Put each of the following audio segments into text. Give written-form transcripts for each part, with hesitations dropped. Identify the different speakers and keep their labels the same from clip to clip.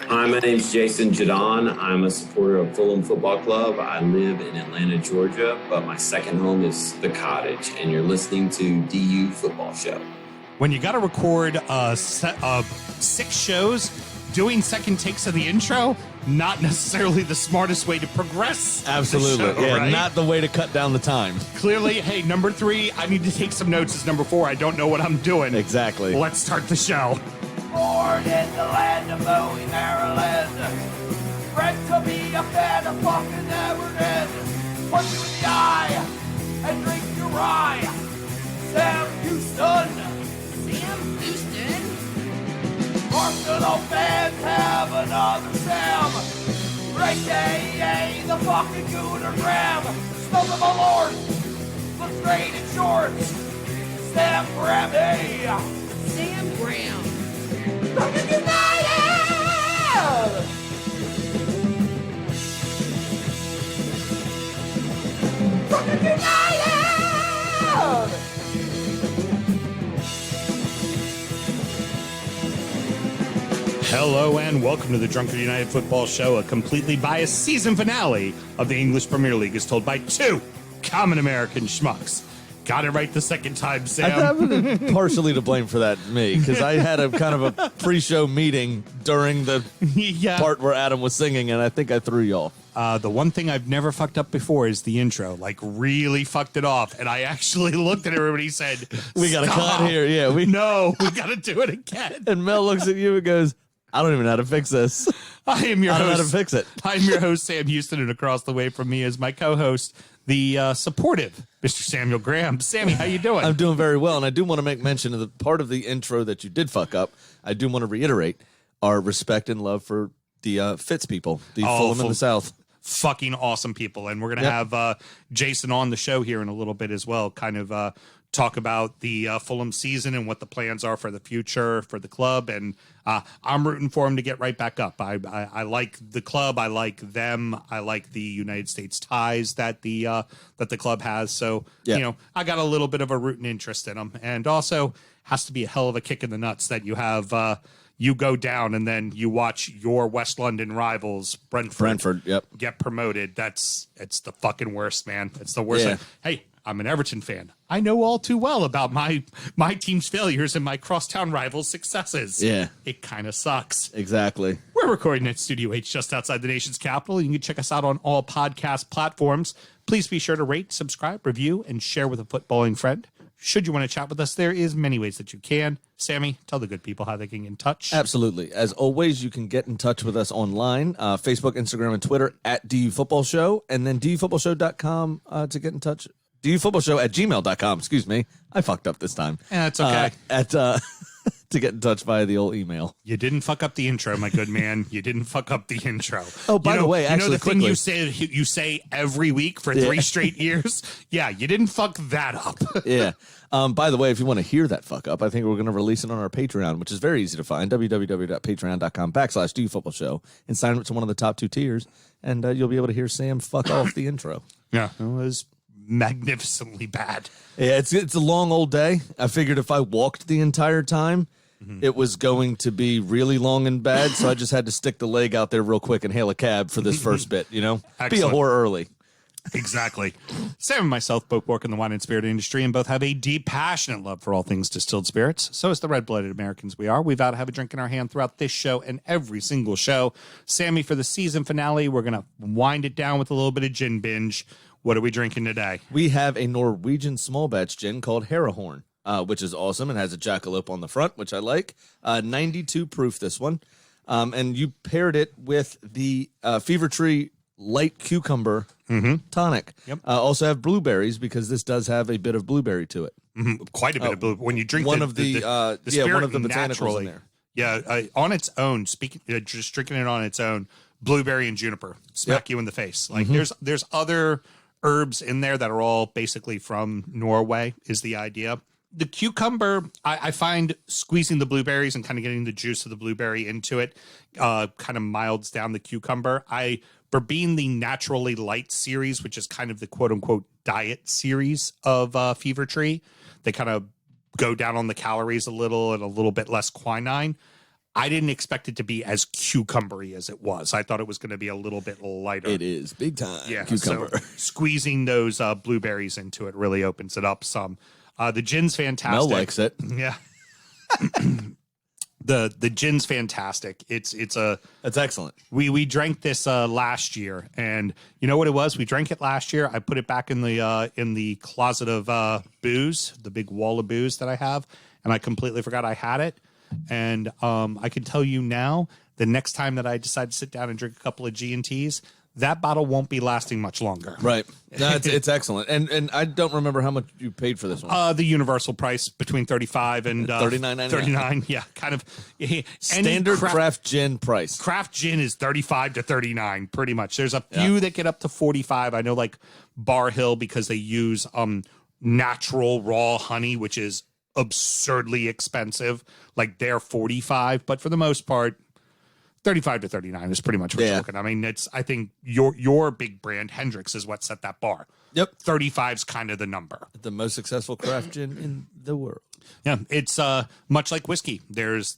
Speaker 1: Hi, my name's Jason Jordon. I'm a supporter of Fulham Football Club. I live in Atlanta, Georgia, but my second home is the cottage, and you're listening to DU Football Show.
Speaker 2: When you got to record a set of 6 shows, doing second takes of the intro, not necessarily the smartest way to progress.
Speaker 3: Absolutely.
Speaker 2: The show,
Speaker 3: yeah,
Speaker 2: right?
Speaker 3: Not the way to cut down the time.
Speaker 2: Clearly, hey, number 3, I need to take some notes as number 4. I don't know what I'm doing.
Speaker 3: Exactly.
Speaker 2: Let's start the show.
Speaker 4: Born in the land of Bowie, Maryland. Bred to be a fan of fucking Everton. Punch you in the eye and drink your rye. Sam Houston.
Speaker 5: Sam Houston?
Speaker 4: Arsenal fans have another Sam. AKA the fucking Gooner Graham. Smells of a lord. Looks great in shorts. Sam Grammy.
Speaker 5: Sam Graham.
Speaker 4: Fucking United! Fucking United!
Speaker 2: Hello and welcome to the Drunkard United Football Show, a completely biased season finale of the English Premier League is told by 2 common American schmucks. Got it right the second time, Sam.
Speaker 3: I'm partially to blame for that, me, because I had a kind of a pre-show meeting during the part where Adam was singing, and I think I threw you off.
Speaker 2: The one thing I've never fucked up before is the intro. Like, really fucked it off. And I actually looked at everybody and said,
Speaker 3: We got to cut here. Yeah,
Speaker 2: we got to do it again.
Speaker 3: And Mel looks at you and goes, I don't even know how to fix this.
Speaker 2: I am your host.
Speaker 3: I don't know how to fix it.
Speaker 2: I'm your host, Sam Houston, and across the way from me is my co-host, the supportive Mr. Samuel Graham. Sammy, how you doing?
Speaker 3: I'm doing very well, and I do want to make mention of the part of the intro that you did fuck up. I do want to reiterate our respect and love for the Fitz people, the Fulham in the South.
Speaker 2: Fucking awesome people, and we're going to have Jason on the show here in a little bit as well, kind of talk about the Fulham season and what the plans are for the future for the club, and I'm rooting for him to get right back up. I like the club, I like them, I like the United States ties that the club has, so you know, I got a little bit of a rooting interest in them, and also has to be a hell of a kick in the nuts that you have you go down and then you watch your West London rivals, Brentford, get promoted. It's the fucking worst, man. It's the worst.
Speaker 3: Yeah.
Speaker 2: Hey, I'm an Everton fan. I know all too well about my team's failures and my crosstown rivals' successes.
Speaker 3: Yeah.
Speaker 2: It kind of sucks.
Speaker 3: Exactly.
Speaker 2: We're recording at Studio H just outside the nation's capital. You can check us out on all podcast platforms. Please be sure to rate, subscribe, review, and share with a footballing friend. Should you want to chat with us, there is many ways that you can. Sammy, tell the good people how they can get in touch.
Speaker 3: Absolutely. As always, you can get in touch with us online, Facebook, Instagram, and Twitter at DUfootballshow, and then DUfootballshow.com to get in touch. DUfootballshow@gmail.com. Excuse me. I fucked up this time.
Speaker 2: Yeah, it's okay.
Speaker 3: To get in touch via the old email.
Speaker 2: You didn't fuck up the intro, my good man. You didn't fuck up the intro.
Speaker 3: Oh, by the way, actually,
Speaker 2: the
Speaker 3: quickly,
Speaker 2: thing you say every week for 3 straight years? Yeah, you didn't fuck that up.
Speaker 3: Yeah. By the way, if you want to hear that fuck up, I think we're going to release it on our Patreon, which is very easy to find, www.patreon.com/DUfootballshow, and sign up to one of the top 2 tiers, and you'll be able to hear Sam fuck off the intro.
Speaker 2: Yeah, it was magnificently bad.
Speaker 3: Yeah, it's a long old day. I figured if I walked the entire time, it was going to be really long and bad, so I just had to stick the leg out there real quick and hail a cab for this first bit, you know?
Speaker 2: Excellent.
Speaker 3: Be a whore early.
Speaker 2: Exactly. Sam and myself both work in the wine and spirit industry and both have a deep, passionate love for all things distilled spirits. So is the red-blooded Americans we are. We vow to have a drink in our hand throughout this show and every single show. Sammy, for the season finale, we're going to wind it down with a little bit of gin binge. What are we drinking today?
Speaker 3: We have a Norwegian small batch gin called Harahorn, which is awesome. It has a jackalope on the front, which I like. 92 proof, this one. And you paired it with the Fever Tree light cucumber tonic.
Speaker 2: Yep.
Speaker 3: Also have blueberries because this does have a bit of blueberry to it.
Speaker 2: Quite a bit of blue. When you drink
Speaker 3: one of the
Speaker 2: spirit
Speaker 3: one of the botanicals
Speaker 2: naturally,
Speaker 3: in there.
Speaker 2: Yeah, on its own. Just drinking it on its own, blueberry and juniper smack you in the face. Like there's other herbs in there that are all basically from Norway. Is the idea. The cucumber, I find squeezing the blueberries and kind of getting the juice of the blueberry into it kind of milds down the cucumber. For being the Naturally Light series, which is kind of the quote-unquote diet series of Fever Tree, they kind of go down on the calories a little and a little bit less quinine. I didn't expect it to be as cucumbery as it was. I thought it was going to be a little bit lighter.
Speaker 3: It is big time.
Speaker 2: Yeah,
Speaker 3: Cucumber.
Speaker 2: so squeezing those blueberries into it really opens it up some. The gin's fantastic.
Speaker 3: Mel likes it.
Speaker 2: Yeah. The gin's fantastic.
Speaker 3: That's excellent.
Speaker 2: We drank this last year, and you know what it was? We drank it last year. I put it back in the closet of booze, the big wall of booze that I have, and I completely forgot I had it. And I can tell you now, the next time that I decide to sit down and drink a couple of G&Ts, that bottle won't be lasting much longer.
Speaker 3: Right. No, it's excellent. And I don't remember how much you paid for this one.
Speaker 2: The universal price between $35 and
Speaker 3: $39.99.
Speaker 2: $39. Yeah, kind of.
Speaker 3: Standard craft gin price.
Speaker 2: Craft gin is $35 to $39, pretty much. There's a few that get up to $45. I know, like Bar Hill, because they use natural raw honey, which is absurdly expensive. Like they're $45, but for the most part, $35 to $39 is pretty much what you're looking. I mean, I think your big brand, Hendrix, is what set that bar.
Speaker 3: Yep.
Speaker 2: 35 is kind of the number.
Speaker 3: The most successful craft gin in the world.
Speaker 2: Yeah, it's much like whiskey. There's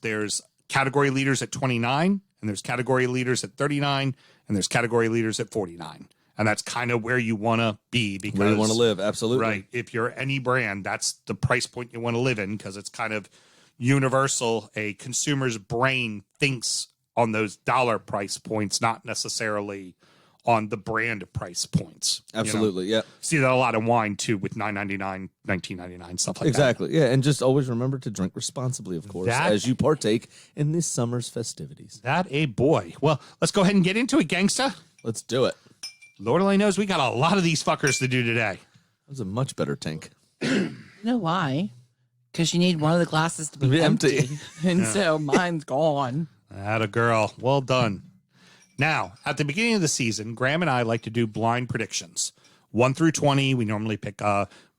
Speaker 2: category leaders at 29, and there's category leaders at 39, and there's category leaders at 49. And that's kind of where you want to be, because
Speaker 3: where you want to live, absolutely.
Speaker 2: Right. If you're any brand, that's the price point you want to live in, because it's kind of universal. A consumer's brain thinks on those dollar price points, not necessarily on the brand price points.
Speaker 3: Absolutely,
Speaker 2: you know?
Speaker 3: yeah.
Speaker 2: See that a lot in wine, too, with $9.99, $19.99, stuff like
Speaker 3: exactly, yeah. And just always remember to drink responsibly, of course, as you partake in this summer's festivities.
Speaker 2: That a boy. Well, let's go ahead and get into it, gangsta.
Speaker 3: Let's do it.
Speaker 2: Lord only knows we got a lot of these fuckers to do today.
Speaker 3: That was a much better tank.
Speaker 5: You know why? Because you need one of the glasses to be empty. And so mine's gone.
Speaker 2: Atta girl. Well done. Now, at the beginning of the season, Graham and I like to do blind predictions. 1 through 20, we normally pick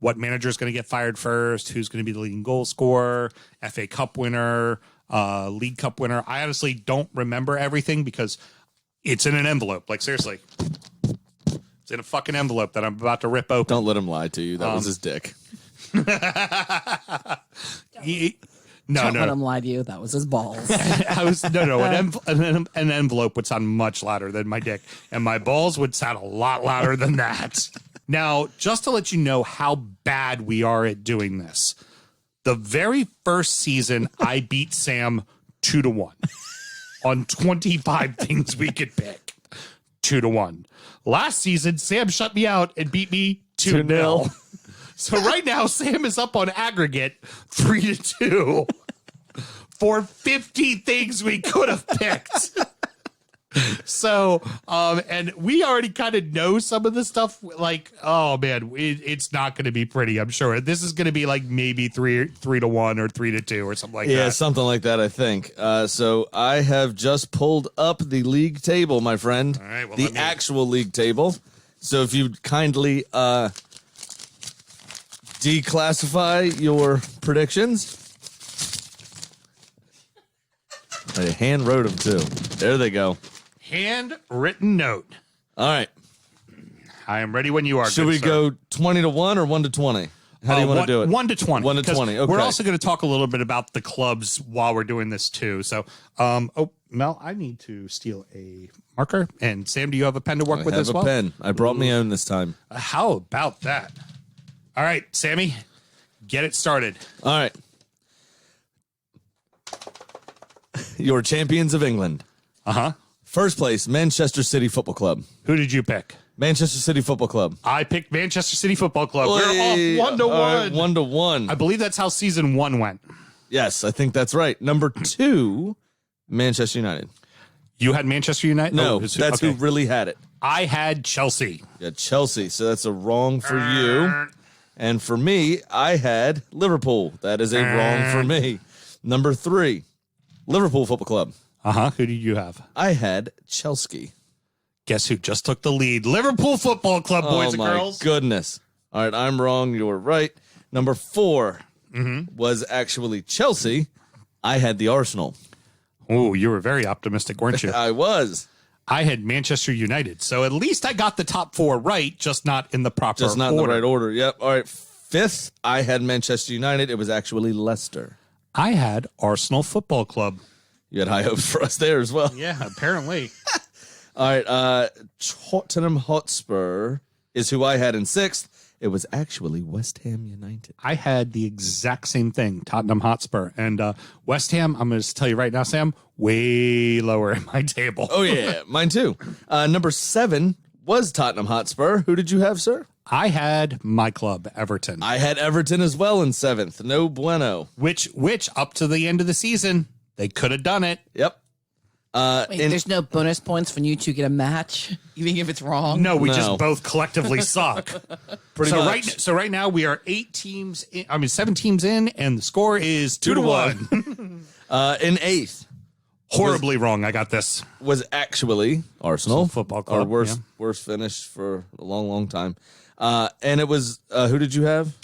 Speaker 2: what manager is going to get fired first, who's going to be the leading goal scorer, FA Cup winner, League Cup winner. I honestly don't remember everything because it's in an envelope. Like, seriously. It's in a fucking envelope that I'm about to rip open.
Speaker 3: Don't let him lie to you. That was his dick.
Speaker 5: Don't let him lie to you. That was his balls.
Speaker 2: An envelope would sound much louder than my dick, and my balls would sound a lot louder than that. Now, just to let you know how bad we are at doing this, the very first season, I beat Sam 2-1 on 25 things we could pick. 2-1. Last season, Sam shut me out and beat me 2-0. So right now, Sam is up on aggregate 3-2 for 50 things we could have picked. So, and we already kind of know some of the stuff. Like, oh man, it's not going to be pretty. I'm sure this is going to be like maybe 3-1 or 3-2 or something like that.
Speaker 3: Yeah, something like that, I think. So I have just pulled up the league table, my friend.
Speaker 2: All right, well,
Speaker 3: the actual league table. So if you'd kindly declassify your predictions. I hand wrote them too. There they go.
Speaker 2: Handwritten note.
Speaker 3: All right.
Speaker 2: I am ready when you are.
Speaker 3: Should we go 20-1 or 1-20? How do you want to do it?
Speaker 2: 1-20.
Speaker 3: 1-20. Okay.
Speaker 2: We're also going to talk a little bit about the clubs while we're doing this too. So, Mel, I need to steal a marker. And Sam, do you have a pen to work with as well?
Speaker 3: I have a pen. I brought my own this time.
Speaker 2: How about that? All right, Sammy, get it started.
Speaker 3: All right. Your champions of England.
Speaker 2: Uh-huh.
Speaker 3: First place, Manchester City Football Club.
Speaker 2: Who did you pick?
Speaker 3: Manchester City Football Club.
Speaker 2: I picked Manchester City Football Club.
Speaker 3: Hey,
Speaker 2: we're off 1-1.
Speaker 3: Right, 1-1.
Speaker 2: I believe that's how season 1 went.
Speaker 3: Yes, I think that's right. Number 2, Manchester United.
Speaker 2: You had Manchester United?
Speaker 3: No, that's who really had it.
Speaker 2: I had Chelsea.
Speaker 3: Yeah, Chelsea. So that's a wrong for you. And for me, I had Liverpool. That is a wrong for me. Number 3, Liverpool Football Club.
Speaker 2: Uh-huh. Who did you have?
Speaker 3: I had Chelsea.
Speaker 2: Guess who just took the lead? Liverpool Football Club, boys and girls.
Speaker 3: Oh, my goodness. All right, I'm wrong. You're right. Number 4 was actually Chelsea. I had the Arsenal.
Speaker 2: Oh, you were very optimistic, weren't you?
Speaker 3: I was.
Speaker 2: I had Manchester United. So at least I got the top 4 right, just not in the proper order.
Speaker 3: Just not in the right order. Yep. All right. 5th, I had Manchester United. It was actually Leicester.
Speaker 2: I had Arsenal Football Club.
Speaker 3: You had high hopes for us there as well.
Speaker 2: Yeah, apparently.
Speaker 3: All right. Tottenham Hotspur is who I had in 6th. It was actually West Ham United.
Speaker 2: I had the exact same thing, Tottenham Hotspur. And West Ham, I'm going to tell you right now, Sam, way lower in my table.
Speaker 3: Oh, yeah. Mine too. Number 7 was Tottenham Hotspur. Who did you have, sir?
Speaker 2: I had my club, Everton.
Speaker 3: I had Everton as well in 7th. No bueno.
Speaker 2: Which up to the end of the season, they could have done it.
Speaker 3: Yep.
Speaker 5: Wait, there's no bonus points when you two get a match, even if it's wrong?
Speaker 2: No, we just both collectively suck.
Speaker 3: Pretty much.
Speaker 2: So right now we are 7 teams in, and the score is 2-1.
Speaker 3: In 8th.
Speaker 2: Horribly wrong. I got this.
Speaker 3: Was actually Arsenal.
Speaker 2: Football Club.
Speaker 3: Our worst finish for a long, long time. And it was, who did you have?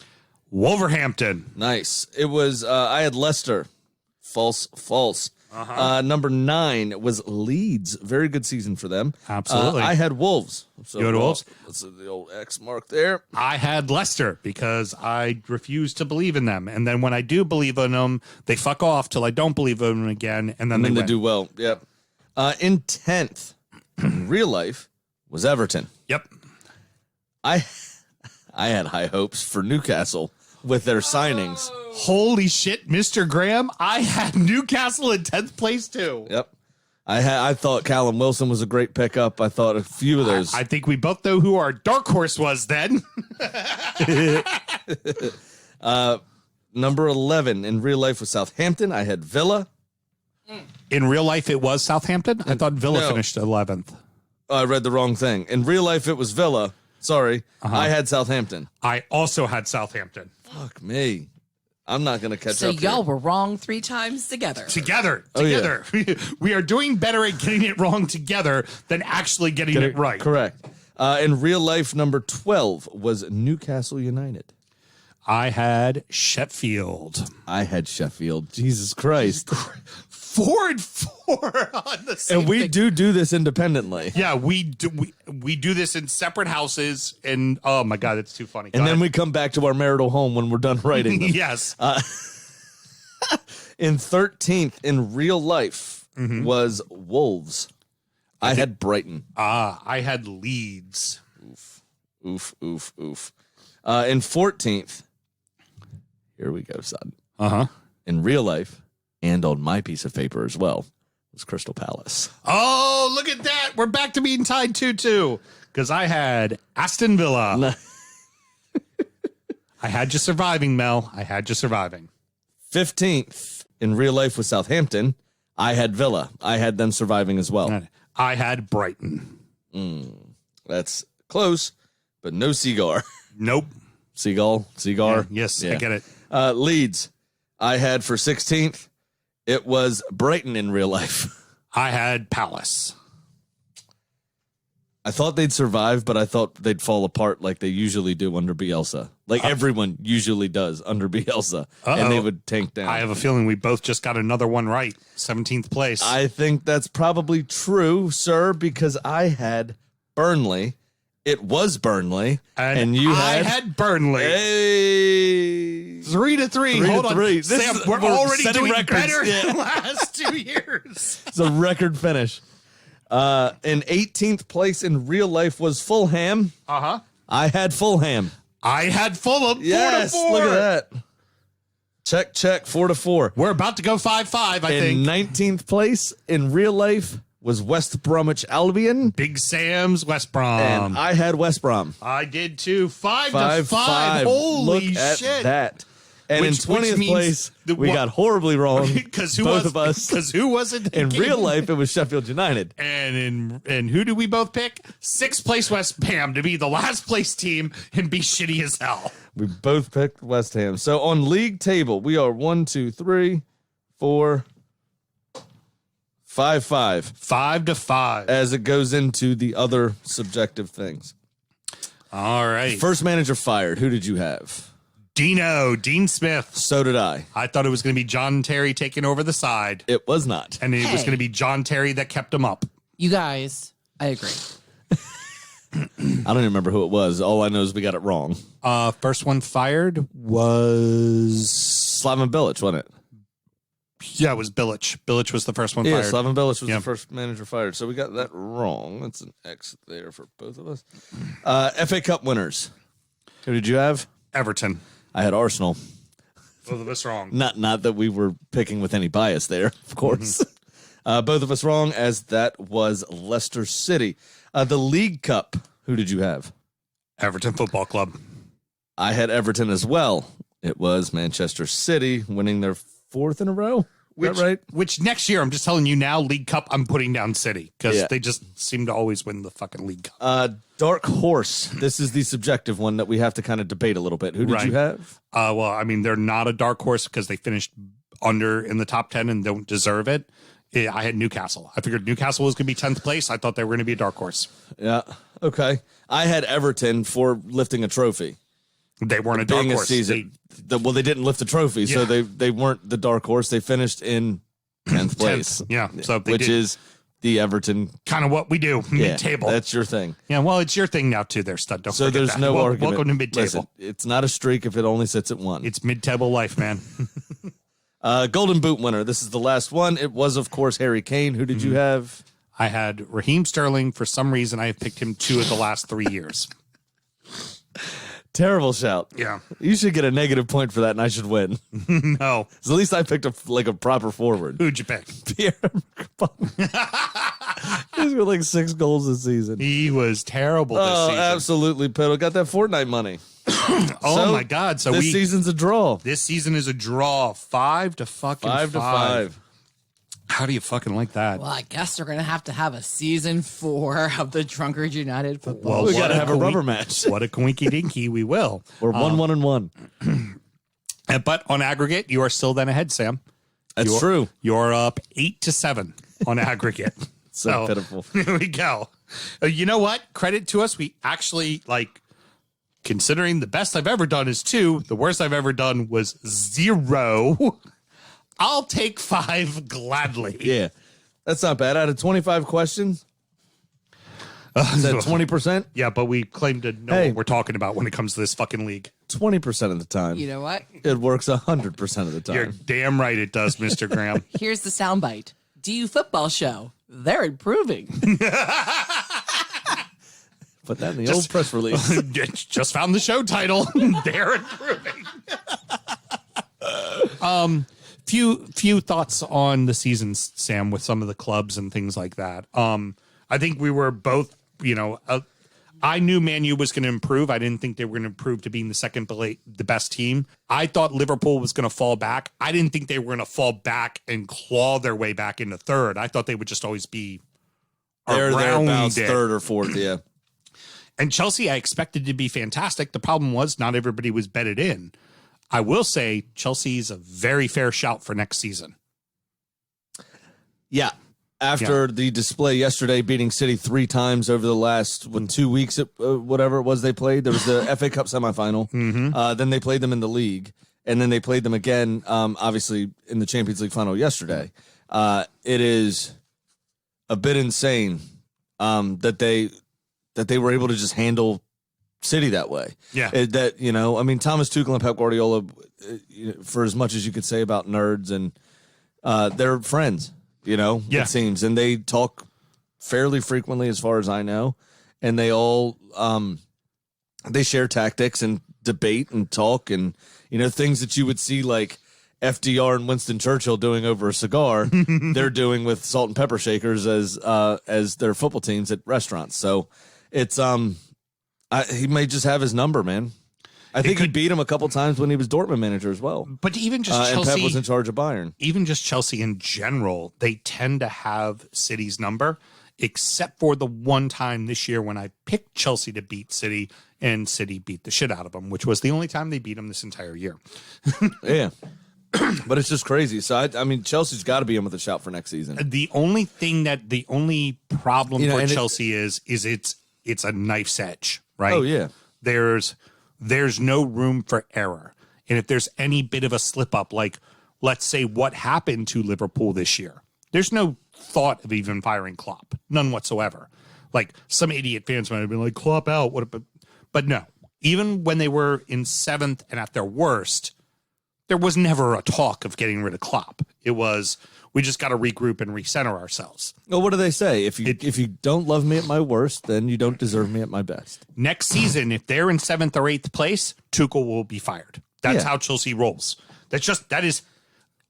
Speaker 2: Wolverhampton.
Speaker 3: Nice. It was, I had Leicester. False. Number 9 was Leeds. Very good season for them.
Speaker 2: Absolutely.
Speaker 3: I had Wolves. So,
Speaker 2: you had Wolves?
Speaker 3: That's the old X mark there.
Speaker 2: I had Leicester because I refuse to believe in them. And then when I do believe in them, they fuck off till I don't believe in them again. And then
Speaker 3: they
Speaker 2: win.
Speaker 3: do well. Yep. In 10th, in real life, was Everton.
Speaker 2: Yep.
Speaker 3: I had high hopes for Newcastle with their signings.
Speaker 2: Holy shit, Mr. Graham. I had Newcastle in 10th place too.
Speaker 3: Yep. I thought Callum Wilson was a great pickup. I thought a few of those.
Speaker 2: I think we both know who our dark horse was then.
Speaker 3: Number 11 in real life was Southampton. I had Villa.
Speaker 2: In real life, it was Southampton. I thought Villa finished 11th.
Speaker 3: Oh, I read the wrong thing. In real life, it was Villa. Sorry. I had Southampton.
Speaker 2: I also had Southampton.
Speaker 3: Fuck me. I'm not going to catch
Speaker 5: So
Speaker 3: up
Speaker 5: y'all
Speaker 3: here.
Speaker 5: were wrong 3 times together.
Speaker 2: Together.
Speaker 3: Oh, yeah.
Speaker 2: We are doing better at getting it wrong together than actually getting it right.
Speaker 3: Correct. In real life, number 12 was Newcastle United.
Speaker 2: I had Sheffield.
Speaker 3: I had Sheffield. Jesus Christ.
Speaker 2: 4-4 on the same
Speaker 3: And we
Speaker 2: thing.
Speaker 3: do this independently.
Speaker 2: Yeah, we do this in separate houses, and oh my god, it's too funny.
Speaker 3: And then we come back to our marital home when we're done writing them.
Speaker 2: yes,
Speaker 3: In 13th, in real life, was Wolves. I had Brighton.
Speaker 2: I had Leeds.
Speaker 3: Oof. In 14th, here we go, son. In real life, and on my piece of paper as well, was Crystal Palace.
Speaker 2: Oh, look at that! We're back to being tied 2-2 because I had Aston Villa. I had you surviving, Mel. I had you surviving.
Speaker 3: 15th, in real life, was Southampton. I had Villa. I had them surviving as well.
Speaker 2: I had Brighton.
Speaker 3: That's close, but no Cigar.
Speaker 2: Nope.
Speaker 3: Cigar.
Speaker 2: Yeah, yes, I get it.
Speaker 3: Leeds, I had for 16th. It was Brighton in real life.
Speaker 2: I had Palace.
Speaker 3: I thought they'd survive, but I thought they'd fall apart like they usually do under Bielsa. Like everyone usually does under Bielsa. And they would tank down.
Speaker 2: I have a feeling we both just got another one right. 17th place.
Speaker 3: I think that's probably true, sir, because I had Burnley. It was Burnley. And you
Speaker 2: had Burnley.
Speaker 3: Hey.
Speaker 2: 3-3. Hold on.
Speaker 3: This
Speaker 2: Sam,
Speaker 3: is-
Speaker 2: we're already
Speaker 3: setting
Speaker 2: doing
Speaker 3: records.
Speaker 2: better
Speaker 3: Yeah.
Speaker 2: than the last 2 years.
Speaker 3: It's a record finish. In 18th place in real life was Fulham. I had Fulham.
Speaker 2: I had Fulham.
Speaker 3: Yes,
Speaker 2: 4-4.
Speaker 3: look at that. Check, 4-4.
Speaker 2: We're about to go 5-5, I think.
Speaker 3: In 19th place in real life was West Bromwich Albion.
Speaker 2: Big Sam's West Brom.
Speaker 3: And I had West Brom.
Speaker 2: I did too. 5-5.
Speaker 3: 5-5.
Speaker 2: Holy
Speaker 3: Look at
Speaker 2: shit.
Speaker 3: that. And
Speaker 2: Which
Speaker 3: in 20th
Speaker 2: means
Speaker 3: place,
Speaker 2: that
Speaker 3: we got horribly wrong.
Speaker 2: Because
Speaker 3: both of us.
Speaker 2: Because who was it?
Speaker 3: In real life, it was Sheffield United.
Speaker 2: And who do we both pick? 6th place West Ham to be the last place team and be shitty as hell.
Speaker 3: We both picked West Ham. So on league table, we are 1, 2, 3, 4, 5, 5.
Speaker 2: 5-5.
Speaker 3: As it goes into the other subjective things.
Speaker 2: All right.
Speaker 3: First manager fired. Who did you have?
Speaker 2: Dean Smith.
Speaker 3: So did I.
Speaker 2: I thought it was going to be John Terry taking over the side.
Speaker 3: It was not.
Speaker 2: And it was going to be John Terry that kept him up.
Speaker 5: You guys, I agree.
Speaker 3: I don't even remember who it was. All I know is we got it wrong.
Speaker 2: First one fired was
Speaker 3: Slaven Bilic, wasn't it?
Speaker 2: Yeah, it was Bilic. Bilic was the first one
Speaker 3: Yeah,
Speaker 2: fired.
Speaker 3: Slaven Bilic was
Speaker 2: Yep.
Speaker 3: the first manager fired. So we got that wrong. That's an X there for both of us. FA Cup winners. Who did you have?
Speaker 2: Everton.
Speaker 3: I had Arsenal.
Speaker 2: Both of us wrong.
Speaker 3: Not that we were picking with any bias there, of course. Both of us wrong, as that was Leicester City. The League Cup, who did you have?
Speaker 2: Everton Football Club.
Speaker 3: I had Everton as well. It was Manchester City winning their 4th in a row. Is that right?
Speaker 2: Which next year, I'm just telling you now, League Cup, I'm putting down City because they just seem to always win the fucking League Cup.
Speaker 3: Dark Horse. This is the subjective one that we have to kind of debate a little bit. Who did you have?
Speaker 2: Well, I mean, they're not a dark horse because they finished under in the top 10 and don't deserve it. I had Newcastle. I figured Newcastle was going to be 10th place. I thought they were going to be a dark horse.
Speaker 3: Yeah. Okay. I had Everton for lifting a trophy.
Speaker 2: They weren't a dark
Speaker 3: Being
Speaker 2: horse.
Speaker 3: Season, they didn't lift the trophy, so they weren't the dark horse. They finished in 10th place.
Speaker 2: Yeah. So
Speaker 3: which is the Everton
Speaker 2: kind of what we do, mid-table.
Speaker 3: That's your thing.
Speaker 2: Yeah, well, it's your thing now too there, stud. Don't
Speaker 3: so
Speaker 2: forget
Speaker 3: there's
Speaker 2: that.
Speaker 3: no argument.
Speaker 2: Welcome to mid-table.
Speaker 3: Listen, it's not a streak if it only sits at 1.
Speaker 2: It's mid-table life, man.
Speaker 3: Golden Boot winner. This is the last one. It was, of course, Harry Kane. Who did you have?
Speaker 2: I had Raheem Sterling. For some reason, I have picked him 2 of the last 3 years.
Speaker 3: Terrible shout.
Speaker 2: Yeah.
Speaker 3: You should get a negative point for that, and I should win.
Speaker 2: No.
Speaker 3: So at least I picked a proper forward.
Speaker 2: Who'd you pick?
Speaker 3: Pierre. He's got like 6 goals this season.
Speaker 2: He was terrible this season.
Speaker 3: Absolutely, Piddle. Got that Fortnite money.
Speaker 2: Oh, my God. So
Speaker 3: this season's a draw.
Speaker 2: This season is a draw. 5 to fucking 5.
Speaker 3: 5 to 5.
Speaker 2: How do you fucking like that?
Speaker 5: Well, I guess they're going to have a season 4 of the Drunkard United football.
Speaker 2: Well,
Speaker 3: We
Speaker 2: what
Speaker 3: got to
Speaker 2: a
Speaker 3: have a
Speaker 2: coink-
Speaker 3: rubber match.
Speaker 2: What a coinky dinky we will.
Speaker 3: We're 1-1-1.
Speaker 2: But on aggregate, you are still then ahead, Sam.
Speaker 3: That's true.
Speaker 2: You're up 8 to 7 on aggregate.
Speaker 3: So pitiful.
Speaker 2: Here we go. You know what? Credit to us. We actually, considering the best I've ever done is 2, the worst I've ever done was 0. I'll take 5 gladly.
Speaker 3: Yeah. That's not bad. Out of 25 questions, is that 20%?
Speaker 2: Yeah, but we claim to know what we're talking about when it comes to this fucking league.
Speaker 3: 20% of the time.
Speaker 5: You know what?
Speaker 3: It works 100% of the time.
Speaker 2: You're damn right it does, Mr. Graham.
Speaker 5: Here's the soundbite. DU Football Show. They're improving.
Speaker 3: Put that in the old press release.
Speaker 2: Just found the show title. They're improving. Few thoughts on the season, Sam, with some of the clubs and things like that. I think we were both, I knew Man U was going to improve. I didn't think they were going to improve to being the best team. I thought Liverpool was going to fall back. I didn't think they were going to fall back and claw their way back into 3rd. I thought they would just always be
Speaker 3: Thereabouts
Speaker 2: it.
Speaker 3: 3rd or 4th, yeah.
Speaker 2: And Chelsea, I expected to be fantastic. The problem was not everybody was bedded in. I will say Chelsea's a very fair shout for next season.
Speaker 3: Yeah. After the display yesterday, beating City 3 times over the last 2 weeks, whatever it was they played. There was the FA Cup semifinal. Then they played them in the league. And then they played them again, obviously, in the Champions League final yesterday. It is a bit insane that they were able to just handle City that way.
Speaker 2: Yeah.
Speaker 3: Thomas Tuchel and Pep Guardiola, for as much as you could say about nerds, and they're friends, it seems. And they talk fairly frequently as far as I know. And they all, they share tactics and debate and talk and, things that you would see like FDR and Winston Churchill doing over a cigar, they're doing with salt and pepper shakers as their football teams at restaurants. So it's, he may just have his number, man. I think he beat him a couple times when he was Dortmund manager as well.
Speaker 2: But even just
Speaker 3: and
Speaker 2: Chelsea,
Speaker 3: Pep was in charge of Bayern.
Speaker 2: Even just Chelsea in general, they tend to have City's number, except for the one time this year when I picked Chelsea to beat City and City beat the shit out of them, which was the only time they beat them this entire year.
Speaker 3: Yeah. But it's just crazy. So, Chelsea's got to be in with a shout for next season.
Speaker 2: The only problem for Chelsea is it's a knife's edge, right?
Speaker 3: Oh, yeah.
Speaker 2: There's no room for error. And if there's any bit of a slip up, like let's say what happened to Liverpool this year, there's no thought of even firing Klopp, none whatsoever. Like some idiot fans might have been like, Klopp out. But no, even when they were in 7th and at their worst, there was never a talk of getting rid of Klopp. It was, we just got to regroup and recenter ourselves.
Speaker 3: Well, what do they say? If you don't love me at my worst, then you don't deserve me at my best.
Speaker 2: Next season, if they're in 7th or 8th place, Tuchel will be fired. That's how Chelsea rolls. That is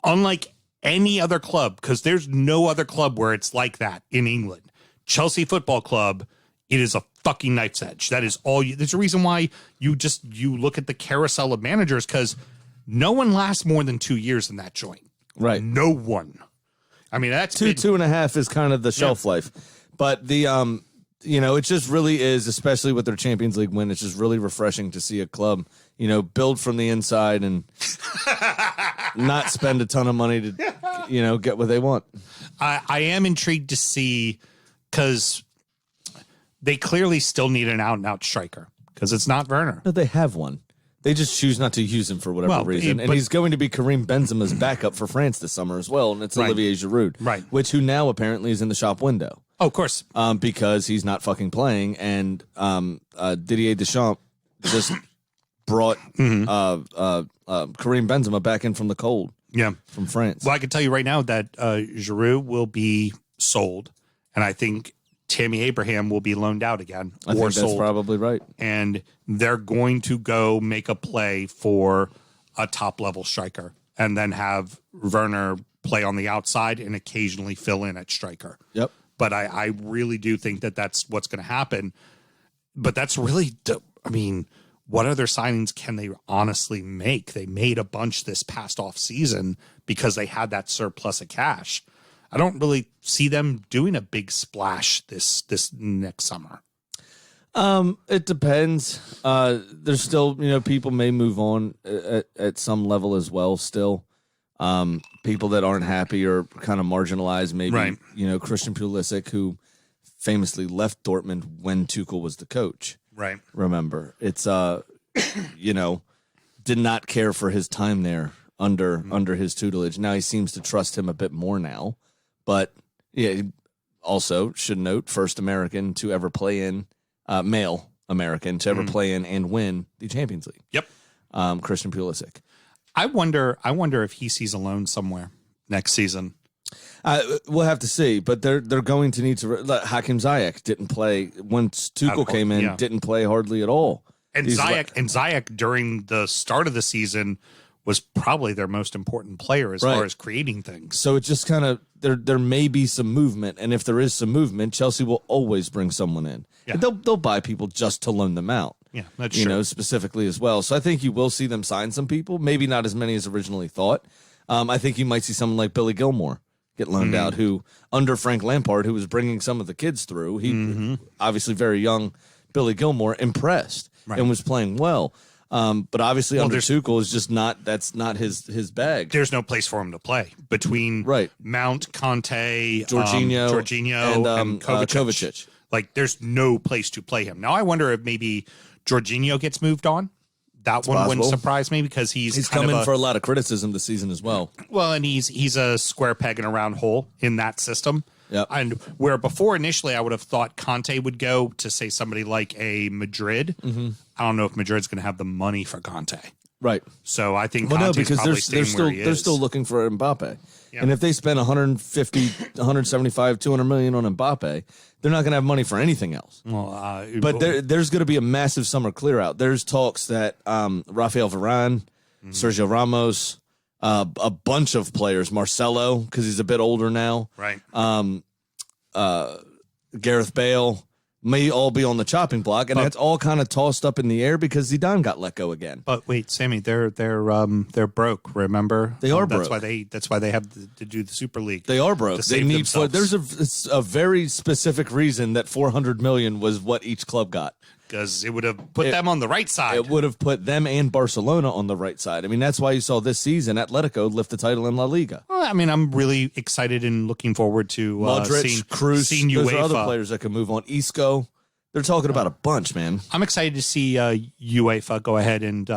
Speaker 2: unlike any other club, because there's no other club where it's like that in England. Chelsea Football Club, it is a fucking knife's edge. That is all you. There's a reason why you look at the carousel of managers, because no one lasts more than 2 years in that joint.
Speaker 3: Right.
Speaker 2: No one. I mean, that's
Speaker 3: 2.5 is kind of the shelf life. But the it just really is, especially with their Champions League win, it's just really refreshing to see a club, build from the inside and not spend a ton of money to, get what they want.
Speaker 2: I am intrigued to see, because they clearly still need an out-and-out striker, because it's not Werner.
Speaker 3: No, they have one. They just choose not to use him for whatever reason. And he's going to be Karim Benzema's backup for France this summer as well, and it's Olivier Giroud.
Speaker 2: Right.
Speaker 3: Who now apparently is in the shop window.
Speaker 2: Oh, of course.
Speaker 3: Because he's not fucking playing, and Didier Deschamps just brought Karim Benzema back in from the cold.
Speaker 2: Yeah.
Speaker 3: From France.
Speaker 2: Well, I can tell you right now that Giroud will be sold, and I think Tammy Abraham will be loaned out again.
Speaker 3: I think that's probably right.
Speaker 2: And they're going to go make a play for a top-level striker and then have Werner play on the outside and occasionally fill in at striker.
Speaker 3: Yep.
Speaker 2: But I really do think that that's what's going to happen. But that's really, what other signings can they honestly make? They made a bunch this past off season because they had that surplus of cash. I don't really see them doing a big splash this next summer.
Speaker 3: It depends. There's still, people may move on at some level as well still. People that aren't happy or kind of marginalized, maybe,
Speaker 2: right.
Speaker 3: Christian Pulisic, who famously left Dortmund when Tuchel was the coach.
Speaker 2: Right.
Speaker 3: Remember, it's, did not care for his time there under his tutelage. Now he seems to trust him a bit more now, but yeah, also should note, first American to ever play in, male American to ever play in and win the Champions League.
Speaker 2: Yep.
Speaker 3: Christian Pulisic.
Speaker 2: I wonder if he sees a loan somewhere next season.
Speaker 3: We'll have to see, but they're going to need to. Hakim Ziyech didn't play once Tuchel came in. Yeah. Didn't play hardly at all.
Speaker 2: And Ziyech during the start of the season was probably their most important player as far as creating things.
Speaker 3: So it just kind of there may be some movement, and if there is some movement, Chelsea will always bring someone in. Yeah. They'll buy people just to loan them out.
Speaker 2: Yeah, that's true.
Speaker 3: Specifically as well. So I think you will see them sign some people, maybe not as many as originally thought. I think you might see someone like Billy Gilmore get loaned out, who under Frank Lampard, who was bringing some of the kids through, he obviously very young Billy Gilmore impressed and was playing well. But obviously under Tuchel is just that's not his bag.
Speaker 2: There's no place for him to play between Mount, Conte, Jorginho, and Kovacic. Like there's no place to play him. Now I wonder if maybe Jorginho gets moved on. That one wouldn't surprise me because he's
Speaker 3: coming for a lot of criticism this season as well.
Speaker 2: Well, and he's a square peg in a round hole in that system.
Speaker 3: Yep.
Speaker 2: And where before initially I would have thought Conte would go to say somebody like a Madrid. I don't know if Madrid's going to have the money for Conte.
Speaker 3: Right.
Speaker 2: So I think Conte's probably
Speaker 3: they're still looking for Mbappe. Yep. And if they spend 150, 175, 200 million on Mbappe, they're not going to have money for anything else.
Speaker 2: Well,
Speaker 3: but there's going to be a massive summer clear out. There's talks that Rafael Varane, Sergio Ramos, a bunch of players, Marcelo, because he's a bit older now.
Speaker 2: Right.
Speaker 3: Gareth Bale may all be on the chopping block, and that's all kind of tossed up in the air because Zidane got let go again.
Speaker 2: But wait, Sammy, they're broke. Remember,
Speaker 3: they are
Speaker 2: broke.
Speaker 3: That's
Speaker 2: That's why they have to do the Super League.
Speaker 3: They are broke. They need. There's a very specific reason that 400 million was what each club got.
Speaker 2: Because it would have put them on the right side.
Speaker 3: It would have put them and Barcelona on the right side. I mean, that's why you saw this season Atletico lift the title in La Liga.
Speaker 2: Well, I mean, I'm really excited and looking forward to
Speaker 3: Modric, Cruz.
Speaker 2: Seeing
Speaker 3: Those
Speaker 2: UEFA.
Speaker 3: are other players that can move on. Isco. They're talking about a bunch, man.
Speaker 2: I'm excited to see UEFA go ahead and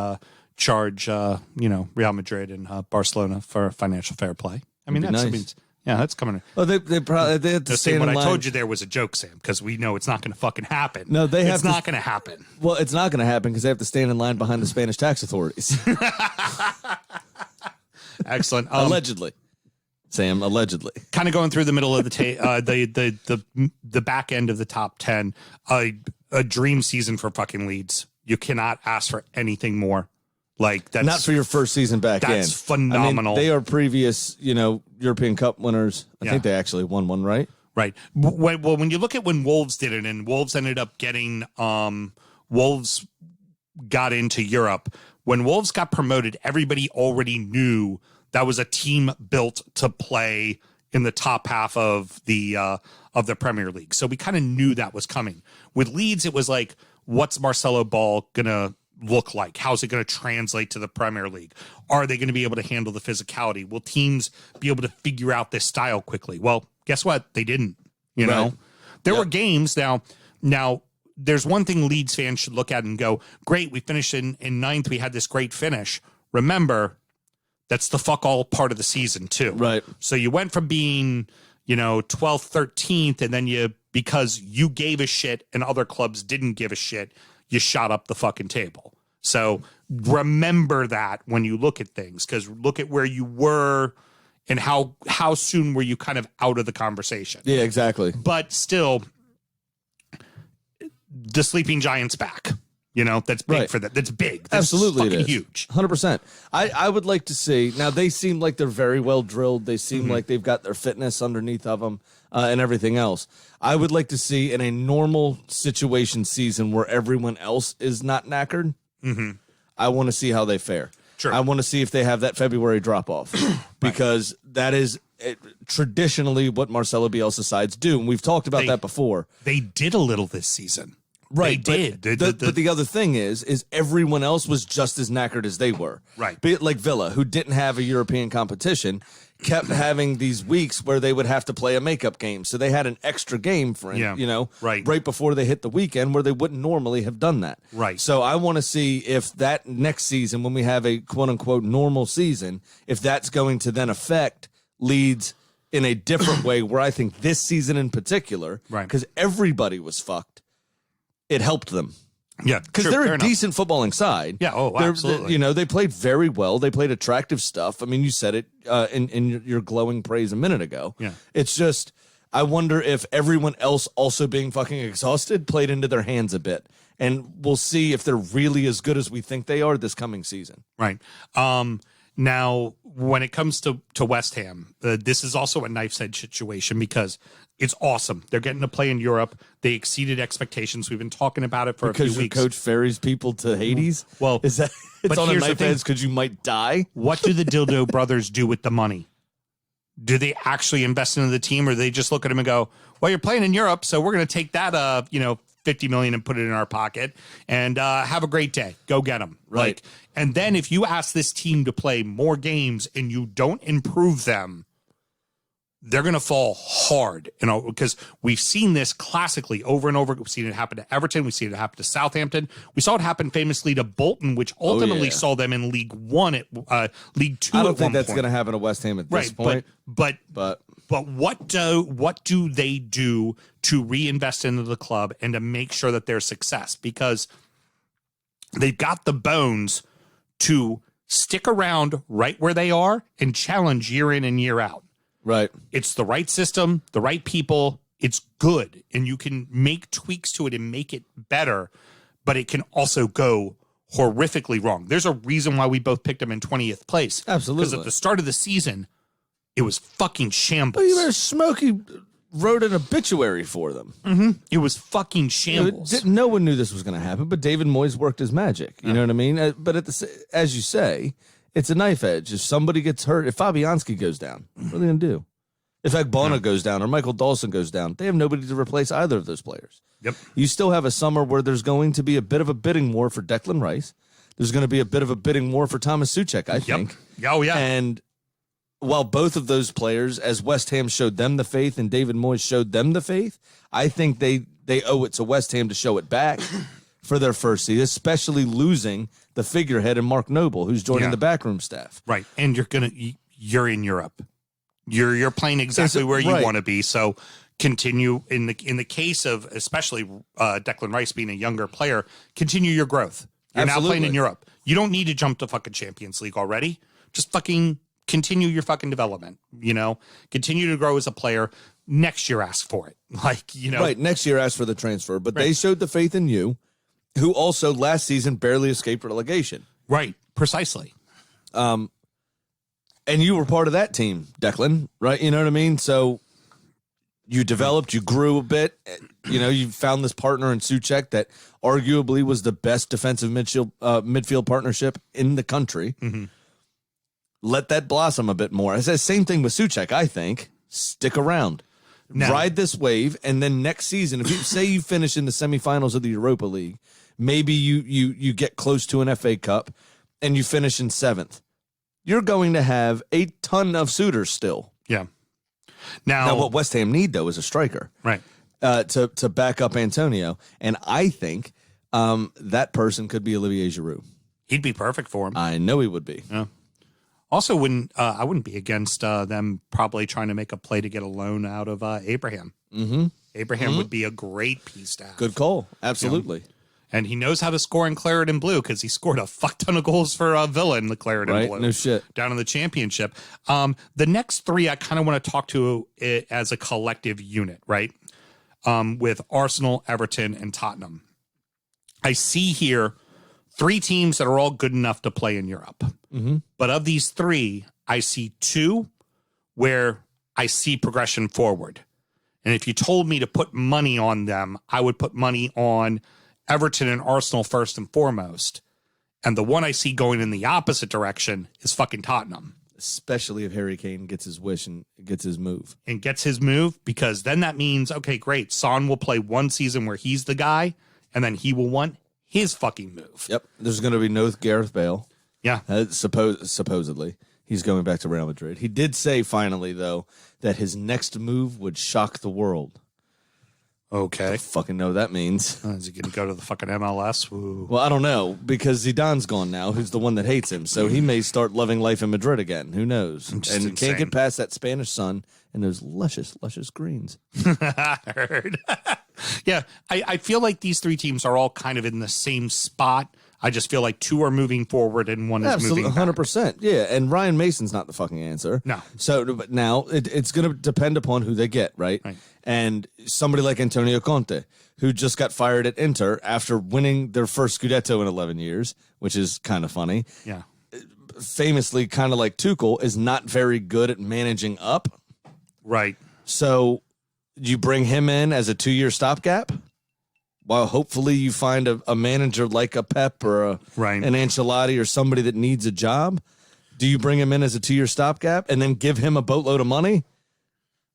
Speaker 2: charge Real Madrid and Barcelona for financial fair play. I mean, Yeah, that's coming.
Speaker 3: Well, they probably had to stand
Speaker 2: what
Speaker 3: in
Speaker 2: I
Speaker 3: line.
Speaker 2: told you there was a joke, Sam, because we know it's not going to fucking happen.
Speaker 3: No,
Speaker 2: it's not going to happen.
Speaker 3: Well, it's not going to happen because they have to stand in line behind the Spanish tax authorities.
Speaker 2: Excellent.
Speaker 3: Allegedly, Sam. Allegedly.
Speaker 2: Kind of going through the middle of the back end of the top 10. A dream season for fucking Leeds. You cannot ask for anything more. Like that's
Speaker 3: not for your first season back in.
Speaker 2: That's phenomenal.
Speaker 3: I mean, they are previous, European Cup winners. I think they actually won one, right?
Speaker 2: Right. Well, when you look at when Wolves did it, and Wolves ended up getting Wolves got into Europe. When Wolves got promoted, everybody already knew that was a team built to play in the top half of the Premier League. So we kind of knew that was coming. With Leeds, it was like, what's Marcelo Ball gonna look like? How's it going to translate to the Premier League? Are they going to be able to handle the physicality? Will teams be able to figure out this style quickly? Well, guess what? They didn't. You know, there were games now. There's one thing Leeds fans should look at and go, great, we finished in ninth. We had this great finish. Remember, that's the fuck all part of the season too.
Speaker 3: Right.
Speaker 2: So you went from being, 12th, 13th, and then because you gave a shit and other clubs didn't give a shit, you shot up the fucking table. So remember that when you look at things, because look at where you were and how soon were you kind of out of the conversation.
Speaker 3: Yeah, exactly.
Speaker 2: But still, the sleeping giant's back. That's big for that. That's big. That's
Speaker 3: absolutely
Speaker 2: fucking huge.
Speaker 3: 100%. I would like to see, now they seem like they're very well drilled. They seem like they've got their fitness underneath of them and everything else. I would like to see in a normal situation season where everyone else is not knackered. I want to see how they fare.
Speaker 2: Sure.
Speaker 3: I want to see if they have that February drop off because that is traditionally what Marcelo Bielsa sides do. And we've talked about that before.
Speaker 2: They did a little this season.
Speaker 3: Right,
Speaker 2: they did.
Speaker 3: But the other thing is everyone else was just as knackered as they were.
Speaker 2: Right.
Speaker 3: Be it like Villa, who didn't have a European competition, kept having these weeks where they would have to play a makeup game. So they had an extra game for right before they hit the weekend where they wouldn't normally have done that.
Speaker 2: Right.
Speaker 3: So I want to see if that next season, when we have a quote unquote normal season, if that's going to then affect Leeds in a different way, where I think this season in particular, because everybody was fucked, it helped them.
Speaker 2: Yeah,
Speaker 3: because they're a decent footballing side.
Speaker 2: Yeah, absolutely.
Speaker 3: They played very well. They played attractive stuff. I mean, you said it in your glowing praise a minute ago.
Speaker 2: Yeah,
Speaker 3: it's just I wonder if everyone else also being fucking exhausted played into their hands a bit, and we'll see if they're really as good as we think they are this coming season.
Speaker 2: Right. Now, when it comes to West Ham, this is also a knife's edge situation because it's awesome. They're getting to play in Europe. They exceeded expectations. We've been talking about it for a few weeks.
Speaker 3: Because your coach ferries people to Hades?
Speaker 2: Well,
Speaker 3: is that it's on a knife edge because you might die?
Speaker 2: What do the Dildo brothers do with the money? Do they actually invest into the team, or do they just look at them and go, well, you're playing in Europe, so we're going to take that, $50 million and put it in our pocket and have a great day. Go get them.
Speaker 3: Right.
Speaker 2: And then if you ask this team to play more games and you don't improve them, they're going to fall hard, because we've seen this classically over and over. We've seen it happen to Everton. We've seen it happen to Southampton. We saw it happen famously to Bolton, which ultimately saw them in League One League Two.
Speaker 3: I don't think that's going to happen to West Ham at this point.
Speaker 2: But what do they do to reinvest into the club and to make sure that they're success? Because they've got the bones to stick around right where they are and challenge year in and year out.
Speaker 3: Right.
Speaker 2: It's the right system, the right people. It's good. And you can make tweaks to it and make it better, but it can also go horrifically wrong. There's a reason why we both picked them in 20th place.
Speaker 3: Absolutely.
Speaker 2: Because at the start of the season, it was fucking shambles.
Speaker 3: Well, you better Smokey wrote an obituary for them.
Speaker 2: Mm-hmm. It was fucking shambles.
Speaker 3: No one knew this was going to happen, but David Moyes worked his magic. You know what I mean? But as you say, it's a knife edge. If somebody gets hurt, if Fabianski goes down, what are they going to do? If Agbana goes down or Michael Dawson goes down, they have nobody to replace either of those players.
Speaker 2: Yep.
Speaker 3: You still have a summer where there's going to be a bit of a bidding war for Declan Rice. There's going to be a bit of a bidding war for Thomas Suchek, I think.
Speaker 2: Oh, yeah.
Speaker 3: And while both of those players, as West Ham showed them the faith and David Moyes showed them the faith, I think they owe it to West Ham to show it back for their first season, especially losing the figurehead in Mark Noble, who's joining the backroom staff.
Speaker 2: Right. And you're in Europe. You're playing exactly where you
Speaker 3: right.
Speaker 2: want to be. So continue in the case of especially Declan Rice being a younger player, continue your growth. You're now playing in Europe. You don't need to jump to fucking Champions League already. Just fucking continue your fucking development, continue to grow as a player. Next year, ask for it.
Speaker 3: Right. Next year, ask for the transfer. But they showed the faith in you, who also last season barely escaped relegation.
Speaker 2: Right. Precisely.
Speaker 3: And you were part of that team, Declan, right? You know what I mean? So you developed, you grew a bit. You found this partner in Souček that arguably was the best defensive midfield partnership in the country. Mm-hmm. Let that blossom a bit more. I said same thing with Souček, I think. Stick around. No. Ride this wave, and then next season, if you say you finish in the semifinals of the Europa League, maybe you get close to an FA Cup, and you finish in 7th. You're going to have a ton of suitors still.
Speaker 2: Yeah.
Speaker 3: Now, what West Ham need, though, is a striker.
Speaker 2: Right.
Speaker 3: To back up Antonio. And I think that person could be Olivier Giroud.
Speaker 2: He'd be perfect for him.
Speaker 3: I know he would be.
Speaker 2: Yeah. Also, I wouldn't be against them probably trying to make a play to get a loan out of Abraham.
Speaker 3: Mm-hmm.
Speaker 2: Abraham would be a great piece to have.
Speaker 3: Good call. Absolutely.
Speaker 2: And he knows how to score in claret and blue because he scored a fuck ton of goals for Villa in the claret and blue.
Speaker 3: No shit.
Speaker 2: Down in the championship. The next three, I kind of want to talk to it as a collective unit, right? With Arsenal, Everton, and Tottenham. I see here 3 teams that are all good enough to play in Europe. Mm-hmm. But of these 3, I see 2 where I see progression forward. And if you told me to put money on them, I would put money on Everton and Arsenal first and foremost. And the one I see going in the opposite direction is fucking Tottenham.
Speaker 3: Especially if Harry Kane gets his wish and gets his move.
Speaker 2: And gets his move, because then that means, okay, great. Son will play one season where he's the guy, and then he will want his fucking move.
Speaker 3: Yep. There's going to be no Gareth Bale.
Speaker 2: Yeah.
Speaker 3: Supposedly. He's going back to Real Madrid. He did say finally, though, that his next move would shock the world.
Speaker 2: Okay.
Speaker 3: I fucking know what that means.
Speaker 2: Is he going to go to the fucking MLS? Ooh.
Speaker 3: Well, I don't know, because Zidane's gone now, who's the one that hates him. So he may start loving life in Madrid again. Who knows? And
Speaker 2: insane.
Speaker 3: Can't get past that Spanish sun and those luscious greens.
Speaker 2: I heard. Yeah, I feel like these 3 teams are all kind of in the same spot. I just feel like 2 are moving forward and 1 is moving back.
Speaker 3: 100%. Yeah, and Ryan Mason's not the fucking answer.
Speaker 2: No.
Speaker 3: So but now it's going to depend upon who they get, right? And somebody like Antonio Conte, who just got fired at Inter after winning their first Scudetto in 11 years, which is kind of funny.
Speaker 2: Yeah.
Speaker 3: Famously, kind of like Tuchel, is not very good at managing up.
Speaker 2: Right.
Speaker 3: So you bring him in as a 2-year stopgap? Well, hopefully you find a manager like a Pep or an Ancelotti or somebody that needs a job. Do you bring him in as a 2-year stopgap and then give him a boatload of money?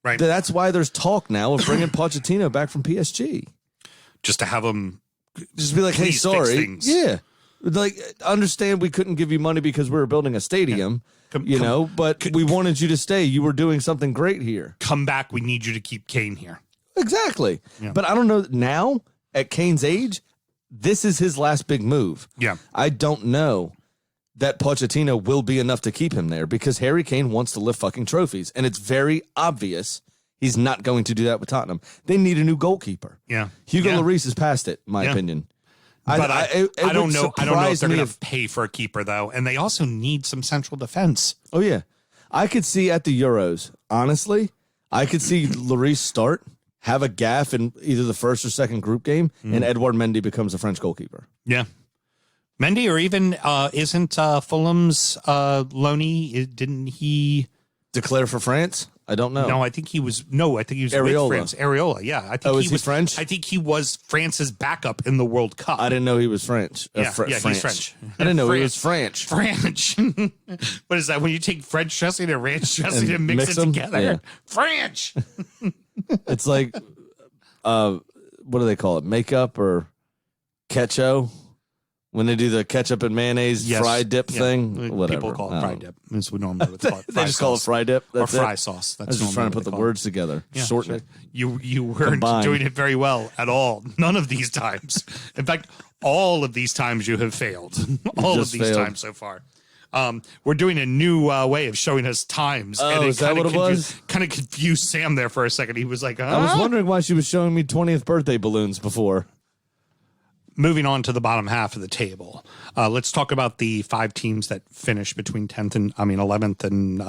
Speaker 2: Right.
Speaker 3: That's why there's talk now of bringing Pochettino back from PSG.
Speaker 2: Just to have him
Speaker 3: just be like, hey, sorry. Yeah. Like, understand we couldn't give you money because we were building a stadium, but we wanted you to stay. You were doing something great here.
Speaker 2: Come back. We need you to keep Kane here.
Speaker 3: Exactly. Yeah. But I don't know now. At Kane's age, this is his last big move.
Speaker 2: Yeah.
Speaker 3: I don't know that Pochettino will be enough to keep him there because Harry Kane wants to lift fucking trophies. And it's very obvious he's not going to do that with Tottenham. They need a new goalkeeper.
Speaker 2: Yeah.
Speaker 3: Hugo Lloris is past it, in my opinion.
Speaker 2: But I don't know. I don't know if they're going to pay for a keeper, though. And they also need some central defense.
Speaker 3: Oh, yeah. I could see at the Euros, honestly, I could see Lloris start, have a gaff in either the first or second group game, and Edouard Mendy becomes a French goalkeeper.
Speaker 2: Yeah. Mendy, or even isn't Fulham's Loney, didn't he
Speaker 3: declare for France? I don't know.
Speaker 2: No, I think he was with France. Areola, yeah. I think
Speaker 3: he was French?
Speaker 2: I think he was France's backup in the World Cup.
Speaker 3: I didn't know he was French.
Speaker 2: He's French.
Speaker 3: I didn't know he was French.
Speaker 2: French. What is that? When you take French dressing and ranch dressing and mix it together? Yeah. French.
Speaker 3: It's like, what do they call it? Makeup or ketchup? When they do the ketchup and mayonnaise fry dip thing? Whatever.
Speaker 2: People call it fry dip. That's what normally would call it.
Speaker 3: They just call it fry dip?
Speaker 2: Or fry sauce.
Speaker 3: I was just trying to put the words together.
Speaker 2: Yeah,
Speaker 3: shorten it.
Speaker 2: You weren't doing it very well at all. None of these times. In fact, all of these times you have failed. All of these times so far. We're doing a new way of showing us times.
Speaker 3: Oh, is that what it was?
Speaker 2: Kind of confused Sam there for a second. He was like,
Speaker 3: I was wondering why she was showing me 20th birthday balloons before.
Speaker 2: Moving on to the bottom half of the table. Let's talk about the 5 teams that finished between 11th and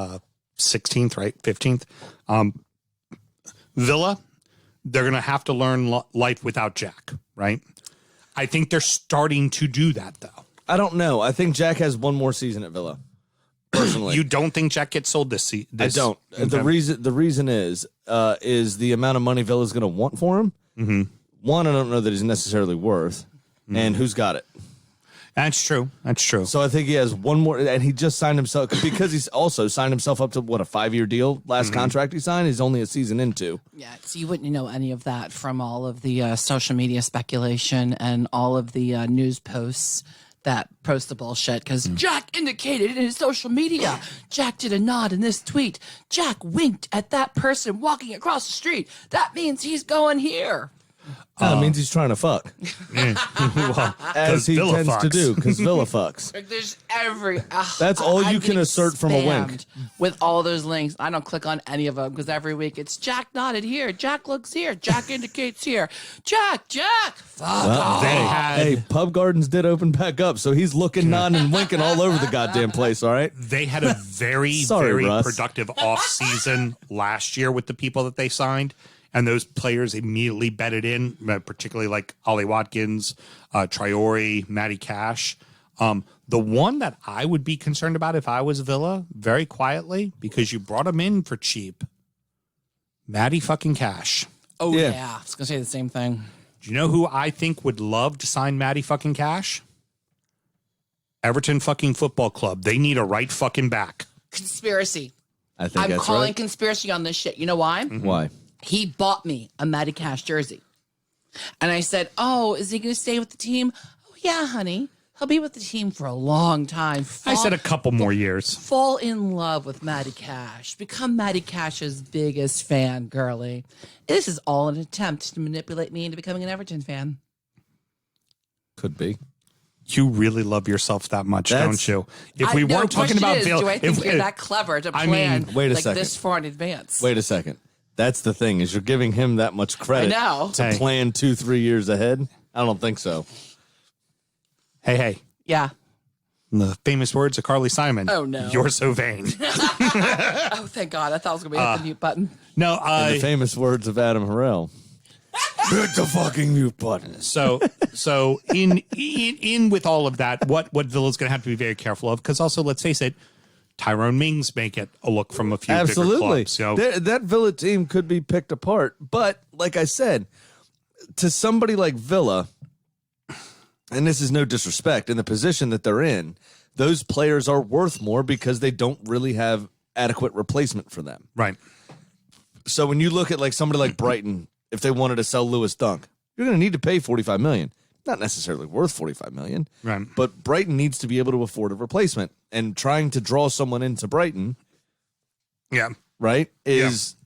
Speaker 2: 16th, right? 15th. Villa, they're going to have to learn life without Jack, right? I think they're starting to do that, though.
Speaker 3: I don't know. I think Jack has one more season at Villa. Personally,
Speaker 2: You don't think Jack gets sold this season?
Speaker 3: I don't.
Speaker 2: Okay.
Speaker 3: The reason is the amount of money Villa's going to want for him.
Speaker 2: Mm-hmm.
Speaker 3: One, I don't know that he's necessarily worth, and who's got it.
Speaker 2: That's true.
Speaker 3: So I think he has one more, and he just signed himself because he's also signed himself up to a 5-year deal. Last contract he signed, he's only a season into.
Speaker 5: Yeah, so you wouldn't know any of that from all of the social media speculation and all of the news posts that post the bullshit because Jack indicated in his social media. Jack did a nod in this tweet. Jack winked at that person walking across the street. That means he's going here.
Speaker 3: That means he's trying to fuck.
Speaker 2: Well,
Speaker 3: As he
Speaker 2: Villa
Speaker 3: tends to
Speaker 2: fucks.
Speaker 3: do, because Villa fucks.
Speaker 5: Like, there's every.
Speaker 3: That's all you
Speaker 5: I
Speaker 3: can
Speaker 5: get
Speaker 3: assert from a wink.
Speaker 5: spammed with all those links. I don't click on any of them because every week it's Jack nodded here. Jack looks here. Jack indicates here. Jack. Fuck off.
Speaker 2: They had
Speaker 3: Hey, Pub Gardens did open back up, so he's looking, nodding, and winking all over the goddamn place, all right?
Speaker 2: They had a very,
Speaker 3: Sorry,
Speaker 2: very
Speaker 3: Russ.
Speaker 2: productive offseason last year with the people that they signed. And those players immediately bedded in, particularly like Ollie Watkins, Traore, Matty Cash. The one that I would be concerned about if I was Villa, very quietly, because you brought him in for cheap, Matty fucking Cash.
Speaker 5: Oh,
Speaker 3: Yeah.
Speaker 5: yeah. I was going to say the same thing.
Speaker 2: Do you know who I think would love to sign Matty fucking Cash? Everton fucking Football Club. They need a right fucking back.
Speaker 5: Conspiracy.
Speaker 3: I think
Speaker 5: I'm
Speaker 3: that's
Speaker 5: calling
Speaker 3: right.
Speaker 5: conspiracy on this shit. You know why?
Speaker 3: Why?
Speaker 5: He bought me a Matty Cash jersey. And I said, oh, is he going to stay with the team? Oh, yeah, honey. He'll be with the team for a long time.
Speaker 2: I said a couple more years.
Speaker 5: Fall in love with Matty Cash. Become Matty Cash's biggest fan, girly. This is all an attempt to manipulate me into becoming an Everton fan.
Speaker 3: Could be.
Speaker 2: You really love yourself that much,
Speaker 3: That's-
Speaker 2: don't you? If we weren't talking about
Speaker 5: Villa, do I think
Speaker 2: if,
Speaker 5: you're that clever to
Speaker 2: I
Speaker 5: plan
Speaker 2: mean,
Speaker 3: wait a
Speaker 5: like
Speaker 3: second.
Speaker 5: this far in advance?
Speaker 3: Wait a second. That's the thing, is you're giving him that much credit
Speaker 5: I know.
Speaker 3: to
Speaker 2: Hey.
Speaker 3: plan 2-3 years ahead. I don't think so.
Speaker 2: hey,
Speaker 5: Yeah.
Speaker 2: the famous words of Carly Simon.
Speaker 5: Oh, no.
Speaker 2: You're so vain.
Speaker 5: Oh, thank God. I thought I was going to be hit the mute button.
Speaker 2: No,
Speaker 3: In the famous words of Adam Harrell. Hit the fucking mute button.
Speaker 2: so in with all of that, what Villa's going to have to be very careful of, because also, let's face it, Tyrone Mings may get a look from a few bigger
Speaker 3: Absolutely.
Speaker 2: clubs. So
Speaker 3: That Villa team could be picked apart. But like I said, to somebody like Villa, and this is no disrespect, in the position that they're in, those players are worth more because they don't really have adequate replacement for them.
Speaker 2: right,
Speaker 3: So when you look at like somebody like Brighton, if they wanted to sell Lewis Dunk, you're going to need to pay $45 million. Not necessarily worth $45 million,
Speaker 2: right.
Speaker 3: but Brighton needs to be able to afford a replacement. And trying to draw someone into Brighton,
Speaker 2: Yeah.
Speaker 3: right,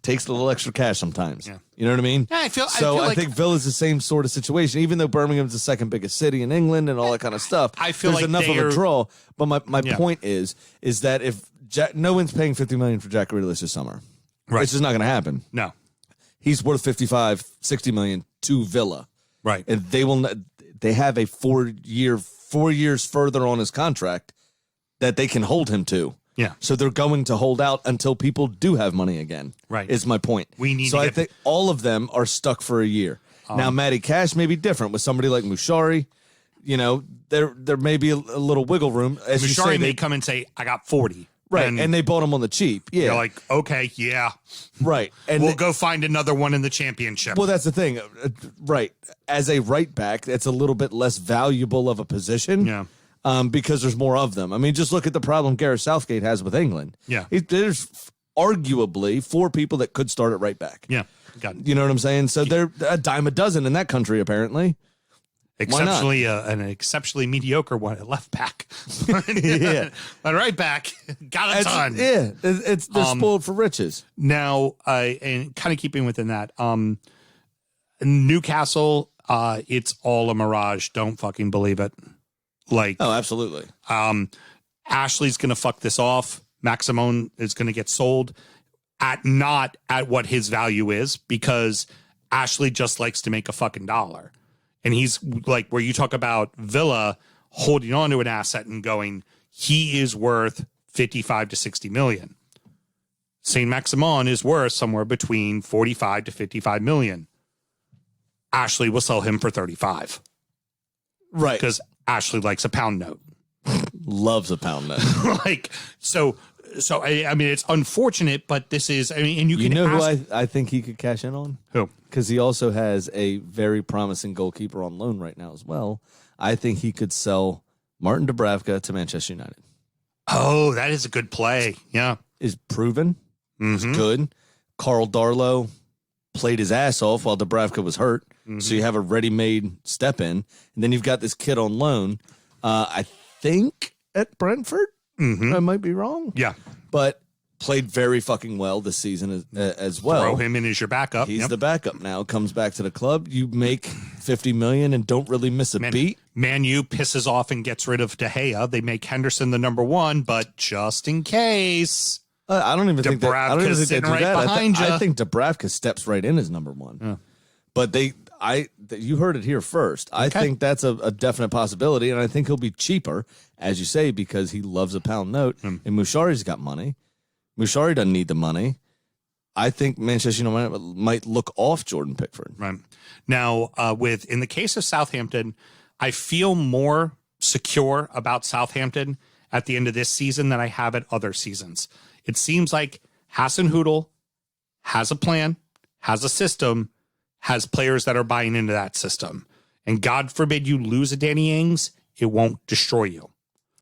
Speaker 3: takes a little extra cash sometimes.
Speaker 2: Yeah.
Speaker 3: You know what I mean?
Speaker 2: Yeah, I feel
Speaker 3: I
Speaker 2: like
Speaker 3: think Villa's the same sort of situation, even though Birmingham's the second biggest city in England and all that kind of stuff.
Speaker 2: I feel
Speaker 3: there's
Speaker 2: like
Speaker 3: enough of
Speaker 2: they're-
Speaker 3: a draw. But my
Speaker 2: Yeah.
Speaker 3: point is that if no one's paying $50 million for Jack Grealish this summer,
Speaker 2: Right.
Speaker 3: it's just not going to happen.
Speaker 2: No.
Speaker 3: He's worth $55-60 million to Villa,
Speaker 2: Right.
Speaker 3: and they will not, they have a 4 years further on his contract that they can hold him to.
Speaker 2: Yeah.
Speaker 3: So they're going to hold out until people do have money again.
Speaker 2: Right.
Speaker 3: Is my point.
Speaker 2: We need
Speaker 3: So
Speaker 2: to
Speaker 3: I
Speaker 2: get-
Speaker 3: think all of them are stuck for a year. Now Matty Cash may be different with somebody like Mushari. You know, there may be a little wiggle room. As you say,
Speaker 2: Mashari may
Speaker 3: they,
Speaker 2: come and say, I got 40.
Speaker 3: right,
Speaker 2: And,
Speaker 3: and they bought him on the cheap. Yeah,
Speaker 2: you're like, okay, yeah.
Speaker 3: right. And
Speaker 2: We'll go find another one in the championship.
Speaker 3: well, that's the thing, right? As a right back, it's a little bit less valuable of a position.
Speaker 2: Yeah.
Speaker 3: Because there's more of them. I mean, just look at the problem Gareth Southgate has with England.
Speaker 2: Yeah.
Speaker 3: There's arguably 4 people that could start at right back.
Speaker 2: Yeah. Got it.
Speaker 3: You know what I'm saying? So they're a dime a dozen in that country, apparently.
Speaker 2: Exceptionally, an exceptionally mediocre one at left back.
Speaker 3: Yeah.
Speaker 2: But right back, got a ton.
Speaker 3: They're spoiled for riches.
Speaker 2: Now, and kind of keeping within that, Newcastle, it's all a mirage. Don't fucking believe it. Like,
Speaker 3: Oh, absolutely.
Speaker 2: and Ashley's going to fuck this off. Maximone is going to get sold not at what his value is, because Ashley just likes to make a fucking dollar. And he's like, where you talk about Villa holding on to an asset and going, he is worth 55 to 60 million. St. Maximon is worth somewhere between 45 to 55 million. Ashley will sell him for 35.
Speaker 3: Right.
Speaker 2: Because Ashley likes a pound note.
Speaker 3: Loves a pound note.
Speaker 2: So I mean, it's unfortunate, but this is, I mean, and you can
Speaker 3: know
Speaker 2: ask,
Speaker 3: who I think he could cash in on?
Speaker 2: Who?
Speaker 3: Because he also has a very promising goalkeeper on loan right now as well. I think he could sell Martin Dubravka to Manchester United.
Speaker 2: Oh, that is a good play. Yeah.
Speaker 3: Is proven. Is good. Carl Darlow played his ass off while Dubravka was hurt. So you have a ready-made step in. And then you've got this kid on loan. I think at Brentford. I might be wrong.
Speaker 2: Yeah.
Speaker 3: But played very fucking well this season as well.
Speaker 2: Throw him in as your backup.
Speaker 3: He's the backup now. Comes back to the club. You make 50 million and don't really miss a beat.
Speaker 2: Man U pisses off and gets rid of De Gea. They make Henderson the number one, but just in case.
Speaker 3: I don't even think that. I don't even think they do
Speaker 2: right
Speaker 3: that.
Speaker 2: behind
Speaker 3: I think Dubravka steps right in as number one.
Speaker 2: Yeah.
Speaker 3: But you heard it here first. I think that's a definite possibility, and I think he'll be cheaper, as you say, because he loves a pound note. And Mushari's got money. Mushari doesn't need the money. I think Manchester United might look off Jordan Pickford.
Speaker 2: Right. Now, in the case of Southampton, I feel more secure about Southampton at the end of this season than I have at other seasons. It seems like Hassan Hoodle has a plan, has a system, has players that are buying into that system. And God forbid you lose a Danny Ings, it won't destroy you.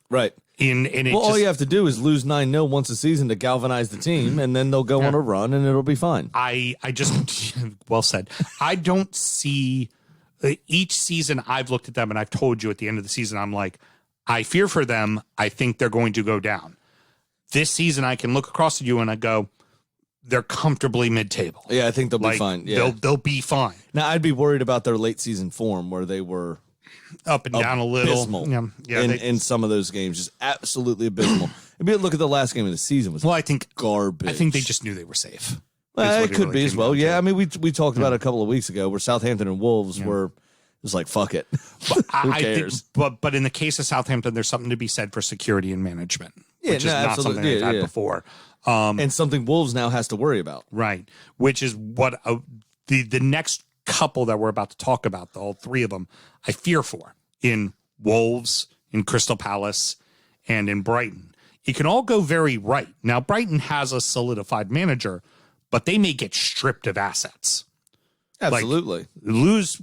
Speaker 3: Right. All you have to do is lose 9-0 once a season to galvanize the team, and then they'll go on a run, and it'll be fine.
Speaker 2: I just, well said. I don't see, each season I've looked at them, and I've told you at the end of the season, I'm like, I fear for them. I think they're going to go down. This season, I can look across at you, and I go, they're comfortably mid-table.
Speaker 3: Yeah, I think they'll be fine. Yeah.
Speaker 2: They'll be fine.
Speaker 3: Now, I'd be worried about their late season form, where they were
Speaker 2: up and down a little.
Speaker 3: In some of those games, just absolutely abysmal. Maybe look at the last game of the season was garbage.
Speaker 2: I think they just knew they were safe.
Speaker 3: It could be as well. Yeah, I mean, we talked about it a couple of weeks ago where Southampton and Wolves were. It was like, fuck it. Who cares?
Speaker 2: But in the case of Southampton, there's something to be said for security and management, which is not something they've had before.
Speaker 3: And something Wolves now has to worry about.
Speaker 2: Right, which is what the next couple that we're about to talk about, all three of them, I fear for in Wolves, in Crystal Palace, and in Brighton. It can all go very right. Now, Brighton has a solidified manager, but they may get stripped of assets.
Speaker 3: Absolutely.
Speaker 2: Like, lose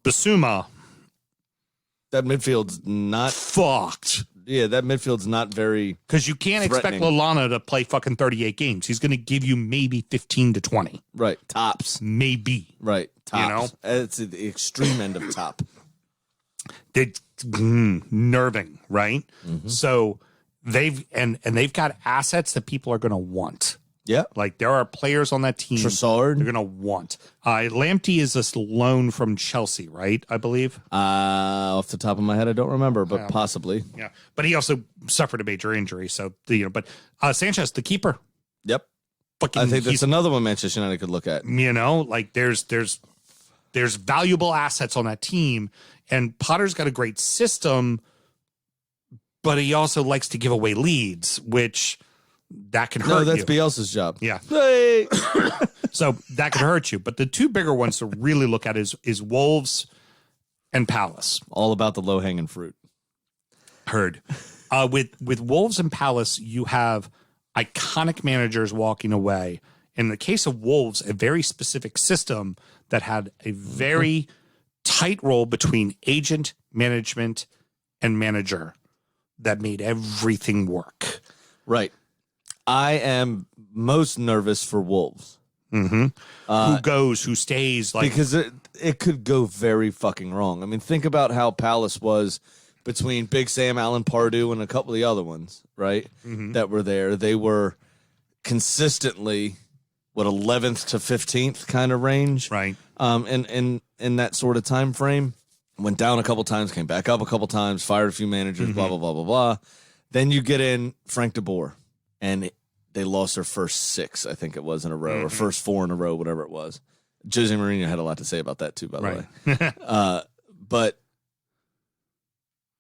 Speaker 2: Basuma.
Speaker 3: That midfield's not
Speaker 2: fucked.
Speaker 3: Yeah, that midfield's not very
Speaker 2: because you can't expect Lallana to play fucking 38 games. He's going to give you maybe 15 to 20.
Speaker 3: Right. Tops.
Speaker 2: Maybe.
Speaker 3: Right. Tops.
Speaker 2: You know?
Speaker 3: It's the extreme end of top.
Speaker 2: They're nerving, right? So they've got assets that people are going to want.
Speaker 3: Yeah.
Speaker 2: Like there are players on that team
Speaker 3: Trossard.
Speaker 2: They're going to want. Lamptey is this loan from Chelsea, right? I believe.
Speaker 3: Off the top of my head, I don't remember, but possibly.
Speaker 2: Yeah. But he also suffered a major injury. So, but Sanchez, the keeper.
Speaker 3: Yep.
Speaker 2: Fucking,
Speaker 3: I think that's another one Manchester United could look at.
Speaker 2: You know, like there's valuable assets on that team, and Potter's got a great system, but he also likes to give away leads, which that can hurt you.
Speaker 3: No, that's Bielsa's job.
Speaker 2: Yeah.
Speaker 3: Hey.
Speaker 2: So that could hurt you. But the two bigger ones to really look at is Wolves and Palace.
Speaker 3: All about the low-hanging fruit.
Speaker 2: Heard. With Wolves and Palace, you have iconic managers walking away. In the case of Wolves, a very specific system that had a very tight role between agent, management, and manager that made everything work.
Speaker 3: Right. I am most nervous for Wolves.
Speaker 2: Who goes, who stays.
Speaker 3: Because it could go very fucking wrong. I mean, think about how Palace was between Big Sam, Alan Pardew, and a couple of the other ones, right, that were there. They were consistently, 11th to 15th kind of range.
Speaker 2: Right.
Speaker 3: In that sort of time frame. Went down a couple times, came back up a couple times, fired a few managers, blah, blah, blah, blah, blah. Then you get in Frank de Boer, and they lost their first 6, I think it was, in a row, or first 4 in a row, whatever it was. Jose Mourinho had a lot to say about that too, by the way. But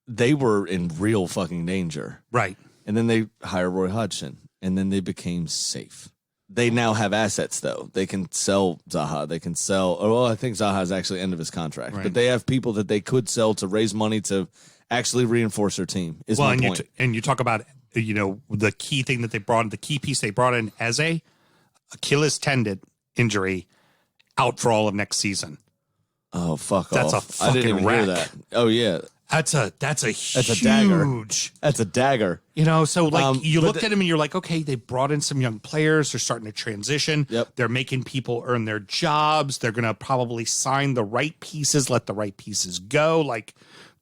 Speaker 3: they were in real fucking danger.
Speaker 2: Right.
Speaker 3: And then they hire Roy Hodgson, and then they became safe. They now have assets, though. They can sell Zaha. They can sell. Oh, well, I think Zaha is actually end of his contract, but they have people that they could sell to raise money to actually reinforce their team. Is my point.
Speaker 2: And you talk about the key thing that they brought in, the key piece they brought in as a Achilles tendon injury, out for all of next season.
Speaker 3: Oh, fuck
Speaker 2: That's
Speaker 3: off!
Speaker 2: a fucking
Speaker 3: I didn't even hear that. Oh yeah.
Speaker 2: That's a
Speaker 3: That's a dagger. That's a dagger.
Speaker 2: So like you looked at him and you're like, okay, they brought in some young players. They're starting to transition.
Speaker 3: Yep.
Speaker 2: They're making people earn their jobs. They're going to probably sign the right pieces, let the right pieces go. Like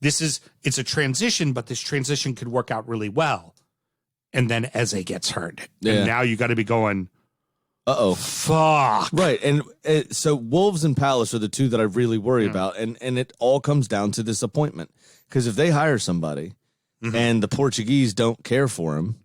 Speaker 2: it's a transition, but this transition could work out really well. And then Eze gets hurt.
Speaker 3: Yeah.
Speaker 2: And now you got to be going,
Speaker 3: uh-oh.
Speaker 2: Fuck.
Speaker 3: Right. And so Wolves and Palace are the two that I really worry about. And it all comes down to disappointment. Because if they hire somebody and the Portuguese don't care for him,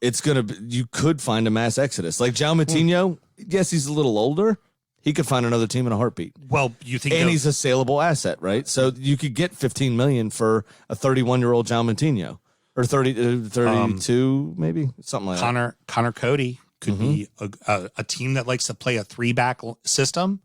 Speaker 3: it's going to you could find a mass exodus. Like João Moutinho, yes, he's a little older. He could find another team in a heartbeat.
Speaker 2: Well, you think
Speaker 3: and he's a saleable asset, right? So you could get $15 million for a 31-year-old João Moutinho. Or 32, maybe? Something like that.
Speaker 2: Connor Cody could be a team that likes to play a 3-back system.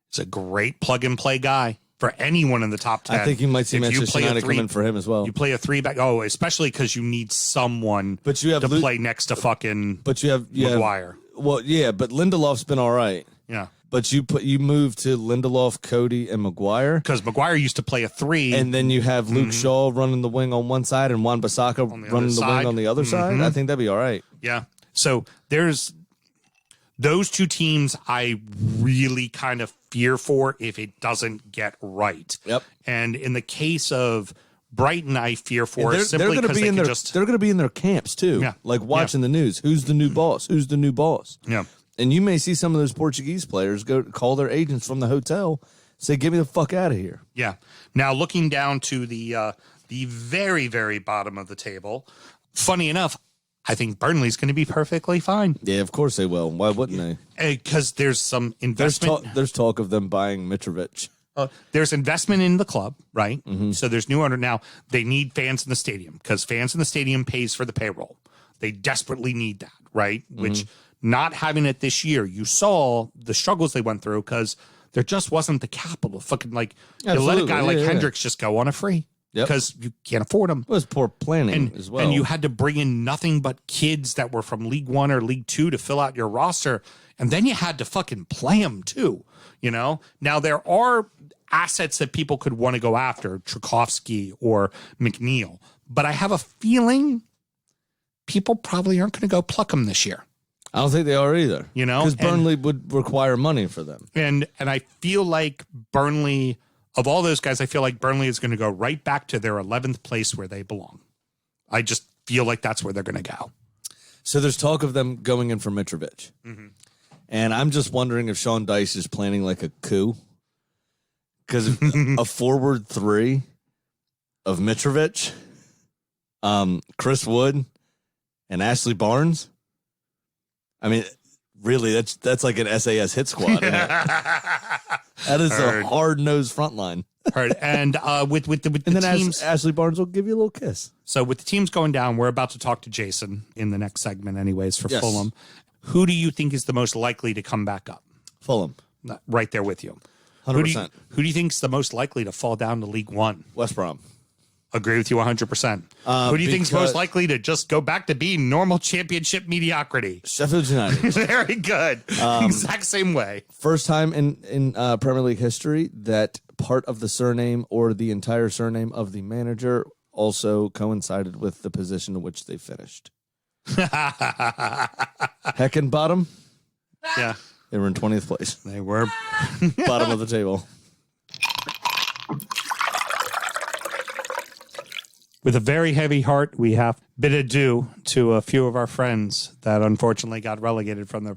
Speaker 2: It's a great plug-and-play guy for anyone in the top 10.
Speaker 3: I think you might see Manchester United come in for him as well.
Speaker 2: You play a 3-back. Oh, especially because you need someone to play next to fucking Maguire.
Speaker 3: Well, yeah, but Lindelof's been all right.
Speaker 2: Yeah.
Speaker 3: But you move to Lindelof, Cody, and Maguire.
Speaker 2: Because Maguire used to play a 3.
Speaker 3: And then you have Luke Shaw running the wing on one side and Wan-Bissaka running the wing on the other side. I think that'd be all right.
Speaker 2: Yeah. So there's those two teams I really kind of fear for if it doesn't get right.
Speaker 3: Yep.
Speaker 2: And in the case of Brighton, I fear for simply because
Speaker 3: they're going to be in their camps too.
Speaker 2: Yeah.
Speaker 3: Like watching the news. Who's the new boss? Who's the new boss?
Speaker 2: Yeah.
Speaker 3: And you may see some of those Portuguese players go call their agents from the hotel, say, "Get me the fuck out of here."
Speaker 2: Yeah. Now looking down to the very, very bottom of the table, funny enough, I think Burnley's going to be perfectly fine.
Speaker 3: Yeah, of course they will. Why wouldn't they?
Speaker 2: Because there's some investment.
Speaker 3: There's talk of them buying Mitrovic.
Speaker 2: There's investment in the club, right? So there's new owner. Now, they need fans in the stadium because fans in the stadium pays for the payroll. They desperately need that, right? Which not having it this year, you saw the struggles they went through because there just wasn't the capital. Fucking like, you let a guy like Hendricks just go on a free because you can't afford him.
Speaker 3: It was poor planning as well.
Speaker 2: And you had to bring in nothing but kids that were from League One or League Two to fill out your roster. And then you had to fucking play them too, Now, there are assets that people could want to go after, Tchaikovsky or McNeil. But I have a feeling people probably aren't going to go pluck them this year.
Speaker 3: I don't think they are either. Because Burnley would require money for them.
Speaker 2: And I feel like Burnley, of all those guys, I feel like Burnley is going to go right back to their 11th place where they belong. I just feel like that's where they're going to go.
Speaker 3: So there's talk of them going in for Mitrovic. And I'm just wondering if Sean Dice is planning like a coup. Because a forward 3 of Mitrovic, Chris Wood, and Ashley Barnes. I mean, really, that's like an SAS hit squad. That is a hard-nosed front line.
Speaker 2: And with the
Speaker 3: and then
Speaker 2: teams,
Speaker 3: Ashley Barnes will give you a little kiss.
Speaker 2: So with the teams going down, we're about to talk to Jason in the next segment anyways for Fulham. Who do you think is the most likely to come back up?
Speaker 3: Fulham.
Speaker 2: Right there with you.
Speaker 3: 100%.
Speaker 2: Who do you think is the most likely to fall down to League One?
Speaker 3: West Brom.
Speaker 2: Agree with you 100%. Who do you think is most likely to just go back to being normal championship mediocrity?
Speaker 3: Sheffield United.
Speaker 2: Very good. Exact same way.
Speaker 3: First time in Premier League history that part of the surname or the entire surname of the manager also coincided with the position in which they finished. Heckenbottom.
Speaker 2: Yeah.
Speaker 3: They were in 20th place.
Speaker 2: They were.
Speaker 3: Bottom of the table.
Speaker 2: With a very heavy heart, we have bid adieu to a few of our friends that unfortunately got relegated from the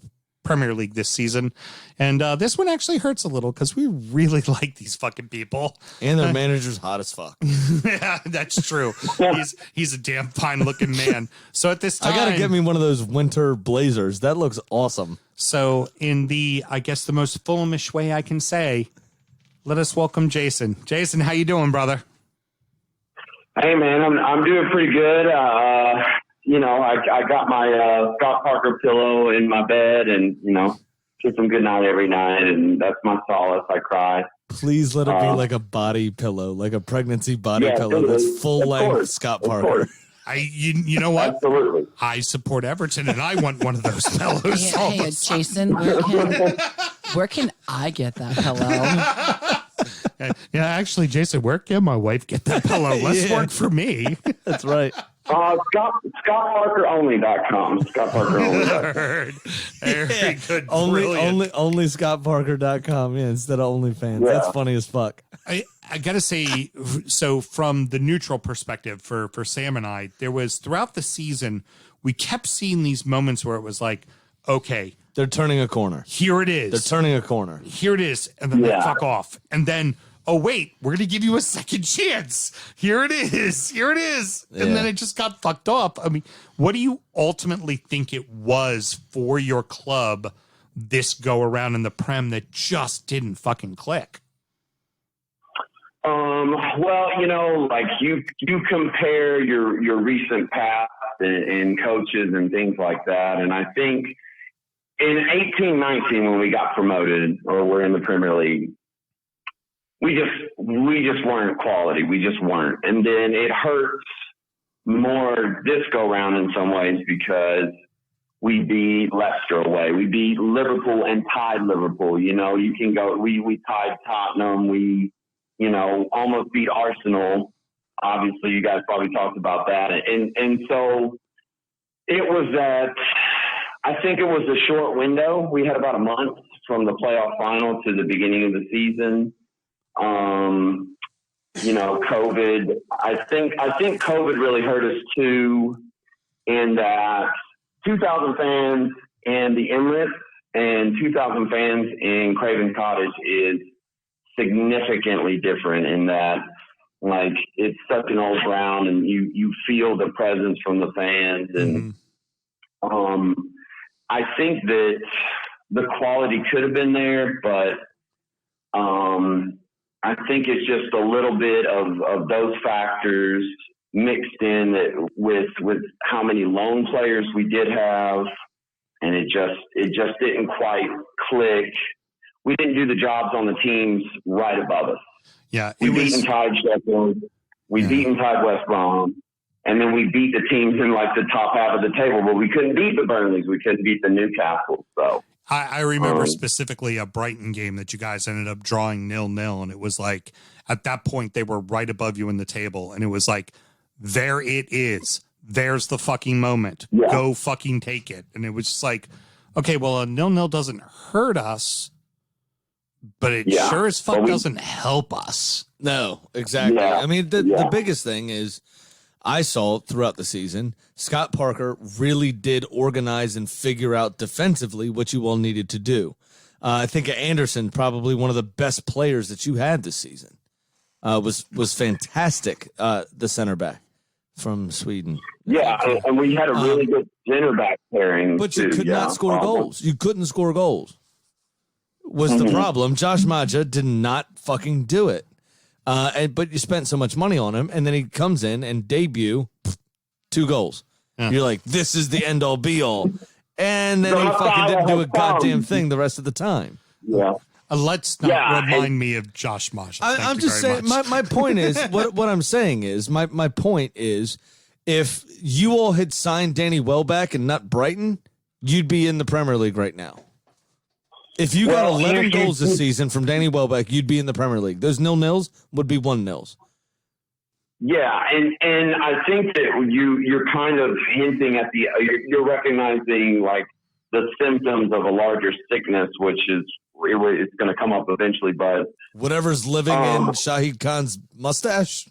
Speaker 2: Premier League this season. And this one actually hurts a little because we really like these fucking people.
Speaker 3: And their manager's hot as fuck.
Speaker 2: Yeah, that's true. He's a damn fine looking man. So at this time,
Speaker 3: I got to get me one of those winter blazers. That looks awesome.
Speaker 2: So in the, I guess the most Fulhamish way I can say, let us welcome Jason. Jason, how you doing, brother?
Speaker 6: Hey man, I'm doing pretty good. I got my Scott Parker pillow in my bed, and get some good night every night, and that's my solace. I cry.
Speaker 3: Please let it be like a body pillow, like a pregnancy body pillow that's full length Scott Parker.
Speaker 2: You know what?
Speaker 6: Absolutely.
Speaker 2: I support Everton, and I want one of those pillows.
Speaker 5: Hey, Jason, where can I get that pillow?
Speaker 2: Yeah, actually, Jason, where can my wife get that pillow? Let's work for me.
Speaker 3: That's right.
Speaker 6: ScottParkerOnly.com. ScottParkerOnly.com.
Speaker 2: Very good.
Speaker 3: Only ScottParker.com. Yeah, instead of OnlyFans.
Speaker 6: Yeah.
Speaker 3: That's funny as fuck.
Speaker 2: I gotta say, so from the neutral perspective for Sam and I, there was throughout the season, we kept seeing these moments where it was like, okay,
Speaker 3: they're turning a corner.
Speaker 2: Here it is.
Speaker 3: They're turning a corner.
Speaker 2: Here it is. And then they fuck off. And then, oh, wait, we're going to give you a second chance. Here it is. Here it is.
Speaker 3: Yeah.
Speaker 2: And then it just got fucked up. I mean, what do you ultimately think it was for your club this go around in the Prem that just didn't fucking click?
Speaker 6: Well, like you compare your recent past and coaches and things like that. And I think in 18-19, when we got promoted or we're in the Premier League, we just weren't quality. We just weren't. And then it hurts more this go round in some ways because we beat Leicester away. We beat Liverpool and tied Liverpool. You can go, we tied Tottenham. We, almost beat Arsenal. Obviously you guys probably talked about that. And so it was I think it was a short window. We had about a month from the playoff final to the beginning of the season. COVID. I think COVID really hurt us too, in that 2,000 fans in the Emirates and 2,000 fans in Craven Cottage is significantly different in that, like, it's such an old ground and you feel the presence from the fans. And I think that the quality could have been there, but I think it's just a little bit of those factors mixed in with how many loan players we did have, and it just didn't quite click. We didn't do the jobs on the teams right above us.
Speaker 2: Yeah,
Speaker 6: we beat and tied Sheffield. We beat and tied West Brom. And then we beat the teams in like the top half of the table, but we couldn't beat the Burnleys. We couldn't beat the Newcastle. So
Speaker 2: I remember specifically a Brighton game that you guys ended up drawing 0-0. And it was like, at that point, they were right above you in the table. And it was like, there it is. There's the fucking moment. Yeah. Go fucking take it. And it was just like, okay, well, a 0-0 doesn't hurt us, but it sure as fuck doesn't help us.
Speaker 3: No, exactly. Yeah. I mean, the biggest thing is, I saw throughout the season, Scott Parker really did organize and figure out defensively what you all needed to do. I think Anderson, probably one of the best players that you had this season, was fantastic. The center back from Sweden.
Speaker 6: Yeah, and we had a really good center back pairing.
Speaker 3: But you could not score goals. You couldn't score goals. Was the problem. Josh Maja did not fucking do it. But you spent so much money on him, and then he comes in and debut 2 goals. Yeah. You're like, this is the end all be all. And then he fucking didn't do a goddamn thing the rest of the time.
Speaker 6: Yeah.
Speaker 2: Let's not remind me of Josh Maja.
Speaker 3: I'm just saying, my point is, what I'm saying is, my point is, if you all had signed Danny Welbeck and not Brighton, you'd be in the Premier League right now. If you got 11 goals this season from Danny Welbeck, you'd be in the Premier League. Those 0-0s would be 1-0s.
Speaker 6: Yeah, and I think that you're kind of hinting at you're recognizing like the symptoms of a larger sickness, which is it's going to come up eventually. But
Speaker 3: whatever's living in Shahid Khan's mustache.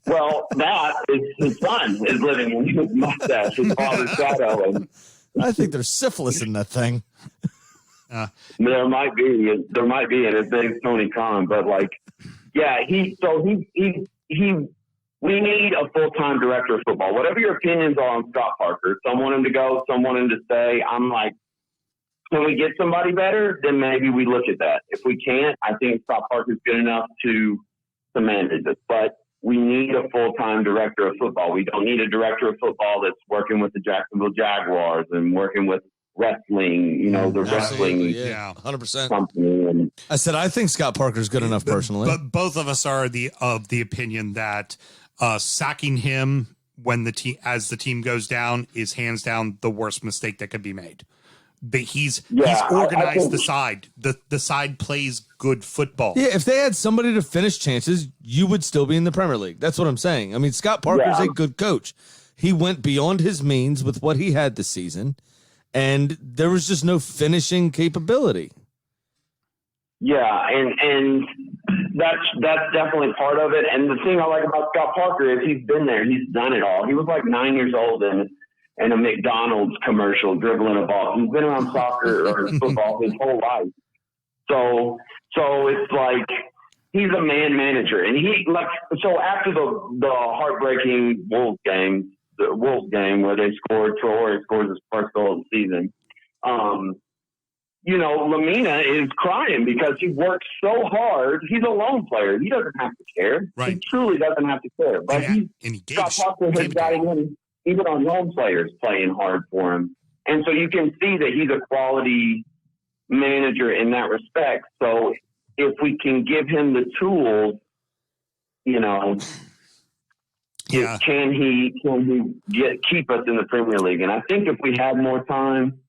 Speaker 6: Well, that is his son is living in his mustache, his father's shadow, and
Speaker 3: I think there's syphilis in that thing.
Speaker 6: There might be, and his name's Tony Khan. But like, yeah, we need a full-time director of football. Whatever your opinions are on Scott Parker, some want him to go, some want him to stay. I'm like, can we get somebody better? Then maybe we look at that. If we can't, I think Scott Parker's good enough to manage it. But we need a full-time director of football. We don't need a director of football that's working with the Jacksonville Jaguars and working with wrestling, the wrestling
Speaker 3: 100%.
Speaker 6: company. And
Speaker 3: I said, I think Scott Parker's good enough personally.
Speaker 2: But both of us are of the opinion that sacking him as the team goes down is hands down the worst mistake that could be made. But he's organized the side. The side plays good football.
Speaker 3: Yeah, if they had somebody to finish chances, you would still be in the Premier League. That's what I'm saying. I mean, Scott Parker's a good coach. He went beyond his means with what he had this season, and there was just no finishing capability.
Speaker 6: Yeah, and that's definitely part of it. And the thing I like about Scott Parker is he's been there. He's done it all. He was like 9 years old in a McDonald's commercial dribbling a ball. He's been around soccer or football his whole life. So it's like he's a man manager. And after the heartbreaking Wolves game where they scored, Traore scores his first goal of the season, Lamina is crying because he worked so hard. He's a lone player. He doesn't have to care.
Speaker 2: Right.
Speaker 6: He truly doesn't have to care. But Scott Parker has got him even on home players playing hard for him. And so you can see that he's a quality manager in that respect. So if we can give him the tools, can he keep us in the Premier League? And I think if we had more time,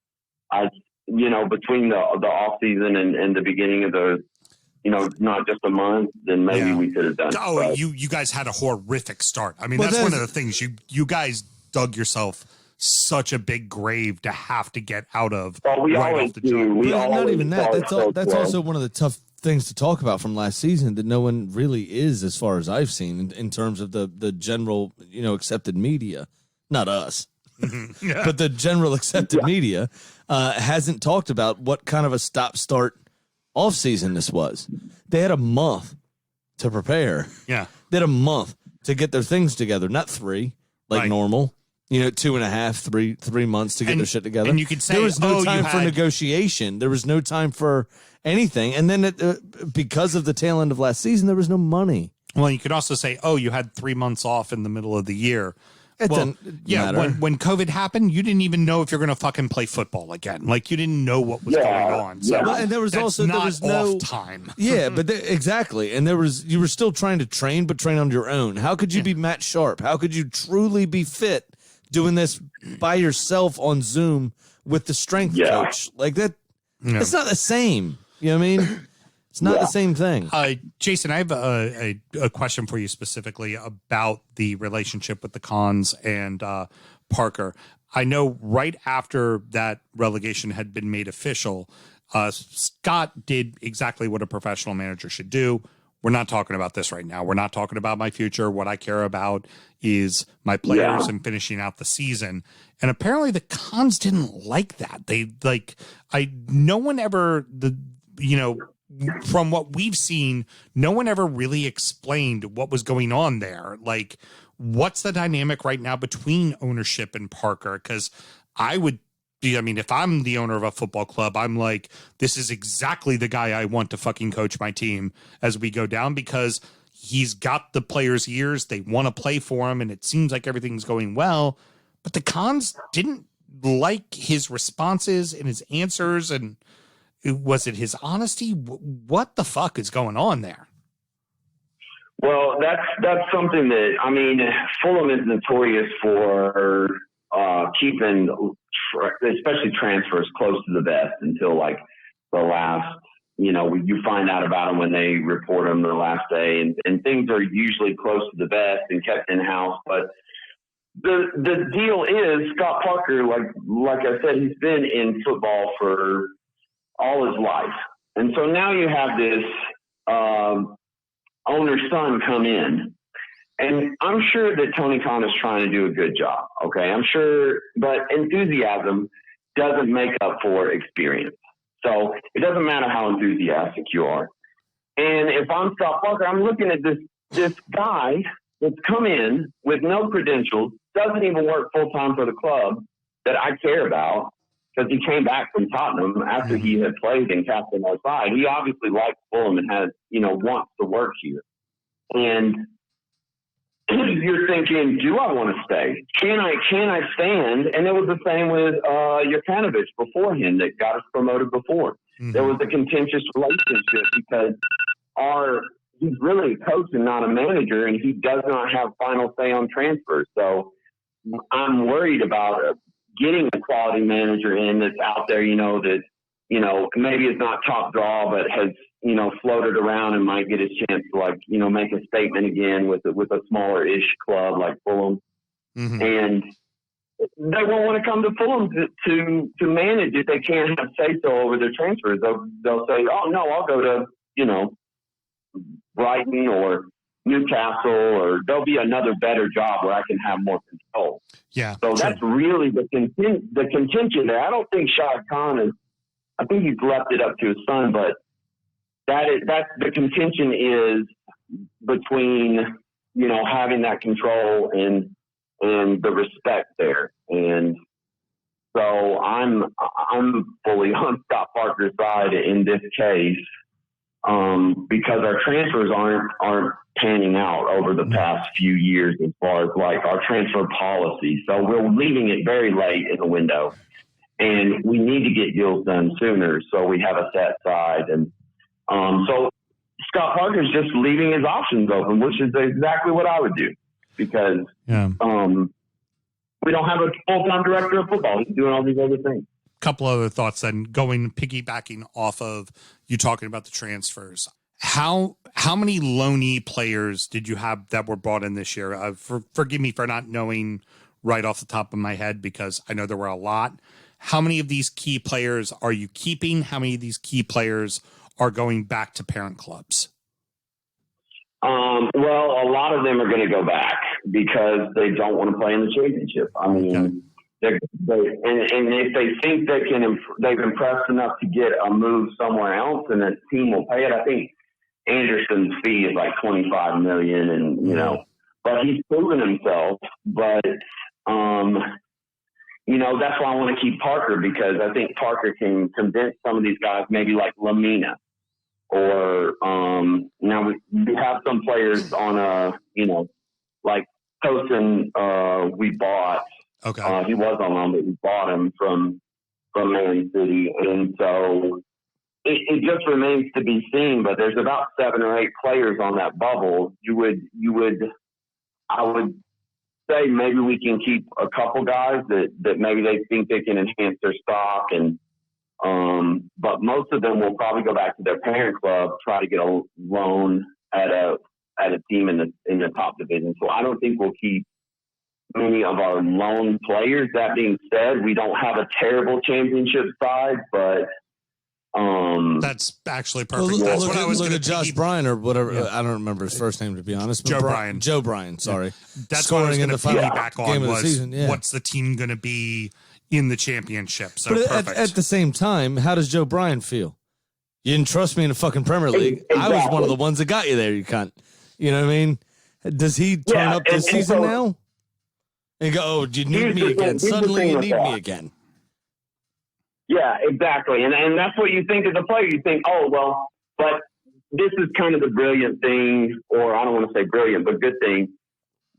Speaker 6: between the off season and the beginning of the, not just a month, then maybe we could have done.
Speaker 2: Oh, you guys had a horrific start. I mean, that's one of the things you guys dug yourself such a big grave to have to get out of.
Speaker 6: Well, we
Speaker 2: right
Speaker 6: always
Speaker 2: off the
Speaker 6: do.
Speaker 3: Not even that. That's also one of the tough things to talk about from last season that no one really is, as far as I've seen, in terms of the general, accepted media. Not us. But the general accepted media hasn't talked about what kind of a stop-start off-season this was. They had a month to prepare.
Speaker 2: Yeah.
Speaker 3: They had a month to get their things together, not 3 like normal. 2.5, 3 months to get their shit together.
Speaker 2: And you could say,
Speaker 3: there was no time for negotiation. There was no time for anything. And then because of the tail end of last season, there was no money.
Speaker 2: Well, you could also say, you had 3 months off in the middle of the year.
Speaker 3: When
Speaker 2: COVID happened, you didn't even know if you're going to fucking play football again. Like, you didn't know what was going on. So
Speaker 3: and there was
Speaker 2: no time.
Speaker 3: Yeah, but exactly. And you were still trying to train, but train on your own. How could you be Matt Sharp? How could you truly be fit doing this by yourself on Zoom with the strength coach? Like that, it's not the same. You know what I mean? It's not the same thing.
Speaker 2: Jason, I have a question for you specifically about the relationship with the Khans and Parker. I know right after that relegation had been made official, Scott did exactly what a professional manager should do. We're not talking about this right now. We're not talking about my future. What I care about is my players and finishing out the season. And apparently the Khans didn't like that. No one ever, from what we've seen, no one ever really explained what was going on there. Like, what's the dynamic right now between ownership and Parker? Because if I'm the owner of a football club, I'm like, this is exactly the guy I want to fucking coach my team as we go down, because he's got the players' ears. They want to play for him, and it seems like everything's going well. But the Khans didn't like his responses and his answers, and was it his honesty? What the fuck is going on there?
Speaker 6: Well, that's something that, Fulham is notorious for keeping, especially transfers, close to the vest until like the last, you find out about them when they report them the last day, and things are usually close to the vest and kept in-house. But the deal is Scott Parker, like I said, he's been in football for all his life. And so now you have this owner's son come in. And I'm sure that Tony Khan is trying to do a good job. Okay. I'm sure, but enthusiasm doesn't make up for experience. So it doesn't matter how enthusiastic you are. And if I'm Scott Parker, I'm looking at this guy that's come in with no credentials, doesn't even work full-time for the club that I care about, because he came back from Tottenham after he had played and captained our side. He obviously likes Fulham and has, wants to work here. And you're thinking, do I want to stay? Can I stand? And it was the same with Jokanovic before him that got us promoted before. Mm-hmm. There was a contentious relationship because he's really a coach and not a manager, and he does not have final say on transfers. So I'm worried about getting a quality manager in that's out there, that, maybe is not top draw, but has, floated around and might get his chance to make a statement again with a smaller-ish club like Fulham. Mm-hmm. And they won't want to come to Fulham to manage if they can't have say-so over their transfers. They'll say, oh, no, I'll go to, Brighton or Newcastle, or there'll be another better job where I can have more control.
Speaker 2: Yeah.
Speaker 6: So that's really the contention there. I don't think Shad Khan I think he's left it up to his son, but that's the contention is between, having that control and the respect there. And so I'm fully on Scott Parker's side in this case, because our transfers aren't panning out over the past few years as far as our transfer policy. So we're leaving it very late in the window, and we need to get deals done sooner so we have a set side. And so Scott Parker's just leaving his options open, which is exactly what I would do, because we don't have a full-time director of football. He's doing all these other things.
Speaker 2: Couple other thoughts then, piggybacking off of you talking about the transfers. How many loanee players did you have that were brought in this year? Forgive me for not knowing right off the top of my head, because I know there were a lot. How many of these key players are you keeping? How many of these key players are going back to parent clubs?
Speaker 6: Well, a lot of them are going to go back because they don't want to play in the championship. I mean, and if they think they've impressed enough to get a move somewhere else, and the team will pay it. I think Anderson's fee is like $25 million, and but he's proven himself. But that's why I want to keep Parker, because I think Parker can convince some of these guys, maybe like Lamina, or now we have some players on like Tosin, we bought. Okay. He was on loan, but we bought him from Man City. And so it just remains to be seen, but there's about 7 or 8 players on that bubble. I would say maybe we can keep a couple guys that maybe they think they can enhance their stock, and but most of them will probably go back to their parent club, try to get a loan at a team in the top division. So I don't think we'll keep many of our loan players. That being said, we don't have a terrible championship side, but
Speaker 2: that's actually perfect. That's what I was going to
Speaker 3: Josh Bryan or whatever. Yeah. I don't remember his first name, to be honest.
Speaker 2: Joe Bryan.
Speaker 3: Joe Bryan. Sorry.
Speaker 2: Yeah. That's what I was going to piggyback on. Was what's the team going to be in the championship? So
Speaker 3: but
Speaker 2: perfect.
Speaker 3: At the same time, how does Joe Bryan feel? You didn't trust me in the fucking Premier League. Exactly. I was one of the ones that got you there. You cunt. You know what I mean? Does he turn up this season now? And go, oh, you need me again. Suddenly you need me again.
Speaker 6: Yeah, exactly. And that's what you think as a player. You think, oh, well, but this is kind of the brilliant thing, or I don't want to say brilliant, but good thing.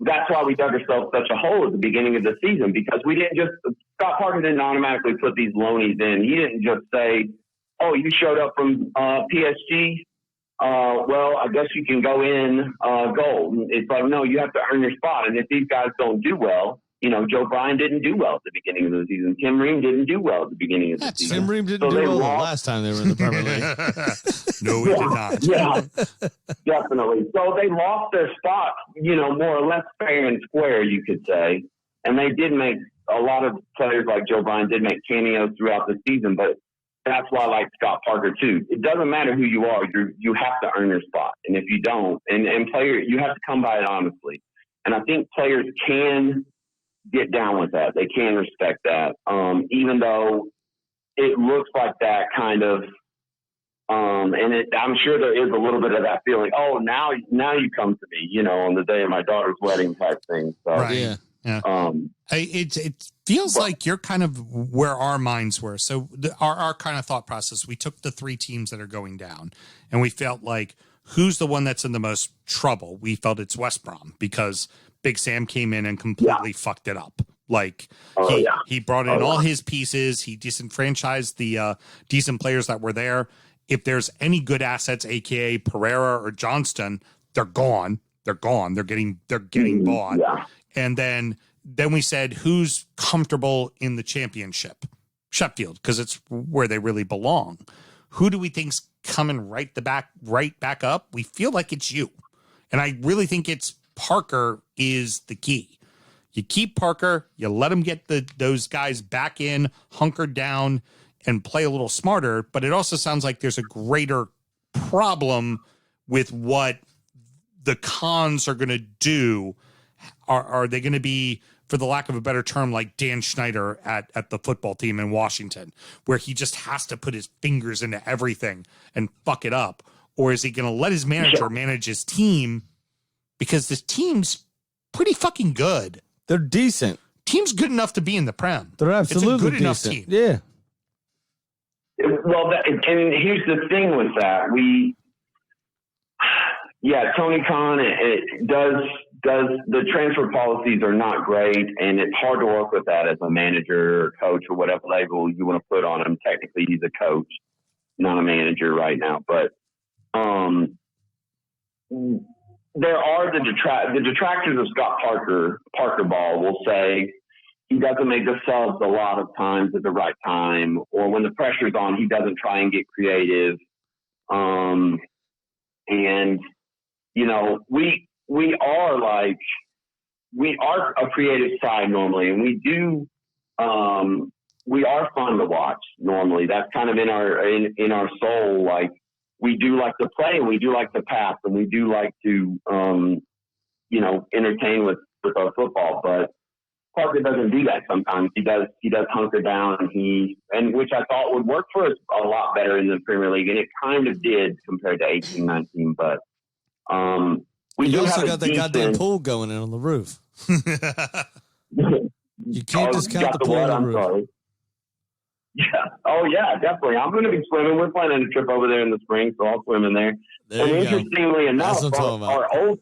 Speaker 6: That's why we dug ourselves such a hole at the beginning of the season, because we didn't just, Scott Parker didn't automatically put these loanies in. He didn't just say, oh, you showed up from PSG. Well, I guess you can go in gold. It's like, no, you have to earn your spot. And if these guys don't do well, Joe Bryan didn't do well at the beginning of the season. Tim Ream didn't do well at the beginning of the season.
Speaker 3: Tim Ream didn't do well the last time they were in the Premier League.
Speaker 2: No, he did not.
Speaker 6: Yeah, definitely. So they lost their spot, more or less fair and square, you could say. And they did make, a lot of players like Joe Bryan did make cameos throughout the season, but that's why I like Scott Parker too. It doesn't matter who you are, you have to earn your spot. And if you don't, and player, you have to come by it honestly. And I think players can get down with that. They can respect that. Even though it looks like that kind of, I'm sure there is a little bit of that feeling. Oh, now you come to me, on the day of my daughter's wedding type thing. So,
Speaker 2: right. Yeah. It feels like you're kind of where our minds were. So our kind of thought process, we took the 3 teams that are going down and we felt like, who's the one that's in the most trouble? We felt it's West Brom because Big Sam came in and completely fucked it up. Like he brought in all his pieces. He disenfranchised the decent players that were there. If there's any good assets, AKA Pereira or Johnston, they're gone. They're gone. They're getting bought.
Speaker 6: Yeah.
Speaker 2: And then we said, who's comfortable in the championship? Sheffield, because it's where they really belong. Who do we think's coming right back up? We feel like it's you. And I really think it's Parker is the key. You keep Parker, you let him get those guys back in, hunkered down, and play a little smarter. But it also sounds like there's a greater problem with what the cons are going to do. Are they going to be, for the lack of a better term, like Dan Schneider at the football team in Washington, where he just has to put his fingers into everything and fuck it up? Or is he going to let his manager manage his team? Because this team's pretty fucking good.
Speaker 3: They're decent.
Speaker 2: Team's good enough to be in the Prem.
Speaker 3: They're absolutely
Speaker 2: it's a good
Speaker 3: decent.
Speaker 2: enough team.
Speaker 3: Yeah.
Speaker 6: Well, and here's the thing with that. Tony Khan, it does the transfer policies are not great, and it's hard to work with that as a manager or coach or whatever label you want to put on him. Technically, he's a coach, not a manager right now. But there are the detractors of Scott Parker Ball will say he doesn't make the subs a lot of times at the right time, or when the pressure's on, he doesn't try and get creative. And we are a creative side normally, and we are fun to watch normally. That's kind of in our soul. Like, we do like to play, and we do like to pass, and we do like to entertain with our football. But Parker doesn't do that sometimes. He does hunker down, and which I thought would work for us a lot better in the Premier League, and it kind of did compared to 18-19. But
Speaker 3: we also got that goddamn pool going in on the roof. You can't discount the pool on the roof.
Speaker 6: Sorry. Yeah. Oh, yeah, definitely. I'm going to be swimming. We're planning a trip over there in the spring, so I'll swim in there. And interestingly enough, our old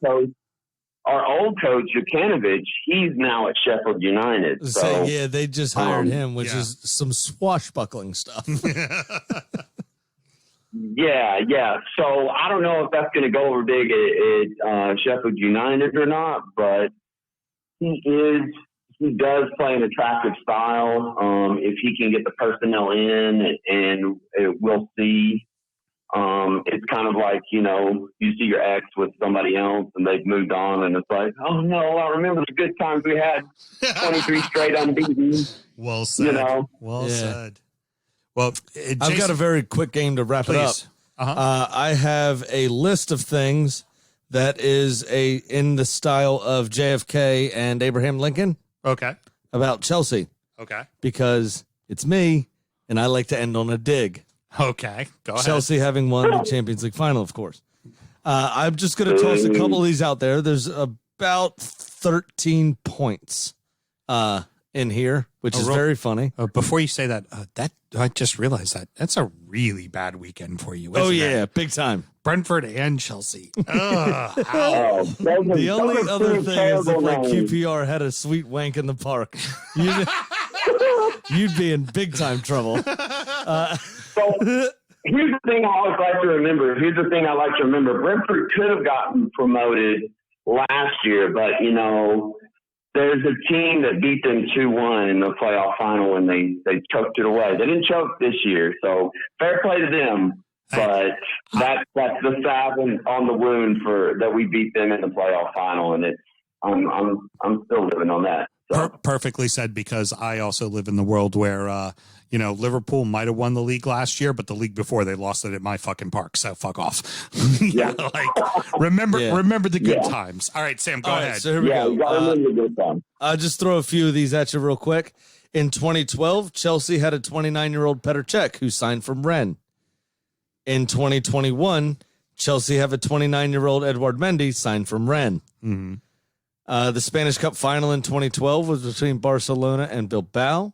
Speaker 6: coach, Jukanovic, he's now at Sheffield United. So
Speaker 3: yeah, they just hired him, which is some swashbuckling stuff.
Speaker 6: Yeah. So I don't know if that's going to go over big at Sheffield United or not, but he does play an attractive style. If he can get the personnel in, and we'll see. It's kind of like, you see your ex with somebody else and they've moved on, and it's like, oh no, I remember the good times we had, 23 straight unbeaten.
Speaker 2: Well said. Well said. Well,
Speaker 3: I've got a very quick game to wrap it up. I have a list of things that is in the style of JFK and Abraham Lincoln.
Speaker 2: Okay.
Speaker 3: About Chelsea.
Speaker 2: Okay.
Speaker 3: Because it's me, and I like to end on a dig.
Speaker 2: Okay. Go ahead.
Speaker 3: Chelsea having won the Champions League final, of course. I'm just going to toss a couple of these out there. There's about 13 points in here, which is very funny.
Speaker 2: Before you say that, I just realized that's a really bad weekend for you. Isn't it?
Speaker 3: Big time.
Speaker 2: Brentford and Chelsea.
Speaker 3: The only other thing is if QPR had a sweet wank in the park, you'd be in big time trouble.
Speaker 6: So here's the thing I always like to remember. Brentford could have gotten promoted last year, but there's a team that beat them 2-1 in the playoff final, and they choked it away. They didn't choke this year, so fair play to them. But that's the salve on the wound that we beat them in the playoff final, and I'm still living on that. So.
Speaker 2: Perfectly said, because I also live in the world where, Liverpool might have won the league last year, but the league before they lost it at my fucking park. So fuck off.
Speaker 6: Yeah.
Speaker 2: Remember the good times. All right, Sam, go ahead.
Speaker 3: So here we go.
Speaker 6: You gotta remember the good times.
Speaker 3: I'll just throw a few of these at you real quick. In 2012, Chelsea had a 29-year-old Petr Cech who signed from Rennes. In 2021, Chelsea have a 29-year-old Edouard Mendy signed from Rennes.
Speaker 2: Mm-hmm.
Speaker 3: The Spanish Cup final in 2012 was between Barcelona and Bilbao.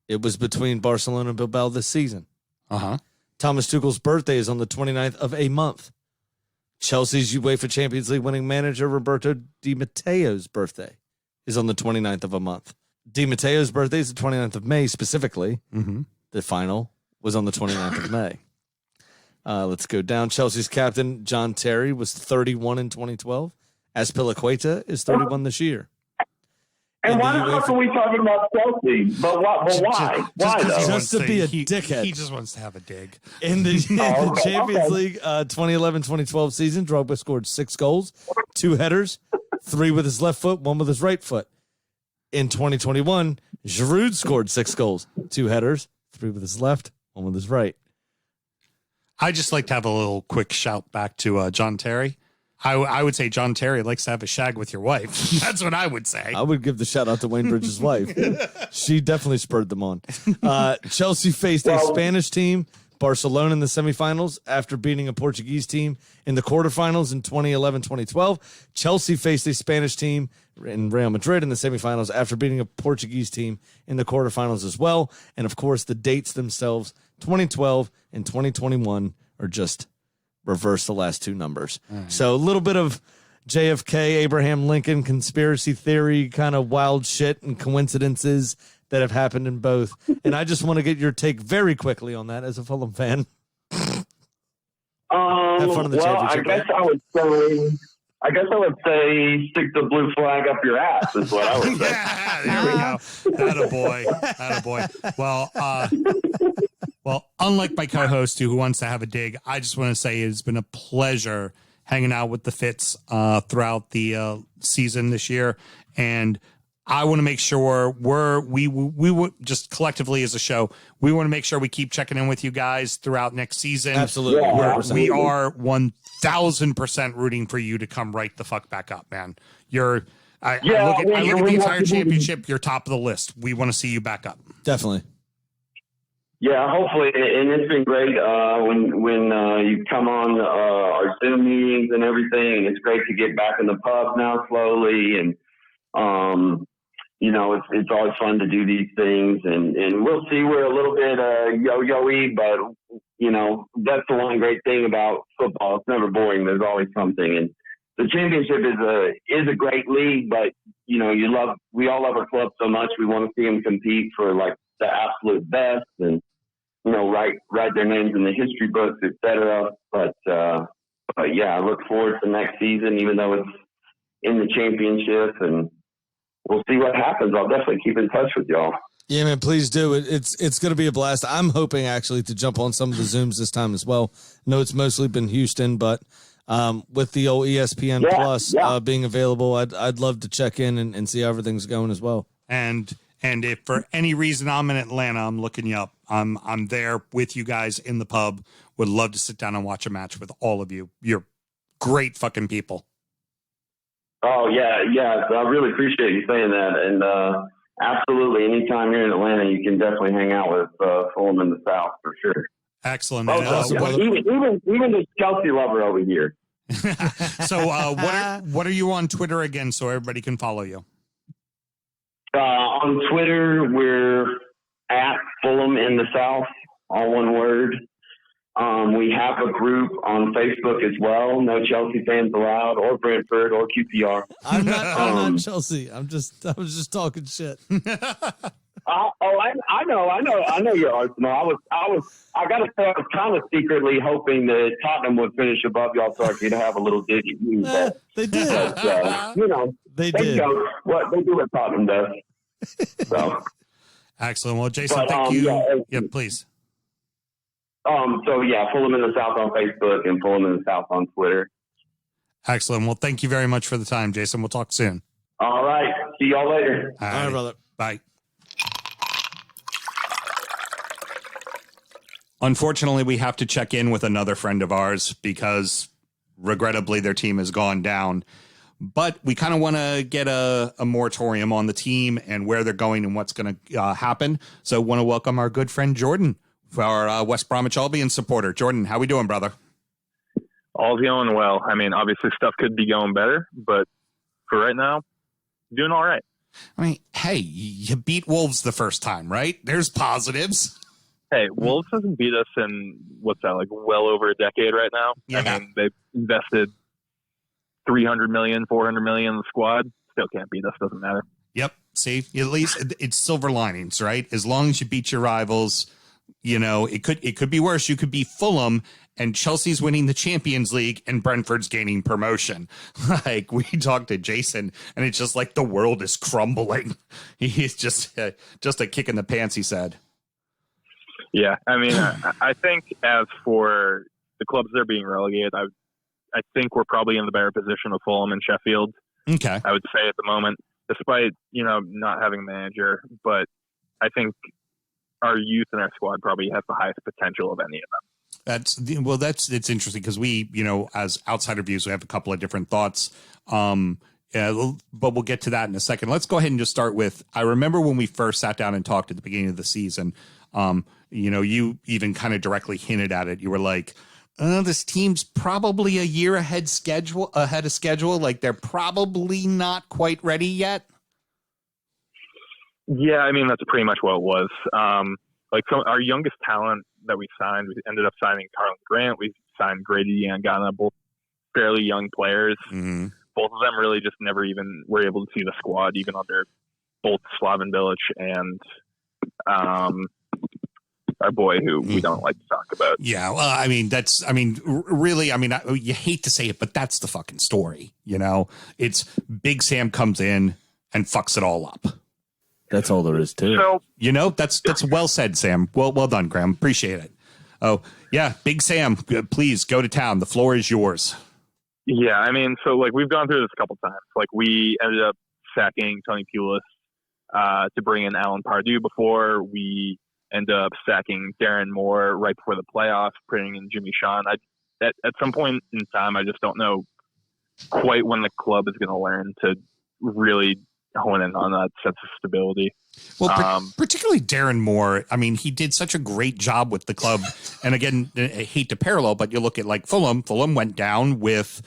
Speaker 3: It was between Barcelona and Bilbao this season.
Speaker 2: Uh-huh.
Speaker 3: Thomas Tuchel's birthday is on the 29th of a month. Chelsea's UEFA Champions League winning manager Roberto Di Matteo's birthday is on the 29th of a month. Di Matteo's birthday is the 29th of May specifically.
Speaker 2: Mm-hmm.
Speaker 3: The final was on the 29th of May. Let's go down. Chelsea's captain, John Terry, was 31 in 2012. Azpilicueta is 31 this year.
Speaker 6: And why the fuck are we talking about Chelsea? But why? Why though?
Speaker 3: Just to be a dickhead.
Speaker 2: He just wants to have a dig.
Speaker 3: In the Champions League 2011-2012 season, Drogba scored 6 goals, 2 headers, 3 with his left foot, 1 with his right foot. In 2021, Giroud scored 6 goals, 2 headers, 3 with his left, 1 with his right.
Speaker 2: I just like to have a little quick shout back to John Terry. I would say John Terry likes to have a shag with your wife. That's what I would say.
Speaker 3: I would give the shout out to Wayne Bridges' wife. She definitely spurred them on. Chelsea faced a Spanish team, Barcelona, in the semifinals after beating a Portuguese team in the quarterfinals in 2011-2012. Chelsea faced a Spanish team in Real Madrid in the semifinals after beating a Portuguese team in the quarterfinals as well. And, of course, the dates themselves, 2012 and 2021, are just reverse the last 2 numbers. Right. So a little bit of JFK, Abraham Lincoln conspiracy theory kind of wild shit and coincidences that have happened in both. And I just want to get your take very quickly on that as a Fulham fan. Have fun in the championship.
Speaker 6: I guess I would say stick the blue flag up your ass is what I would say.
Speaker 2: Yeah, there we go. Attaboy. Well, unlike my co-host who wants to have a dig, I just want to say it's been a pleasure hanging out with the Fits throughout the season this year. And I want to make sure we would just collectively as a show, we want to make sure we keep checking in with you guys throughout next season.
Speaker 3: Absolutely.
Speaker 2: We are 1,000% rooting for you to come right the fuck back up, man. I look at the entire championship, you're top of the list. We want to see you back up.
Speaker 3: Definitely.
Speaker 6: Yeah, hopefully, and it's been great when you come on our Zoom meetings and everything. It's great to get back in the pub now slowly, and it's always fun to do these things. And we'll see, we're a little bit yo-yo-y, but that's the one great thing about football. It's never boring. There's always something, and the championship is a great league, but we all love our club so much. We want to see them compete for like the absolute best, and write their names in the history books, etc. But yeah, I look forward to next season, even though it's in the championship, and we'll see what happens. I'll definitely keep in touch with y'all.
Speaker 3: Yeah, man, please do. It's going to be a blast. I'm hoping actually to jump on some of the Zooms this time as well. I know it's mostly been Houston, but with the old ESPN Plus being available, I'd love to check in and see how everything's going as well.
Speaker 2: And if for any reason I'm in Atlanta, I'm looking you up. I'm there with you guys in the pub. Would love to sit down and watch a match with all of you. You're great fucking people.
Speaker 6: Oh, yeah. I really appreciate you saying that. And absolutely, anytime you're in Atlanta, you can definitely hang out with Fulham in the South for sure.
Speaker 2: Excellent.
Speaker 6: Even the Chelsea lover over here.
Speaker 2: So what are you on Twitter again so everybody can follow you?
Speaker 6: On Twitter, we're at Fulham in the South, all one word. We have a group on Facebook as well. No Chelsea fans allowed, or Brentford, or QPR.
Speaker 3: I'm not Chelsea. I was just talking shit.
Speaker 6: I know your Arsenal. I got to say, I was kind of secretly hoping that Tottenham would finish above y'all so I could have a little dig at you.
Speaker 3: They did.
Speaker 6: But,
Speaker 3: they did.
Speaker 6: What they do what Tottenham does. So
Speaker 2: excellent. Well, Jason, thank you. Yeah, please.
Speaker 6: Fulham in the South on Facebook and Fulham in the South on Twitter.
Speaker 2: Excellent. Well, thank you very much for the time, Jason. We'll talk soon.
Speaker 6: All right. See y'all later.
Speaker 3: All right, brother.
Speaker 2: Bye. Unfortunately, we have to check in with another friend of ours because regrettably their team has gone down. But we kind of want to get a moratorium on the team and where they're going and what's going to happen. So want to welcome our good friend Jordon, our West Bromwich Albion supporter. Jordon, how we doing, brother?
Speaker 7: All's going well. I mean, obviously stuff could be going better, but for right now, doing all right.
Speaker 2: I mean, hey, you beat Wolves the first time, right? There's positives.
Speaker 7: Hey, Wolves hasn't beat us in, what's that, like well over a decade right now?
Speaker 2: Yeah.
Speaker 7: I mean, they've invested $300 million, $400 million in the squad. Still can't beat us. Doesn't matter.
Speaker 2: Yep. See, at least it's silver linings, right? As long as you beat your rivals, you know, it could be worse. You could be Fulham and Chelsea's winning the Champions League and Brentford's gaining promotion. Like we talked to Jason and it's just like the world is crumbling. He's just a kick in the pants, he said.
Speaker 7: Yeah. I mean, I think as for the clubs that are being relegated, I think we're probably in the better position of Fulham and Sheffield.
Speaker 2: Okay.
Speaker 7: I would say at the moment, despite, you know, not having a manager, but I think our youth in our squad probably has the highest potential of any of them.
Speaker 2: It's interesting because we, you know, as outsider views, we have a couple of different thoughts. But we'll get to that in a second. Let's go ahead and just start with, I remember when we first sat down and talked at the beginning of the season, you know, you even kind of directly hinted at it. You were like, this team's probably a year ahead of schedule. Like they're probably not quite ready yet.
Speaker 7: Yeah, I mean, that's pretty much what it was. Our youngest talent that we signed, we ended up signing Carlin Grant. We signed Grady Yangana, both fairly young players.
Speaker 2: Mm-hmm.
Speaker 7: Both of them really just never even were able to see the squad, even under both Slaven Bilic and our boy who we don't like to talk about.
Speaker 2: Yeah, well, really, you hate to say it, but that's the fucking story. You know, it's Big Sam comes in and fucks it all up.
Speaker 3: That's all there is to it.
Speaker 7: So,
Speaker 2: you know, that's well said, Sam. Well done, Graham. Appreciate it. Oh, yeah, Big Sam, please go to town. The floor is yours.
Speaker 7: Yeah, I mean, so like we've gone through this a couple times. Like we ended up sacking Tony Pulis to bring in Alan Pardue before. We ended up sacking Darren Moore right before the playoffs, bringing in Jimmy Sean. At some point in time, I just don't know quite when the club is going to learn to really hone in on that sense of stability.
Speaker 2: Well, particularly Darren Moore. I mean, he did such a great job with the club. And again, I hate to parallel, but you look at like Fulham. Fulham went down with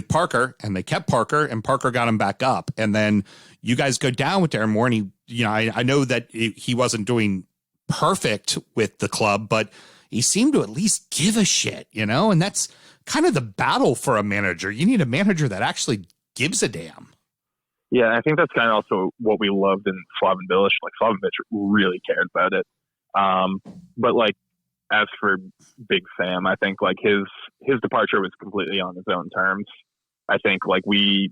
Speaker 2: Parker, and they kept Parker, and Parker got him back up. And then you guys go down with Darren Moore, and he, you know, I know that he wasn't doing perfect with the club, but he seemed to at least give a shit, you know. And that's kind of the battle for a manager. You need a manager that actually gives a damn.
Speaker 7: Yeah, I think that's kind of also what we loved in Slaven Bilic. Like Slaven Bilic really cared about it. But like as for Big Sam, I think like his departure was completely on his own terms. I think like one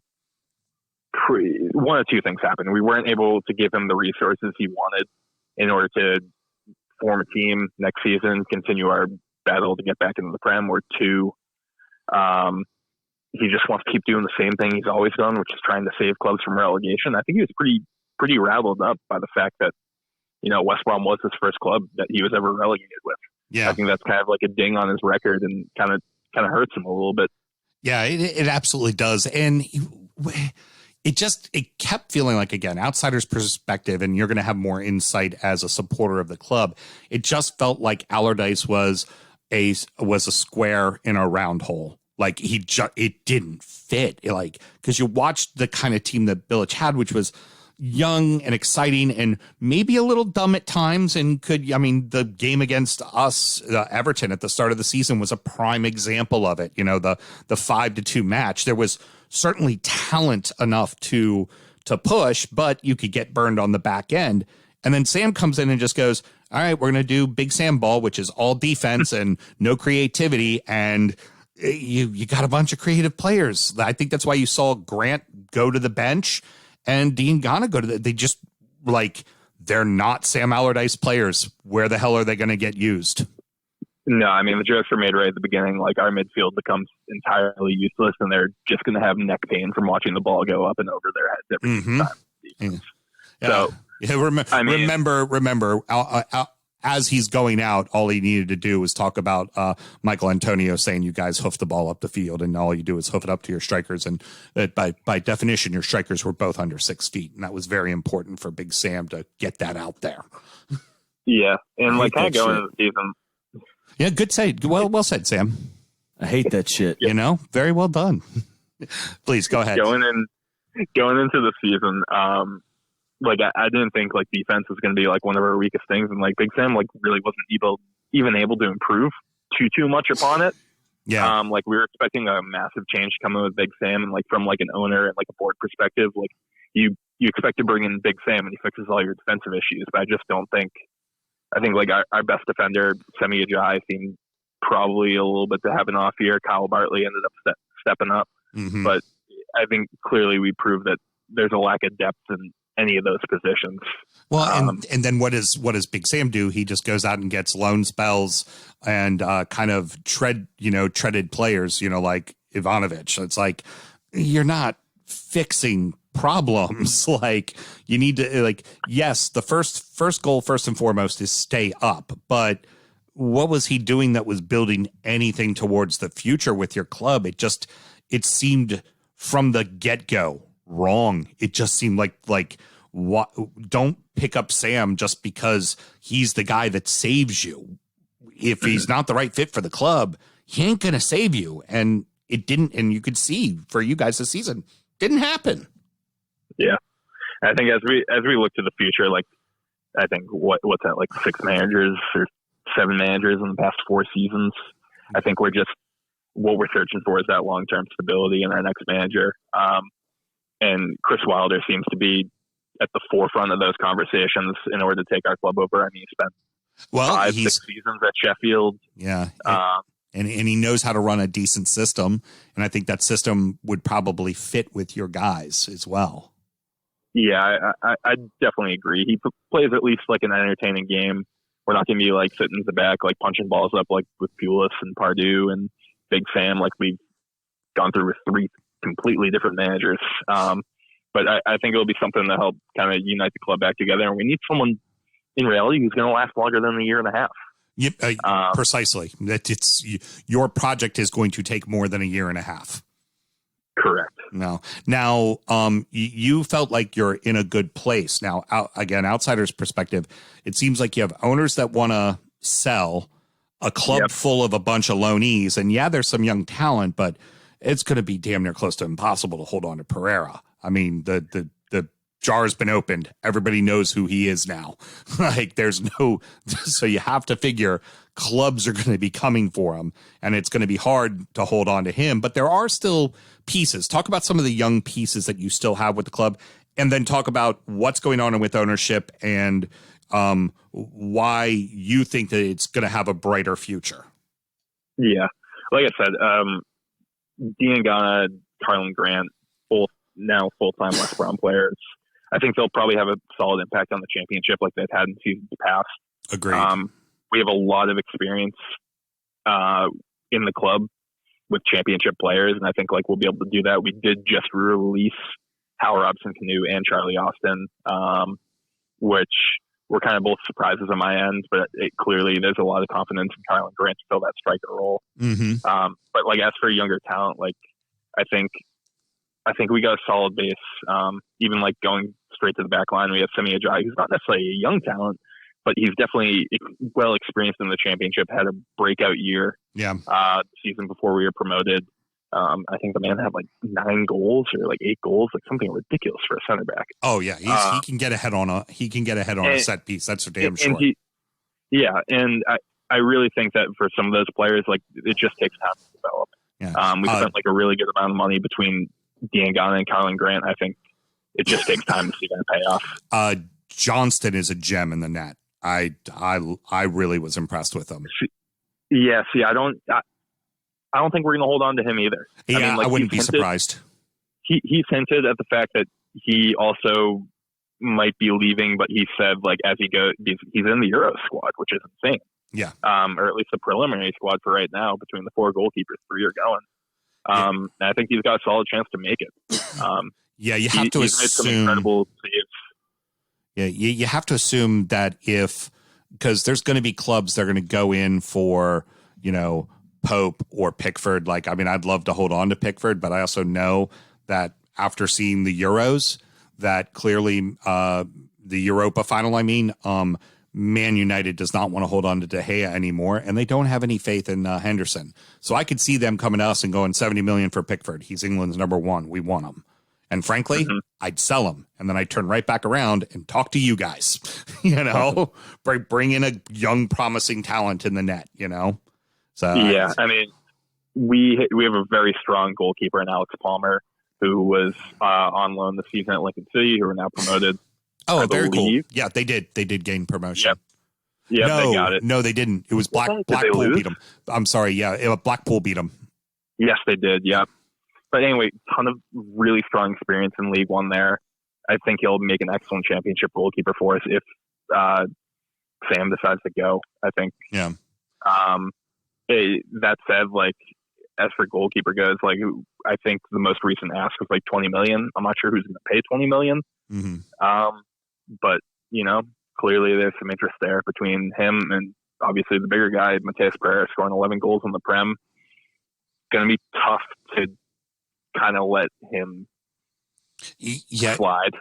Speaker 7: of two things happened. We weren't able to give him the resources he wanted in order to form a team next season, continue our battle to get back into the Prem, or two, he just wants to keep doing the same thing he's always done, which is trying to save clubs from relegation. I think he was pretty rattled up by the fact that, you know, West Brom was his first club that he was ever relegated with.
Speaker 2: Yeah.
Speaker 7: I think that's kind of like a ding on his record and kind of hurts him a little bit.
Speaker 2: Yeah, it absolutely does. And it kept feeling like, again, outsider's perspective, and you're going to have more insight as a supporter of the club. It just felt like Allardyce was a square in a round hole. Like it didn't fit. Because you watched the kind of team that Bilic had, which was young and exciting and maybe a little dumb at times. And the game against us, Everton at the start of the season was a prime example of it. You know, the 5-2 match, there was certainly talent enough to push, but you could get burned on the back end. And then Sam comes in and just goes, all right, we're going to do Big Sam ball, which is all defense and no creativity. And you got a bunch of creative players. I think that's why you saw Grant go to the bench and Dean Ghana go to they just they're not Sam Allardyce players. Where the hell are they going to get used?
Speaker 7: No, I mean, the jokes are made right at the beginning. Like, our midfield becomes entirely useless, and they're just going to have neck pain from watching the ball go up and over their heads every time. defense.
Speaker 2: Yeah.
Speaker 7: So
Speaker 2: remember, as he's going out, all he needed to do was talk about Michael Antonio saying you guys hoof the ball up the field, and all you do is hoof it up to your strikers. And by definition, your strikers were both under 6 feet, and that was very important for Big Sam to get that out there.
Speaker 7: Yeah, and like kind of going into the season.
Speaker 2: Yeah, good say. Well said, Sam.
Speaker 3: I hate that shit.
Speaker 2: You know, very well done. Please go ahead.
Speaker 7: Going into the season, like I didn't think like defense was going to be like one of our weakest things, and like Big Sam like really wasn't even able to improve too much upon it.
Speaker 2: Yeah.
Speaker 7: Like we were expecting a massive change coming with Big Sam, and like from like an owner and like a board perspective, like you expect to bring in Big Sam and he fixes all your defensive issues, but I just don't think. I think like our best defender, Semi Ajayi, seemed probably a little bit to have an off year. Kyle Bartley ended up stepping up, but I think clearly we proved that there's a lack of depth in any of those positions.
Speaker 2: Well, and then what does Big Sam do? He just goes out and gets loan spells and kind of treaded players, like Ivanovic. It's like you're not fixing problems. Like you need to yes, the first goal first and foremost is stay up, but what was he doing that was building anything towards the future with your club? It seemed from the get-go wrong. It just seemed like what, don't pick up Sam just because he's the guy that saves you. If he's not the right fit for the club, he ain't gonna save you. And it didn't, and you could see for you guys this season, didn't happen.
Speaker 7: Yeah. I think as we look to the future, like I think what's that, like 6 managers or 7 managers in the past 4 seasons. I think what we're searching for is that long-term stability in our next manager. And Chris Wilder seems to be at the forefront of those conversations in order to take our club over. I mean, he spent 5-6 seasons at Sheffield.
Speaker 2: Yeah. And he knows how to run a decent system. And I think that system would probably fit with your guys as well.
Speaker 7: Yeah, I definitely agree. He plays at least like an entertaining game. We're not going to be like sitting in the back, like punching balls up like with Pulis and Pardue and Big Sam, like we've gone through with 3 completely different managers. But I think it'll be something to help kind of unite the club back together. And we need someone in reality who's going to last longer than a year and a half.
Speaker 2: Yep, precisely. That your project is going to take more than a year and a half.
Speaker 7: Correct.
Speaker 2: No. Now, you felt like you're in a good place. Now, outsider's perspective, it seems like you have owners that want to sell, a club full of a bunch of loanees, and there's some young talent, but it's going to be damn near close to impossible to hold on to Pereira. I mean, the jar has been opened. Everybody knows who he is now. So you have to figure clubs are going to be coming for him, and it's going to be hard to hold on to him. But there are still pieces. Talk about some of the young pieces that you still have with the club, and then talk about what's going on with ownership and why you think that it's going to have a brighter future.
Speaker 7: Yeah. Like I said, Diangana, Carlin Grant, both now full-time West Brom players. I think they'll probably have a solid impact on the championship like they've had in seasons past.
Speaker 2: Agreed.
Speaker 7: We have a lot of experience in the club with championship players, and I think like we'll be able to do that. We did just release Hal Robson-Canoe and Charlie Austin, which were kind of both surprises on my end, but clearly there's a lot of confidence in Kyle and Grant to fill that striker role.
Speaker 2: Mm-hmm.
Speaker 7: But like as for younger talent, like I think we got a solid base. Even like going straight to the back line, we have Semi Ajayi, who's not necessarily a young talent, but he's definitely well experienced in the championship, had a breakout year.
Speaker 2: Yeah.
Speaker 7: The season before we were promoted. I think the man had like 9 goals or like 8 goals, like something ridiculous for a center back.
Speaker 2: Oh yeah. He can get ahead on a set piece. That's for damn sure.
Speaker 7: And I really think that for some of those players, like it just takes time to develop.
Speaker 2: Yeah.
Speaker 7: We spent like a really good amount of money between Diangana and Carlin Grant. I think it just takes time to see that pay off.
Speaker 2: Johnston is a gem in the net. I really was impressed with him.
Speaker 7: Yeah. See, I don't think we're going to hold on to him either.
Speaker 2: Yeah, I wouldn't be surprised.
Speaker 7: He's hinted at the fact that he also might be leaving, but he said like as he goes, he's in the Euro squad, which is insane.
Speaker 2: Yeah.
Speaker 7: Or at least the preliminary squad for right now. Between the 4 goalkeepers, 3 are going. And I think he's got a solid chance to make it.
Speaker 2: Yeah, you have to
Speaker 7: he's made some
Speaker 2: assume.
Speaker 7: incredible saves
Speaker 2: Yeah, you have to assume that because there's going to be clubs that are going to go in for, Pope or Pickford. Like, I mean, I'd love to hold on to Pickford, but I also know that after seeing the Euros, that clearly the Europa final, Man United does not want to hold on to De Gea anymore, and they don't have any faith in Henderson. So I could see them coming to us and going 70 million for Pickford. He's England's number one. We want him. And frankly, I'd sell him, and then I'd turn right back around and talk to you guys, bring in a young, promising talent in the net, So
Speaker 7: yeah, I mean, we have a very strong goalkeeper in Alex Palmer, who was on loan this season at Lincoln City, who are now promoted.
Speaker 2: Oh, very cool. Yeah, they did. They did gain promotion.
Speaker 7: Yep,
Speaker 2: no,
Speaker 7: they got it.
Speaker 2: No, they didn't. It was Blackpool beat them. I'm sorry. Yeah, Blackpool beat them.
Speaker 7: Yes, they did. Yep. But anyway, ton of really strong experience in League One there. I think he'll make an excellent championship goalkeeper for us if Sam decides to go, I think.
Speaker 2: Yeah.
Speaker 7: That said, as for goalkeeper goes, I think the most recent ask was 20 million. I'm not sure who's going to pay 20 million.
Speaker 2: Mm-hmm.
Speaker 7: But, clearly there's some interest there between him and obviously the bigger guy, Matheus Pereira, scoring 11 goals in the Prem. Going to be tough to kind of let him slide.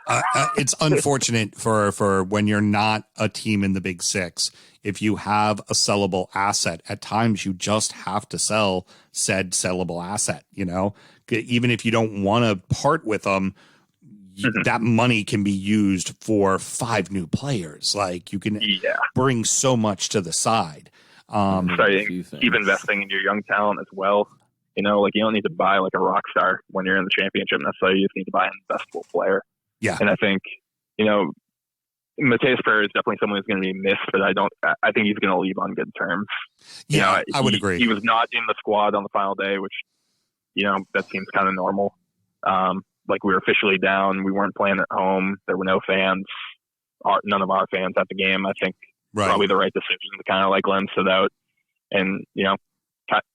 Speaker 2: It's unfortunate for when you're not a team in the Big Six. If you have a sellable asset, at times you just have to sell said sellable asset, even if you don't want to part with them, that money can be used for 5 new players. You can bring so much to the side.
Speaker 7: Keep investing in your young talent as well. You don't need to buy a rock star when you're in the championship necessarily. You just need to buy an investable player.
Speaker 2: Yeah.
Speaker 7: And I think, Matheus Pereira is definitely someone who's going to be missed, but I think he's going to leave on good terms.
Speaker 2: Yeah, I would agree.
Speaker 7: He was not in the squad on the final day, which, that seems kind of normal. We were officially down. We weren't playing at home. There were no fans. None of our fans at the game. I think probably the right decision to kind of let him sit out. And,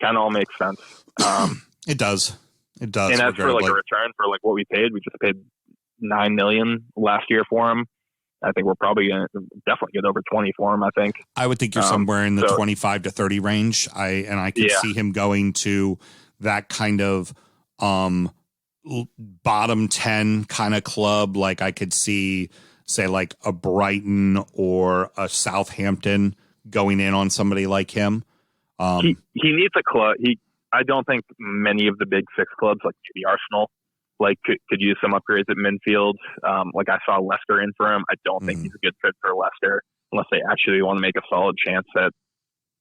Speaker 7: kind of all makes sense.
Speaker 2: It does. And
Speaker 7: as for a return for what we paid, we just paid $9 million last year for him. I think we're probably going to definitely get over 20 for him. I think
Speaker 2: I would think you're somewhere in the 25 to 30 range. I could see him going to that kind of bottom 10 kind of club. I could see, say, a Brighton or a Southampton going in on somebody like him.
Speaker 7: He needs a club. I don't think many of the Big Six clubs, the Arsenal, could use some upgrades at midfield. I saw Leicester in for him. I don't think he's a good fit for Leicester unless they actually want to make a solid chance at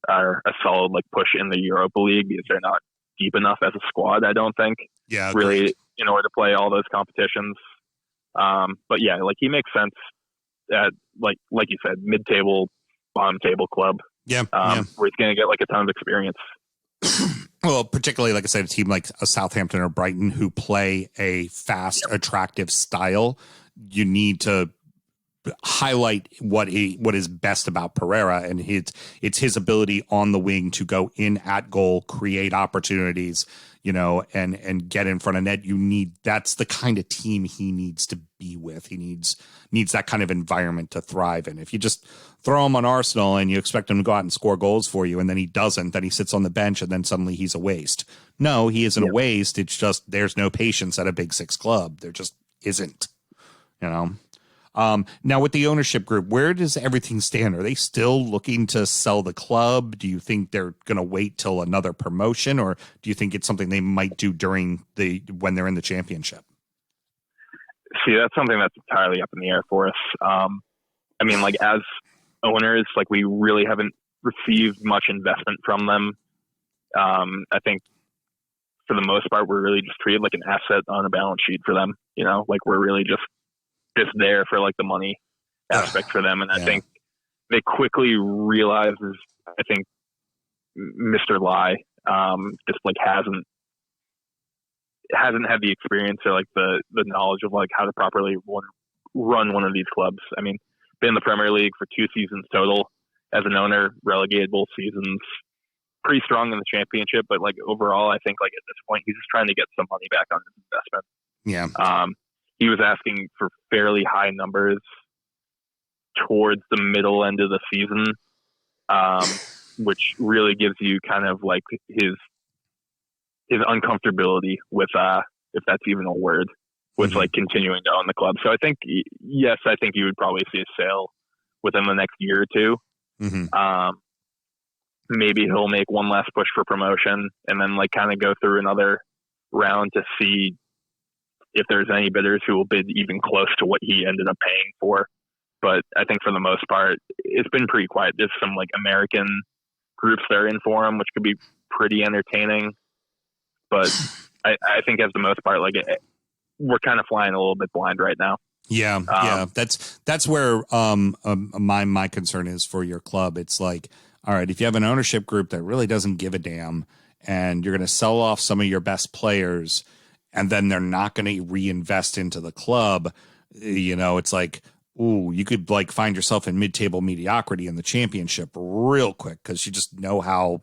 Speaker 7: or a solid push in the Europa League, because they're not deep enough as a squad. I don't think.
Speaker 2: Yeah.
Speaker 7: Really,
Speaker 2: great.
Speaker 7: In order to play all those competitions. But yeah, he makes sense at like you said, mid-table, bottom-table club.
Speaker 2: Yeah.
Speaker 7: Where he's going to get a ton of experience.
Speaker 2: Well, particularly, like I said, a team like a Southampton or Brighton who play a fast, attractive style. You need to highlight what is best about Pereira, and it's his ability on the wing to go in at goal, create opportunities, and get in front of net. That's the kind of team he needs to be with. He needs that kind of environment to thrive in. If you just throw him on Arsenal and you expect him to go out and score goals for you, and then he doesn't, then he sits on the bench and then suddenly he's a waste. No, he isn't a waste. It's just there's no patience at a Big Six club. There just isn't, Now with the ownership group, where does everything stand? Are they still looking to sell the club? Do you think they're going to wait till another promotion, or do you think it's something they might do when they're in the championship?
Speaker 7: See, that's something that's entirely up in the air for us. As owners, we really haven't received much investment from them. I think for the most part, we're really just treated like an asset on a balance sheet for them. We're really just there for the money aspect for them. And I think they quickly realize, I think Mr. Lai just hasn't had the experience or the knowledge of how to properly run one of these clubs. Been in the Premier League for 2 seasons total as an owner, relegated both seasons, pretty strong in the championship, but overall, I think at this point he's just trying to get some money back on his investment.
Speaker 2: Yeah.
Speaker 7: He was asking for fairly high numbers towards the middle end of the season, which really gives you kind of like his uncomfortability with, if that's even a word, with like continuing to own the club. So I think, yes, I think you would probably see a sale within the next year or two. Maybe he'll make one last push for promotion and then like kind of go through another round to see if there's any bidders who will bid even close to what he ended up paying for. But I think for the most part, it's been pretty quiet. There's some like American groups that are in for him, which could be pretty entertaining. But I think as the most part, like we're kind of flying a little bit blind right now.
Speaker 2: Yeah. That's where my concern is for your club. It's like, all right, if you have an ownership group that really doesn't give a damn and you're going to sell off some of your best players and then they're not going to reinvest into the club, it's like, ooh, you could like find yourself in mid-table mediocrity in the championship real quick because you just know how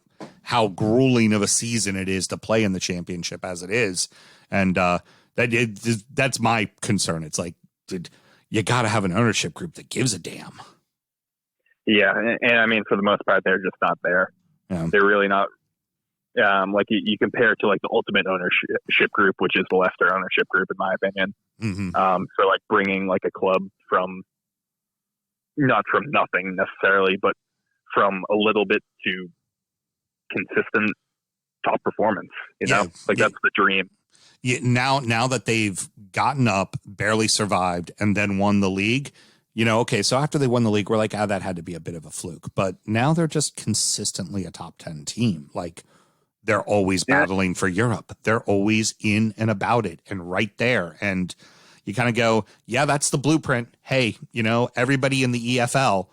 Speaker 2: grueling of a season it is to play in the championship as it is. And that's my concern. It's like, you got to have an ownership group that gives a damn.
Speaker 7: Yeah, and I mean, for the most part, they're just not there. Yeah. They're really not. Like you compare it to like the ultimate ownership group, which is the Leicester ownership group, in my opinion. So like bringing like a club from, not from nothing necessarily, but from a little bit to consistent top performance. That's the dream.
Speaker 2: Yeah, now that they've gotten up, barely survived, and then won the league. Okay, so after they won the league, we're like, that had to be a bit of a fluke. But now they're just consistently a top 10 team. Like, they're always battling for Europe. They're always in and about it and right there. And you kind of go, yeah, that's the blueprint. Hey, everybody in the EFL,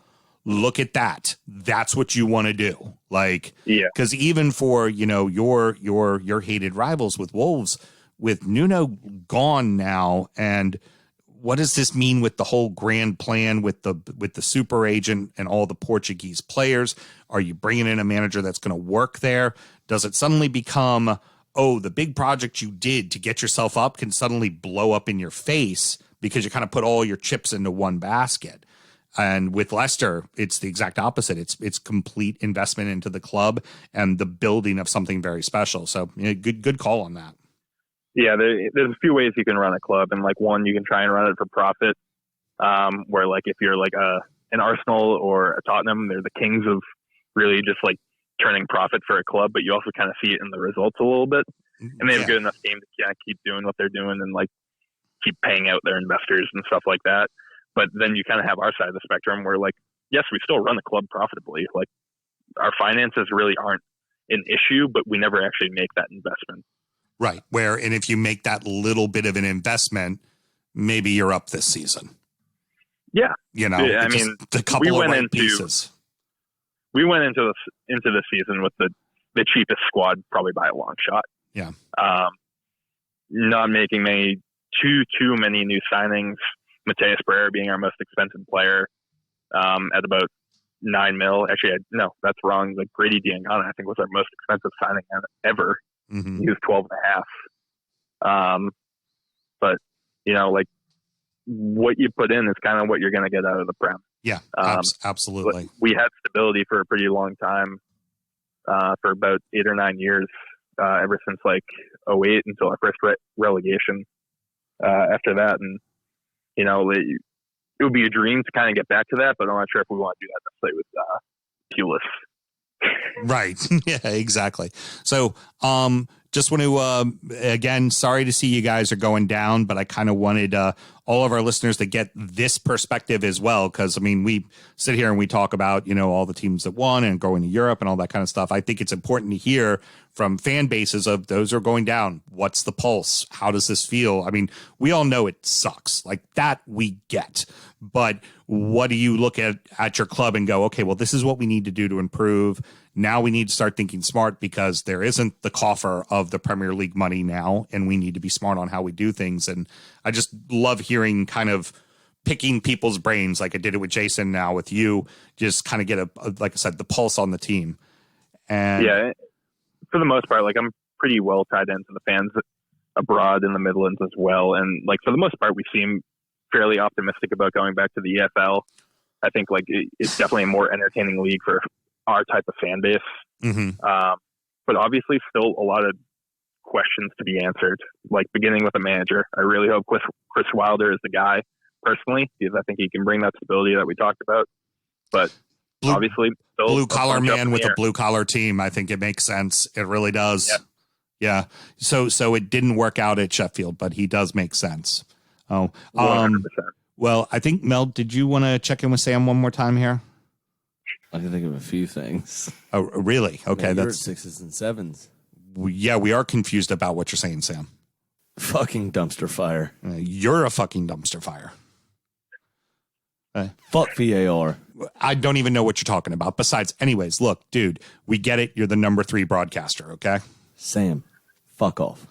Speaker 2: look at that. That's what you want to do. Like, because even for, your hated rivals with Wolves, with Nuno gone now, and what does this mean with the whole grand plan with the super agent and all the Portuguese players? Are you bringing in a manager that's going to work there? Does it suddenly become, the big project you did to get yourself up can suddenly blow up in your face because you kind of put all your chips into one basket? And with Leicester, it's the exact opposite. It's complete investment into the club and the building of something very special. So good call on that.
Speaker 7: Yeah, there's a few ways you can run a club, and like one, you can try and run it for profit. Where like if you're like an Arsenal or a Tottenham, they're the kings of really just like turning profit for a club, but you also kind of see it in the results a little bit. And they have a good enough team to keep doing what they're doing and like keep paying out their investors and stuff like that. But then you kind of have our side of the spectrum where like, yes, we still run the club profitably. Like our finances really aren't an issue, but we never actually make that investment.
Speaker 2: Right. And if you make that little bit of an investment, maybe you're up this season.
Speaker 7: Yeah.
Speaker 2: I mean, the couple of right pieces.
Speaker 7: We went into the season with the cheapest squad probably by a long shot.
Speaker 2: Yeah.
Speaker 7: Not making too many new signings. Mateus Pereira being our most expensive player at about $9 million. Actually, no, that's wrong. Like Grady Diangana, I think, was our most expensive signing ever. He was 12.5. But like what you put in is kind of what you're going to get out of the Prem.
Speaker 2: Yeah, absolutely.
Speaker 7: We had stability for a pretty long time, for about 8 or 9 years, ever since like 2008 until our first relegation. After that, and it would be a dream to kind of get back to that, but I'm not sure if we want to do that necessarily with Pulis.
Speaker 2: Right. Yeah, exactly. So, just want to, again, sorry to see you guys are going down, but I kind of wanted all of our listeners to get this perspective as well. Because, I mean, we sit here and we talk about, all the teams that won and going to Europe and all that kind of stuff. I think it's important to hear from fan bases of those who are going down. What's the pulse? How does this feel? I mean, we all know it sucks. Like that we get. But what do you look at your club and go, okay, well, this is what we need to do to improve. Now we need to start thinking smart because there isn't the coffer of the Premier League money now, and we need to be smart on how we do things. And I just love hearing kind of picking people's brains like I did it with Jason now with you, just kind of get like I said, the pulse on the team. And
Speaker 7: yeah, for the most part, like I'm pretty well tied into the fans abroad in the Midlands as well. And like for the most part, we seem fairly optimistic about going back to the EFL. I think like it's definitely a more entertaining league for our type of fan base. But obviously still a lot of questions to be answered, like beginning with a manager. I really hope Chris Wilder is the guy personally, because I think he can bring that stability that we talked about. But obviously still
Speaker 2: blue collar man with a blue collar team. I think it makes sense. It really does. Yeah. So it didn't work out at Sheffield, but he does make sense. 100%. Well, I think, Mel, did you want to check in with Sam one more time here?
Speaker 3: I can think of a few things.
Speaker 2: Oh, really? Okay.
Speaker 3: Yeah,
Speaker 2: that's
Speaker 3: 6s and 7s.
Speaker 2: Yeah, we are confused about what you're saying, Sam.
Speaker 3: Fucking dumpster fire.
Speaker 2: You're a fucking dumpster fire.
Speaker 3: Fuck VAR.
Speaker 2: I don't even know what you're talking about. Besides, anyways, look, dude, we get it. You're the number 3 broadcaster, okay?
Speaker 3: Sam, fuck off.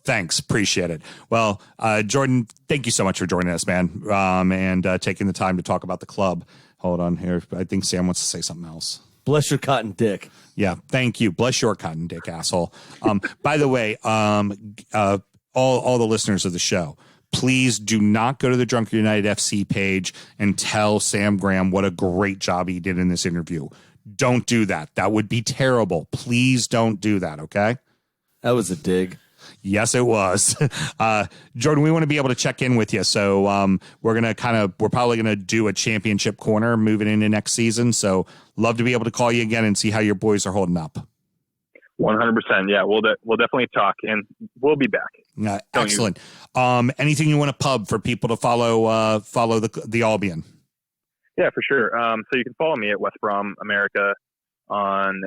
Speaker 2: Thanks. Appreciate it. Well, Jordon, thank you so much for joining us, man, and taking the time to talk about the club. Hold on here. I think Sam wants to say something else.
Speaker 3: Bless your cotton dick.
Speaker 2: Yeah, thank you. Bless your cotton dick, asshole. By the way, all the listeners of the show, please do not go to the Drunken United FC page and tell Sam Graham what a great job he did in this interview. Don't do that. That would be terrible. Please don't do that, okay?
Speaker 3: That was a dig.
Speaker 2: Yes, it was. Jordon, we want to be able to check in with you. So we're probably going to do a championship corner moving into next season. So love to be able to call you again and see how your boys are holding up.
Speaker 7: 100%. Yeah, we'll definitely talk, and we'll be back.
Speaker 2: Excellent. Anything you want to pub for people to follow the Albion?
Speaker 7: Yeah, for sure. So you can follow me at West Brom America on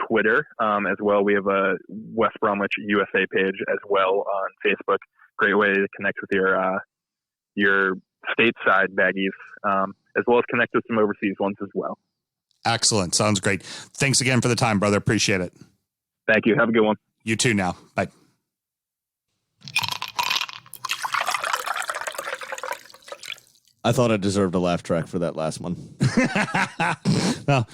Speaker 7: Twitter as well. We have a West Bromwich USA page as well on Facebook. Great way to connect with your stateside baggies, as well as connect with some overseas ones as well.
Speaker 2: Excellent. Sounds great. Thanks again for the time, brother. Appreciate it.
Speaker 7: Thank you. Have a good one.
Speaker 2: You too now. Bye.
Speaker 3: I thought I deserved a laugh track for that last one.
Speaker 2: Well,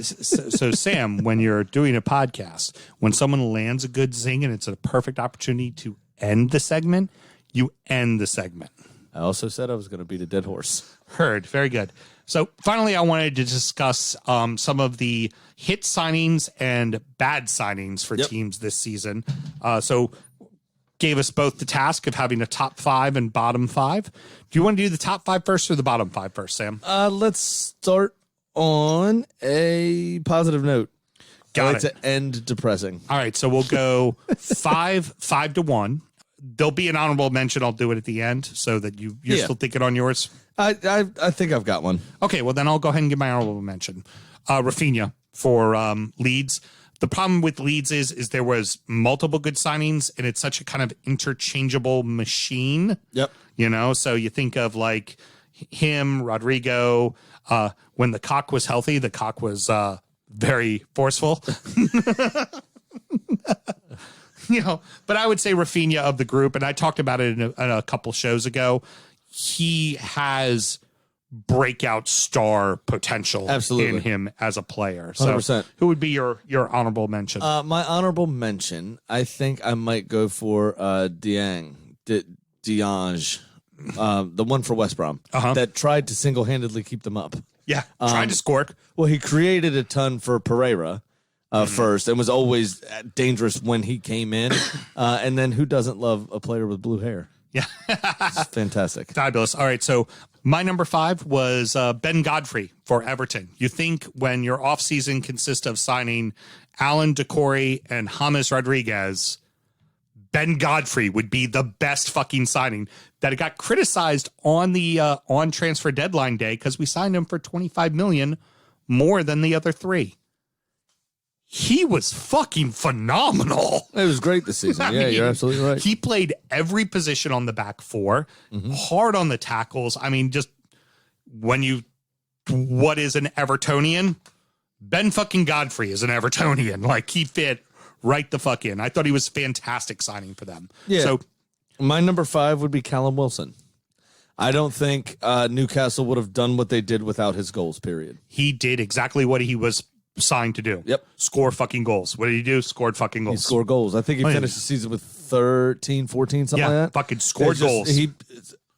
Speaker 2: so Sam, when you're doing a podcast, when someone lands a good zing and it's a perfect opportunity to end the segment, you end the segment.
Speaker 3: I also said I was going to beat a dead horse.
Speaker 2: Heard. Very good. So finally, I wanted to discuss some of the hit signings and bad signings for teams this season. So gave us both the task of having a top 5 and bottom 5. Do you want to do the top 5 first or the bottom 5 first, Sam?
Speaker 3: Let's start on a positive note.
Speaker 2: Got it.
Speaker 3: To end depressing.
Speaker 2: All right, so we'll go 5 to 1. There'll be an honorable mention. I'll do it at the end so that you're still thinking on yours.
Speaker 3: I think I've got one.
Speaker 2: Okay, well then I'll go ahead and give my honorable mention. Rafinha for Leeds. The problem with Leeds is there was multiple good signings, and it's such a kind of interchangeable machine.
Speaker 3: Yep.
Speaker 2: You know, so you think of like him, Rodrigo. When the cock was healthy, the cock was very forceful. You know, but I would say Rafinha of the group, and I talked about it in a couple shows ago. He has breakout star potential in him as a player. So
Speaker 3: 100%.
Speaker 2: Who would be your honorable mention?
Speaker 3: My honorable mention, I think I might go for Diange, the one for West Brom, that tried to single-handedly keep them up.
Speaker 2: Yeah, tried to score.
Speaker 3: Well, he created a ton for Pereira first and was always dangerous when he came in. And then who doesn't love a player with blue hair?
Speaker 2: Yeah.
Speaker 3: It's fantastic.
Speaker 2: Fabulous. All right, so my number 5 was Ben Godfrey for Everton. You think when your offseason consists of signing Alan Decore and James Rodriguez, Ben Godfrey would be the best fucking signing. That it got criticized on the on transfer deadline day because we signed him for $25 million more than the other 3. He was fucking phenomenal.
Speaker 3: It was great this season. Yeah, you're absolutely right.
Speaker 2: He played every position on the back 4, hard on the tackles. I mean, just what is an Evertonian? Ben fucking Godfrey is an Evertonian. Like, he fit right the fuck in. I thought he was fantastic signing for them.
Speaker 3: Yeah.
Speaker 2: So
Speaker 3: my number 5 would be Callum Wilson. I don't think Newcastle would have done what they did without his goals, period.
Speaker 2: He did exactly what he was signed to do.
Speaker 3: Yep.
Speaker 2: Score fucking goals. What did he do? Scored fucking goals.
Speaker 3: He scored goals. I think he finished the season with 13, 14, something like that.
Speaker 2: Fucking scored goals.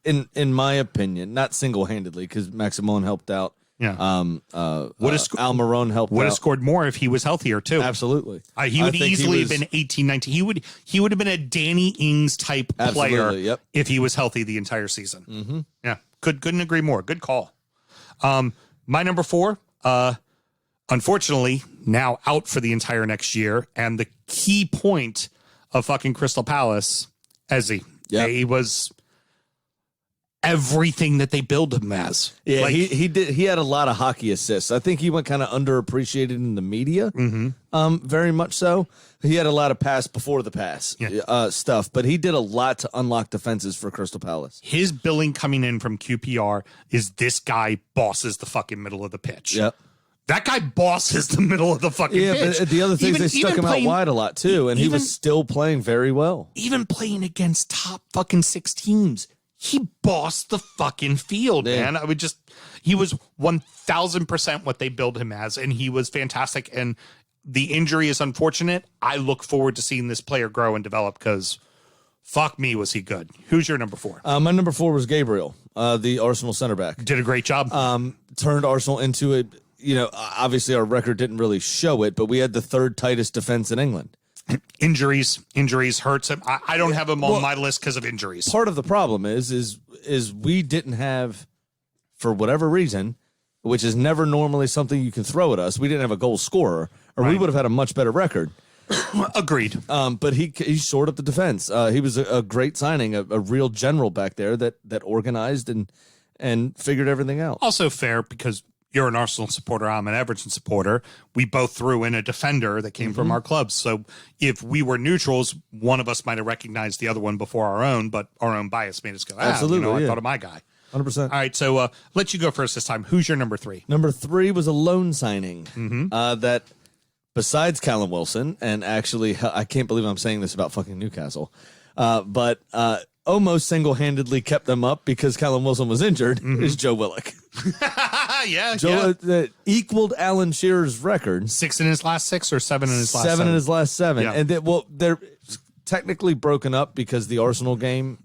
Speaker 3: in my opinion, not single-handedly, because Maximon helped out.
Speaker 2: Yeah.
Speaker 3: Almiron helped out.
Speaker 2: Would have scored more if he was healthier too.
Speaker 3: Absolutely.
Speaker 2: He would easily have been 18, 19. He would have been a Danny Ings type player if he was healthy the entire season.
Speaker 3: Mm-hmm.
Speaker 2: Yeah. Couldn't agree more. Good call. My number 4, unfortunately, now out for the entire next year. And the key point of fucking Crystal Palace, Eze.
Speaker 3: Yep.
Speaker 2: He was everything that they build him as.
Speaker 3: Yeah, he did. He had a lot of hockey assists. I think he went kind of underappreciated in the media, very much so. He had a lot of pass before the pass stuff, but he did a lot to unlock defenses for Crystal Palace.
Speaker 2: His billing coming in from QPR is this guy bosses the fucking middle of the pitch.
Speaker 3: Yep.
Speaker 2: That guy bosses the middle of the fucking pitch.
Speaker 3: But the other thing is they stuck him out wide a lot too, and he was still playing very well.
Speaker 2: Even playing against top fucking 6 teams. He bossed the fucking field, man. He was 1,000% what they build him as, and he was fantastic. And the injury is unfortunate. I look forward to seeing this player grow and develop because fuck me, was he good. Who's your number 4?
Speaker 3: My number 4 was Gabriel, the Arsenal center back.
Speaker 2: Did a great job.
Speaker 3: Turned Arsenal into a, obviously our record didn't really show it, but we had the 3rd tightest defense in England. Injuries
Speaker 2: hurts him. I don't have him on my list because of injuries.
Speaker 3: Part of the problem is we didn't have, for whatever reason, which is never normally something you can throw at us, we didn't have a goal scorer, or we would have had a much better record.
Speaker 2: Agreed.
Speaker 3: But he shored up the defense. He was a great signing, a real general back there that organized and figured everything out.
Speaker 2: Also fair because you're an Arsenal supporter, I'm an Everton supporter. We both threw in a defender that came from our clubs. So if we were neutrals, one of us might have recognized the other one before our own, but our own bias made us go,
Speaker 3: absolutely,
Speaker 2: I thought of my guy.
Speaker 3: 100%.
Speaker 2: All right, so let you go first this time. Who's your number 3?
Speaker 3: Number 3 was a loan signing that, besides Callum Wilson, and actually, I can't believe I'm saying this about fucking Newcastle, but almost single-handedly kept them up because Callum Wilson was injured, is Joe Willock. Joe equaled Alan Shearer's record.
Speaker 2: 6 in his last 6 or 7 in his last 7?
Speaker 3: 7 in his last 7.
Speaker 2: Yeah.
Speaker 3: And they're technically broken up because the Arsenal game,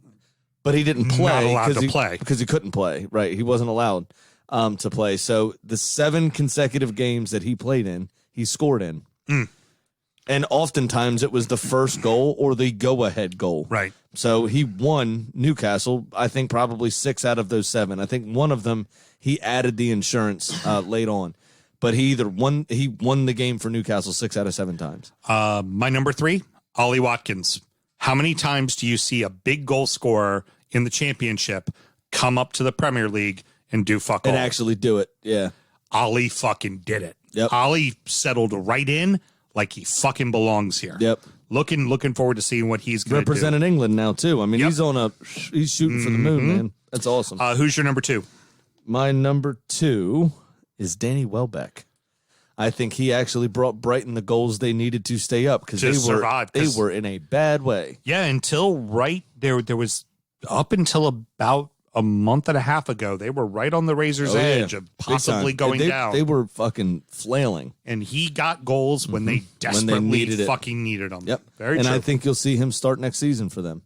Speaker 3: but he didn't play.
Speaker 2: Not allowed to play.
Speaker 3: Because he couldn't play, right? He wasn't allowed to play. So the 7 consecutive games that he played in, he scored in. And oftentimes it was the first goal or the go-ahead goal.
Speaker 2: Right.
Speaker 3: So he won Newcastle, I think probably 6 out of those 7. I think one of them he added the insurance late on. But he won the game for Newcastle 6 out of 7 times.
Speaker 2: My number 3, Ollie Watkins. How many times do you see a big goal scorer in the championship come up to the Premier League and do fuck all?
Speaker 3: And actually do it, yeah.
Speaker 2: Ollie fucking did it.
Speaker 3: Yep.
Speaker 2: Ollie settled right in like he fucking belongs here.
Speaker 3: Yep.
Speaker 2: Looking forward to seeing what he's going to do.
Speaker 3: Represented England now, too. I mean, he's shooting for the moon, man. That's awesome.
Speaker 2: Who's your number 2?
Speaker 3: My number 2 is Danny Welbeck. I think he actually brought Brighton the goals they needed to stay up because they were in a bad way.
Speaker 2: Yeah, until there was up until about a month and a half ago, they were right on the razor's edge of possibly going down.
Speaker 3: They were fucking flailing.
Speaker 2: And he got goals when they desperately needed them.
Speaker 3: Yep.
Speaker 2: Very
Speaker 3: and
Speaker 2: true.
Speaker 3: I think you'll see him start next season for them.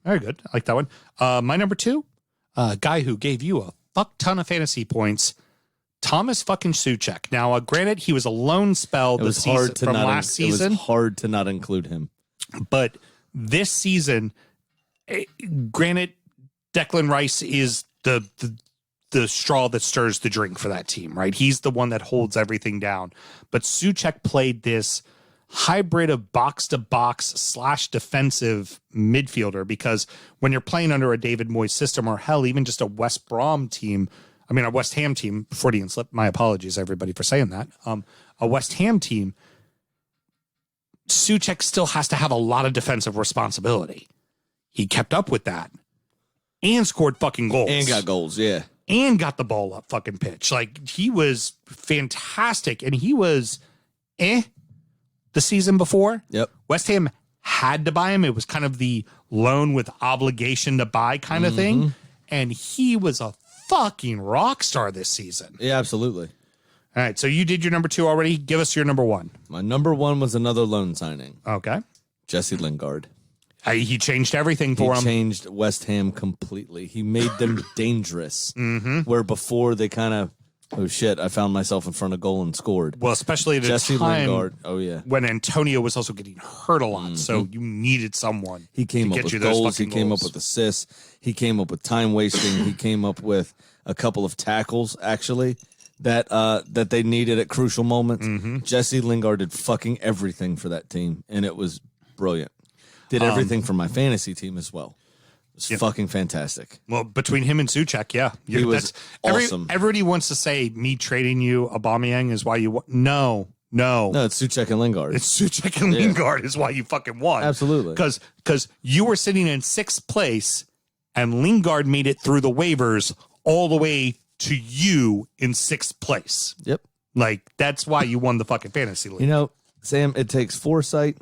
Speaker 2: Very good. I like that one. My number 2, guy who gave you a fuck ton of fantasy points, Thomas fucking Souček. Now, granted, he was a loan spell from last season.
Speaker 3: It was hard to not include him.
Speaker 2: But this season, granted, Declan Rice is the straw that stirs the drink for that team, right? He's the one that holds everything down. But Souček played this hybrid of box-to-box / defensive midfielder because when you're playing under a David Moyes system or hell, even just a West Ham team, Freudian slip, my apologies, everybody, for saying that. A West Ham team, Souček still has to have a lot of defensive responsibility. He kept up with that. And scored fucking goals.
Speaker 3: And got goals, yeah.
Speaker 2: And got the ball up fucking pitch. Like, he was fantastic. And he was the season before.
Speaker 3: Yep.
Speaker 2: West Ham had to buy him. It was kind of the loan with obligation to buy kind of thing. And he was a fucking rock star this season.
Speaker 3: Yeah, absolutely.
Speaker 2: All right, so you did your number 2 already. Give us your number 1.
Speaker 3: My number 1 was another loan signing.
Speaker 2: Okay.
Speaker 3: Jesse Lingard.
Speaker 2: He changed everything for
Speaker 3: He
Speaker 2: him.
Speaker 3: changed West Ham completely. He made them dangerous. Where before they kind of, oh shit, I found myself in front of goal and scored.
Speaker 2: Well, especially at a
Speaker 3: Jesse
Speaker 2: time
Speaker 3: Lingard. Oh yeah.
Speaker 2: when Antonio was also getting hurt a lot, so you needed someone.
Speaker 3: He came
Speaker 2: to
Speaker 3: up
Speaker 2: get you
Speaker 3: with
Speaker 2: those
Speaker 3: goals. He
Speaker 2: fucking
Speaker 3: came
Speaker 2: goals.
Speaker 3: up with assists. He came up with time wasting. He came up with a couple of tackles actually that they needed at crucial moments. Jesse Lingard did fucking everything for that team, and it was brilliant. Did everything for my fantasy team as well. It was fucking fantastic.
Speaker 2: Well, between him and Souček, yeah,
Speaker 3: He was awesome.
Speaker 2: Everybody wants to say me trading you Aubameyang is why you won. No.
Speaker 3: No, it's Souček and Lingard.
Speaker 2: It's Souček and Lingard is why you fucking won.
Speaker 3: Absolutely.
Speaker 2: Because you were sitting in 6th place and Lingard made it through the waivers all the way to you in 6th place.
Speaker 3: Yep.
Speaker 2: Like, that's why you won the fucking fantasy league.
Speaker 3: You know, Sam, it takes foresight,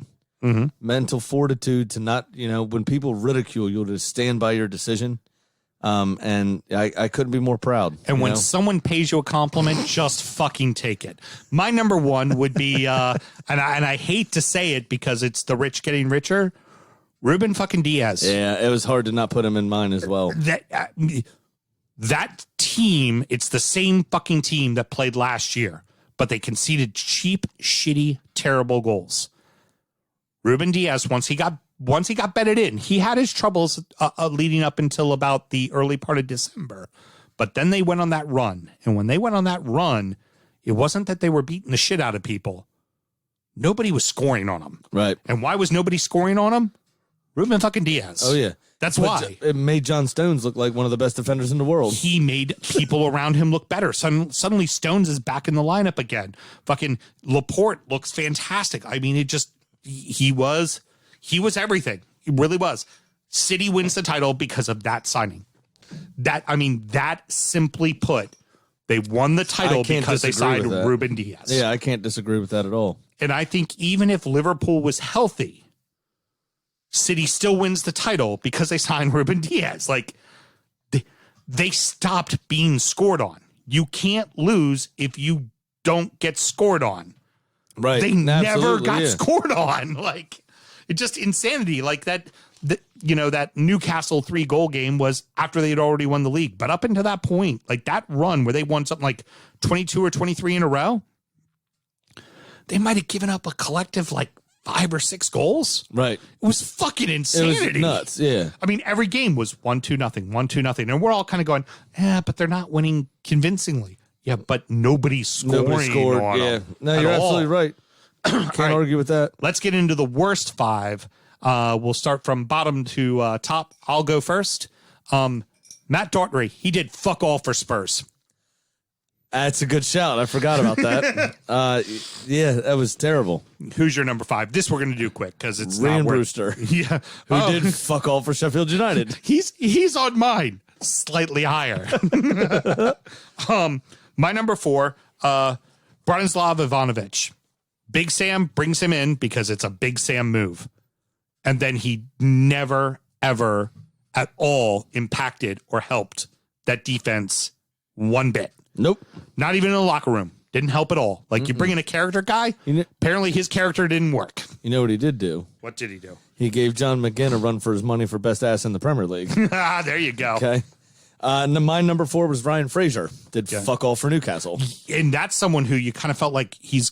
Speaker 3: mental fortitude to not, when people ridicule you, to stand by your decision. And I couldn't be more proud.
Speaker 2: And when someone pays you a compliment, just fucking take it. My number one would be, and I hate to say it because it's the rich getting richer, Ruben fucking Diaz.
Speaker 3: Yeah, it was hard to not put him in mine as well.
Speaker 2: That team, it's the same fucking team that played last year, but they conceded cheap, shitty, terrible goals. Ruben Diaz, once he got bedded in, he had his troubles leading up until about the early part of December. But then they went on that run. And when they went on that run, it wasn't that they were beating the shit out of people. Nobody was scoring on them.
Speaker 3: Right.
Speaker 2: And why was nobody scoring on them? Ruben fucking Diaz.
Speaker 3: Oh, yeah.
Speaker 2: That's why.
Speaker 3: It made John Stones look like one of the best defenders in the world.
Speaker 2: He made people around him look better. Suddenly Stones is back in the lineup again. Fucking Laporte looks fantastic. I mean, he was everything. He really was. City wins the title because of that signing. That simply put, they won the title because they signed Ruben Diaz.
Speaker 3: Yeah, I can't disagree with that at all.
Speaker 2: And I think even if Liverpool was healthy, City still wins the title because they signed Ruben Diaz. Like, they stopped being scored on. You can't lose if you don't get scored on.
Speaker 3: Right.
Speaker 2: They never got scored on. Like, it's just insanity. Like that Newcastle 3-goal game was after they had already won the league. But up until that point, like that run where they won something like 22 or 23 in a row, they might have given up a collective like 5 or 6 goals.
Speaker 3: Right.
Speaker 2: It was fucking insanity.
Speaker 3: It was nuts. Yeah.
Speaker 2: I mean, every game was 1-2 nothing, 1-2 And we're all kind of going, but they're not winning convincingly. Yeah, but nobody's scoring.
Speaker 3: Nobody scored.
Speaker 2: On
Speaker 3: yeah.
Speaker 2: them
Speaker 3: No, you're absolutely right. Can't argue with that.
Speaker 2: Let's get into the worst 5. We'll start from bottom to top. I'll go first. Matt Daughtry, he did fuck all for Spurs.
Speaker 3: That's a good shout. I forgot about that. Yeah, that was terrible.
Speaker 2: Who's your number 5? This we're going to do quick because it's
Speaker 3: Ryan
Speaker 2: not worth.
Speaker 3: Brewster.
Speaker 2: Yeah.
Speaker 3: Who did fuck all for Sheffield United.
Speaker 2: He's on mine. Slightly higher. My number 4, Branislav Ivanovic. Big Sam brings him in because it's a Big Sam move. And then he never, ever at all impacted or helped that defense one bit.
Speaker 3: Nope.
Speaker 2: Not even in the locker room. Didn't help at all. Like, you bring in a character guy, apparently his character didn't work.
Speaker 3: You know what he did do?
Speaker 2: What did he do?
Speaker 3: He gave John McGinn a run for his money for best ass in the Premier League.
Speaker 2: There you go.
Speaker 3: Okay. My number 4 was Ryan Fraser. Did fuck all for Newcastle.
Speaker 2: And that's someone who you kind of felt like
Speaker 3: this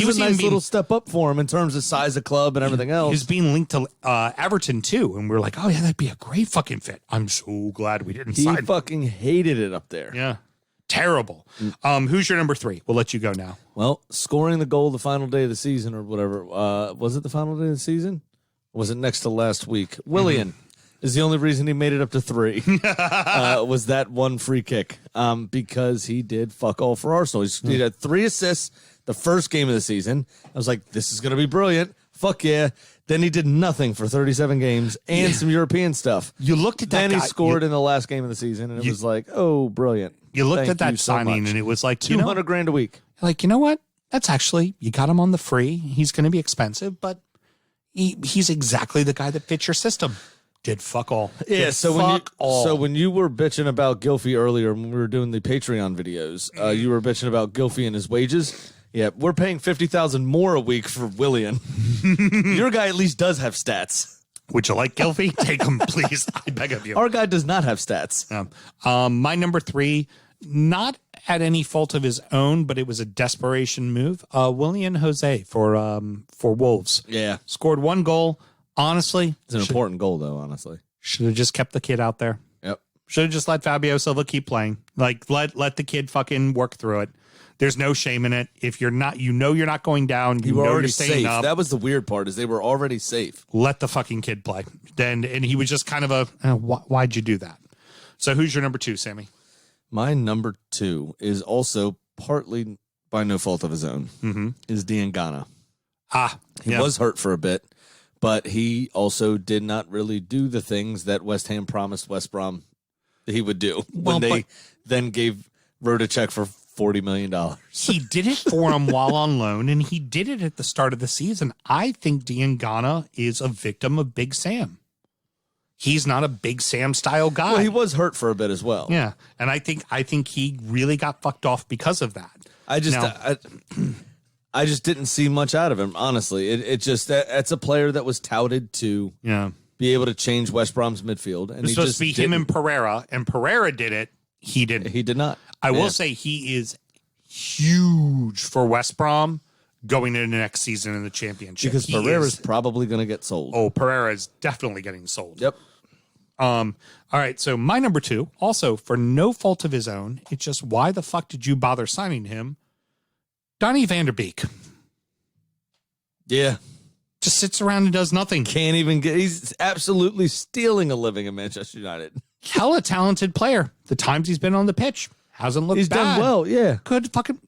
Speaker 3: is a nice little step up for him in terms of size of club and everything else.
Speaker 2: He's being linked to Everton too, and we're like, oh yeah, that'd be a great fucking fit. I'm so glad we didn't sign.
Speaker 3: He fucking hated it up there.
Speaker 2: Yeah, terrible. Who's your number 3? We'll let you go now.
Speaker 3: Well, scoring the goal the final day of the season or whatever. Was it the final day of the season? Or was it next to last week? Willian. Is the only reason he made it up to 3 was that one free kick because he did fuck all for Arsenal. He had 3 assists the first game of the season. I was like, this is going to be brilliant. Fuck yeah. Then he did nothing for 37 games and some European stuff.
Speaker 2: You looked at that
Speaker 3: Then
Speaker 2: guy,
Speaker 3: he scored in the last game of the season, and it was like, oh, brilliant.
Speaker 2: You looked
Speaker 3: Thank
Speaker 2: at that
Speaker 3: you so
Speaker 2: signing,
Speaker 3: much.
Speaker 2: and it was like,
Speaker 3: $200 grand a week.
Speaker 2: Like, you know what? That's actually, you got him on the free. He's going to be expensive, but he's exactly the guy that fits your system. Did fuck all.
Speaker 3: Yeah, so when you were bitching about Gylfi earlier when we were doing the Patreon videos, you were bitching about Gylfi and his wages. Yeah, we're paying $50,000 more a week for Willian. Your guy at least does have stats.
Speaker 2: Would you like Gylfi? Take him, please. I beg of you.
Speaker 3: Our guy does not have stats.
Speaker 2: My number 3, not at any fault of his own, but it was a desperation move. Willian Jose for Wolves.
Speaker 3: Yeah.
Speaker 2: Scored 1 goal. Honestly,
Speaker 3: It's an important goal, though, honestly.
Speaker 2: should have just kept the kid out there.
Speaker 3: Yep.
Speaker 2: Should have just let Fabio Silva keep playing. Like, let the kid fucking work through it. There's no shame in it. If you're not, you're not going down.
Speaker 3: You were
Speaker 2: know
Speaker 3: already
Speaker 2: you're staying
Speaker 3: safe.
Speaker 2: up.
Speaker 3: That was the weird part, is they were already safe.
Speaker 2: Let the fucking kid play. And he was just kind of why'd you do that? So who's your number 2, Sammy?
Speaker 3: My number 2 is also partly by no fault of his own, is Diangana. He was hurt for a bit, but he also did not really do the things that West Ham promised West Brom he would do when they then wrote a check for $40 million.
Speaker 2: He did it for him while on loan, and he did it at the start of the season. I think Diangana is a victim of Big Sam. He's not a Big Sam style guy.
Speaker 3: Well, he was hurt for a bit as well.
Speaker 2: Yeah, and I think he really got fucked off because of that.
Speaker 3: I just didn't see much out of him, honestly. That's a player that was touted to be able to change West Brom's midfield. And
Speaker 2: It was supposed to be him and Pereira did it. He didn't.
Speaker 3: He did not.
Speaker 2: I will say he is huge for West Brom going into next season in the championship.
Speaker 3: Because Pereira's probably going to get sold.
Speaker 2: Oh, Pereira is definitely getting sold.
Speaker 3: Yep.
Speaker 2: All right, so my number 2, also for no fault of his own, it's just why the fuck did you bother signing him? Donny van der Beek.
Speaker 3: Yeah.
Speaker 2: Just sits around and does nothing.
Speaker 3: Can't even he's absolutely stealing a living in Manchester United.
Speaker 2: Hella talented player. The times he's been on the pitch hasn't looked
Speaker 3: He's
Speaker 2: bad.
Speaker 3: done well, yeah.
Speaker 2: Good fucking.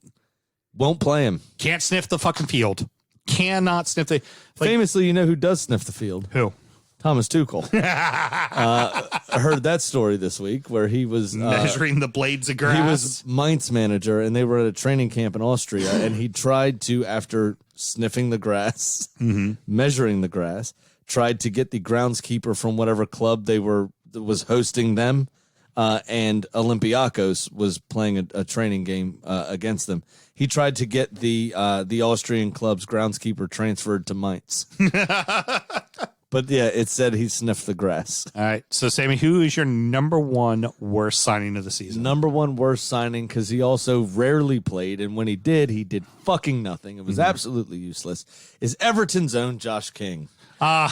Speaker 3: Won't play him.
Speaker 2: Can't sniff the fucking field. Cannot sniff the.
Speaker 3: Famously, you know who does sniff the field?
Speaker 2: Who?
Speaker 3: Thomas Tuchel. I heard that story this week where he was
Speaker 2: Measuring the blades of grass.
Speaker 3: He was Mainz manager, and they were at a training camp in Austria, and he tried to, after sniffing the grass, measuring the grass, tried to get the groundskeeper from whatever club was hosting them, and Olympiacos was playing a training game against them. He tried to get the Austrian club's groundskeeper transferred to Mainz. But yeah, it said he sniffed the grass.
Speaker 2: All right. So, Sammy, who is your number 1 worst signing of the season?
Speaker 3: Number 1 worst signing, because he also rarely played, and when he did fucking nothing. It was absolutely useless. Is Everton's own Josh King.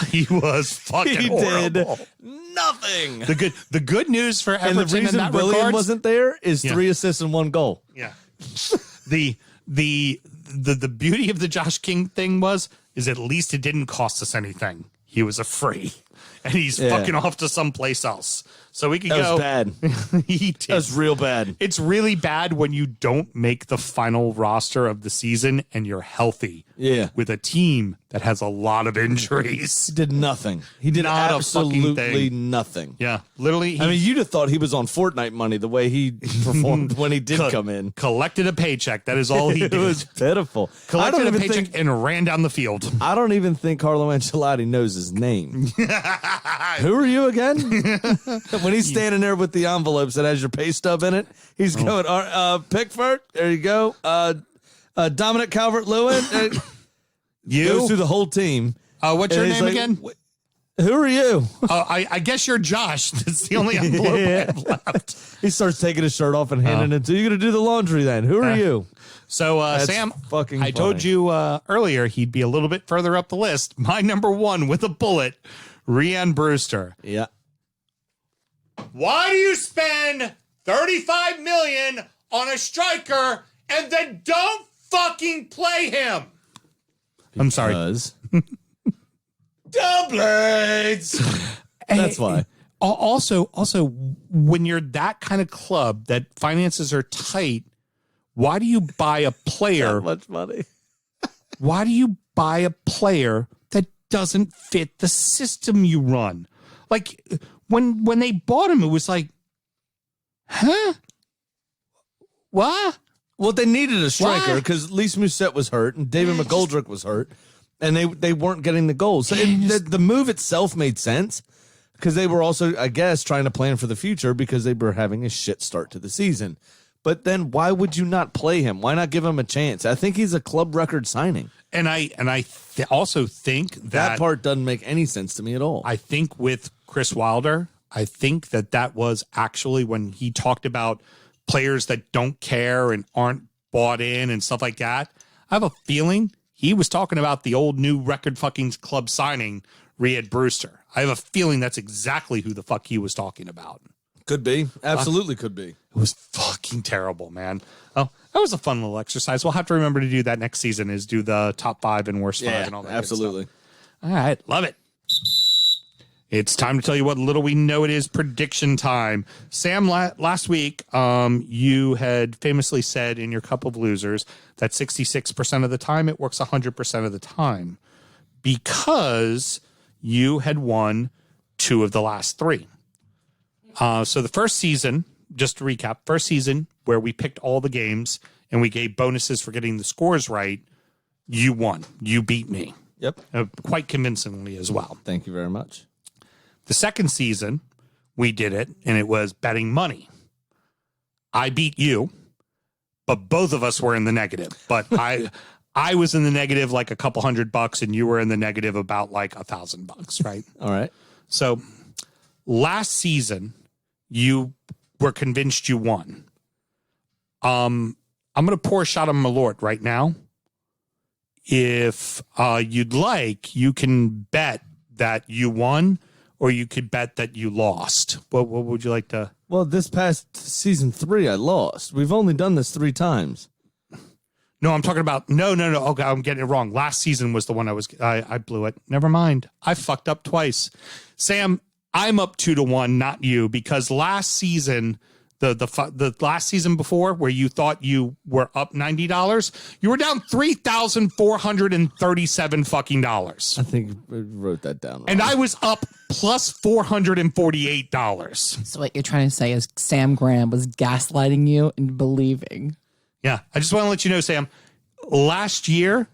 Speaker 2: He was fucking horrible.
Speaker 3: Did nothing.
Speaker 2: The good news for Everton
Speaker 3: And the reason
Speaker 2: in that
Speaker 3: Willian
Speaker 2: regards,
Speaker 3: wasn't there is 3 assists and 1 goal.
Speaker 2: Yeah. the beauty of the Josh King thing is at least it didn't cost us anything. He was a free, and he's fucking off to someplace else. So we could go.
Speaker 3: That was bad.
Speaker 2: He did.
Speaker 3: That was real bad.
Speaker 2: It's really bad when you don't make the final roster of the season and you're healthy.
Speaker 3: Yeah.
Speaker 2: With a team that has a lot of injuries.
Speaker 3: He did nothing. He did
Speaker 2: Not a fucking
Speaker 3: absolutely
Speaker 2: thing.
Speaker 3: nothing.
Speaker 2: Yeah. Literally.
Speaker 3: I mean, you'd have thought he was on Fortnite money the way he performed when he did come in.
Speaker 2: Collected a paycheck. That is all he did.
Speaker 3: It was pitiful.
Speaker 2: Collected a paycheck and ran down the field.
Speaker 3: I don't even think Carlo Ancelotti knows his name. Who are you again? When he's standing there with the envelopes that has your pay stub in it, he's going, Pickford, there you go. Dominic Calvert-Lewin. Goes through the whole team.
Speaker 2: What's your name again?
Speaker 3: Who are you?
Speaker 2: I guess you're Josh. That's the only envelope I have left.
Speaker 3: He starts taking his shirt off and handing it to you. You're going to do the laundry then. Who are you?
Speaker 2: So, Sam, I told you earlier he'd be a little bit further up the list. My number 1 with a bullet, Rhian Brewster.
Speaker 3: Yeah.
Speaker 2: Why do you spend $35 million on a striker and then don't fucking play him? I'm sorry.
Speaker 3: Dumblades. That's why.
Speaker 2: Also, when you're that kind of club that finances are tight, why do you buy a player?
Speaker 3: That much money.
Speaker 2: Why do you buy a player that doesn't fit the system you run? Like when they bought him, it was like, huh? What?
Speaker 3: Well, they needed a striker because Lise Musset was hurt and David McGoldrick was hurt, and they weren't getting the goals. So the move itself made sense because they were also, I guess, trying to plan for the future because they were having a shit start to the season. But then why would you not play him? Why not give him a chance? I think he's a club record signing.
Speaker 2: And I also think
Speaker 3: That part doesn't make any sense to me at all.
Speaker 2: I think with Chris Wilder, I think that was actually when he talked about players that don't care and aren't bought in and stuff like that. I have a feeling he was talking about the old new record fucking club signing, Riyad Brewster. I have a feeling that's exactly who the fuck he was talking about.
Speaker 3: Could be. Absolutely could be.
Speaker 2: It was fucking terrible, man. Oh, that was a fun little exercise. We'll have to remember to do that next season, is do the top 5 and worst 5 and all that.
Speaker 3: Absolutely.
Speaker 2: Good stuff. All right. Love it. It's time to tell you what little we know it is. Prediction time. Sam, last week, you had famously said in your Cup of Losers that 66% of the time it works 100% of the time because you had won 2 of the last 3. So the first season, just to recap, first season where we picked all the games and we gave bonuses for getting the scores right, you won. You beat me.
Speaker 3: Yep.
Speaker 2: Quite convincingly as well.
Speaker 3: Thank you very much.
Speaker 2: The second season, we did it, and it was betting money. I beat you, but both of us were in the negative. But I was in the negative like a couple $100, and you were in the negative about like $1,000, right?
Speaker 3: All right.
Speaker 2: So last season, you were convinced you won. I'm going to pour a shot of Malort right now. If you'd like, you can bet that you won, or you could bet that you lost. What would you like to?
Speaker 3: Well, this past season 3, I lost. We've only done this 3 times.
Speaker 2: No, I'm talking about no. Okay, I'm getting it wrong. Last season was the one I blew it. Never mind. I fucked up twice. Sam, I'm up 2-1, not you, because last season, the last season before, where you thought you were up $90, you were down $3,437 fucking dollars.
Speaker 3: I think I wrote that down wrong.
Speaker 2: And I was up plus $448.
Speaker 5: So what you're trying to say is Sam Graham was gaslighting you and believing.
Speaker 2: Yeah, I just want to let you know, Sam, last year,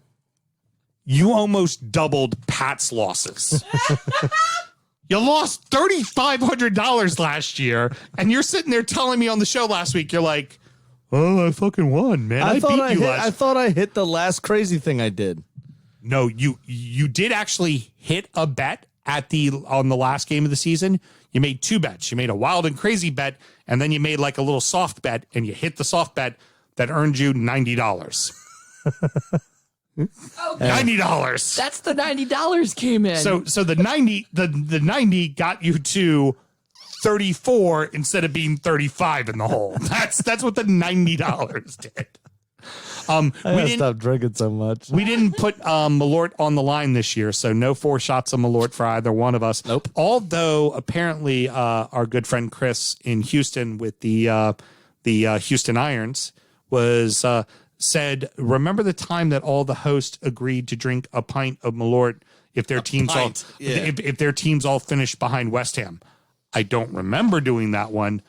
Speaker 2: you almost doubled Pat's losses. You lost $3,500 last year, and you're sitting there telling me on the show last week, you're like, oh, I fucking won, man. I
Speaker 3: thought I hit the last crazy thing I did.
Speaker 2: No, you did actually hit a bet on the last game of the season. You made 2 bets. You made a wild and crazy bet, and then you made like a little soft bet, and you hit the soft bet that earned you $90.
Speaker 5: Okay.
Speaker 2: $90.
Speaker 5: That's the $90 came in.
Speaker 2: So the 90 got you to 34 instead of being 35 in the hole. That's what the $90 did.
Speaker 3: I didn't stop drinking so much.
Speaker 2: We didn't put Malort on the line this year, so no 4 shots of Malort for either one of us.
Speaker 3: Nope.
Speaker 2: Although apparently our good friend Chris in Houston with the Houston Irons was said, remember the time that all the hosts agreed to drink a pint of Malort if their teams if their teams all finished behind West Ham? I don't remember doing that one.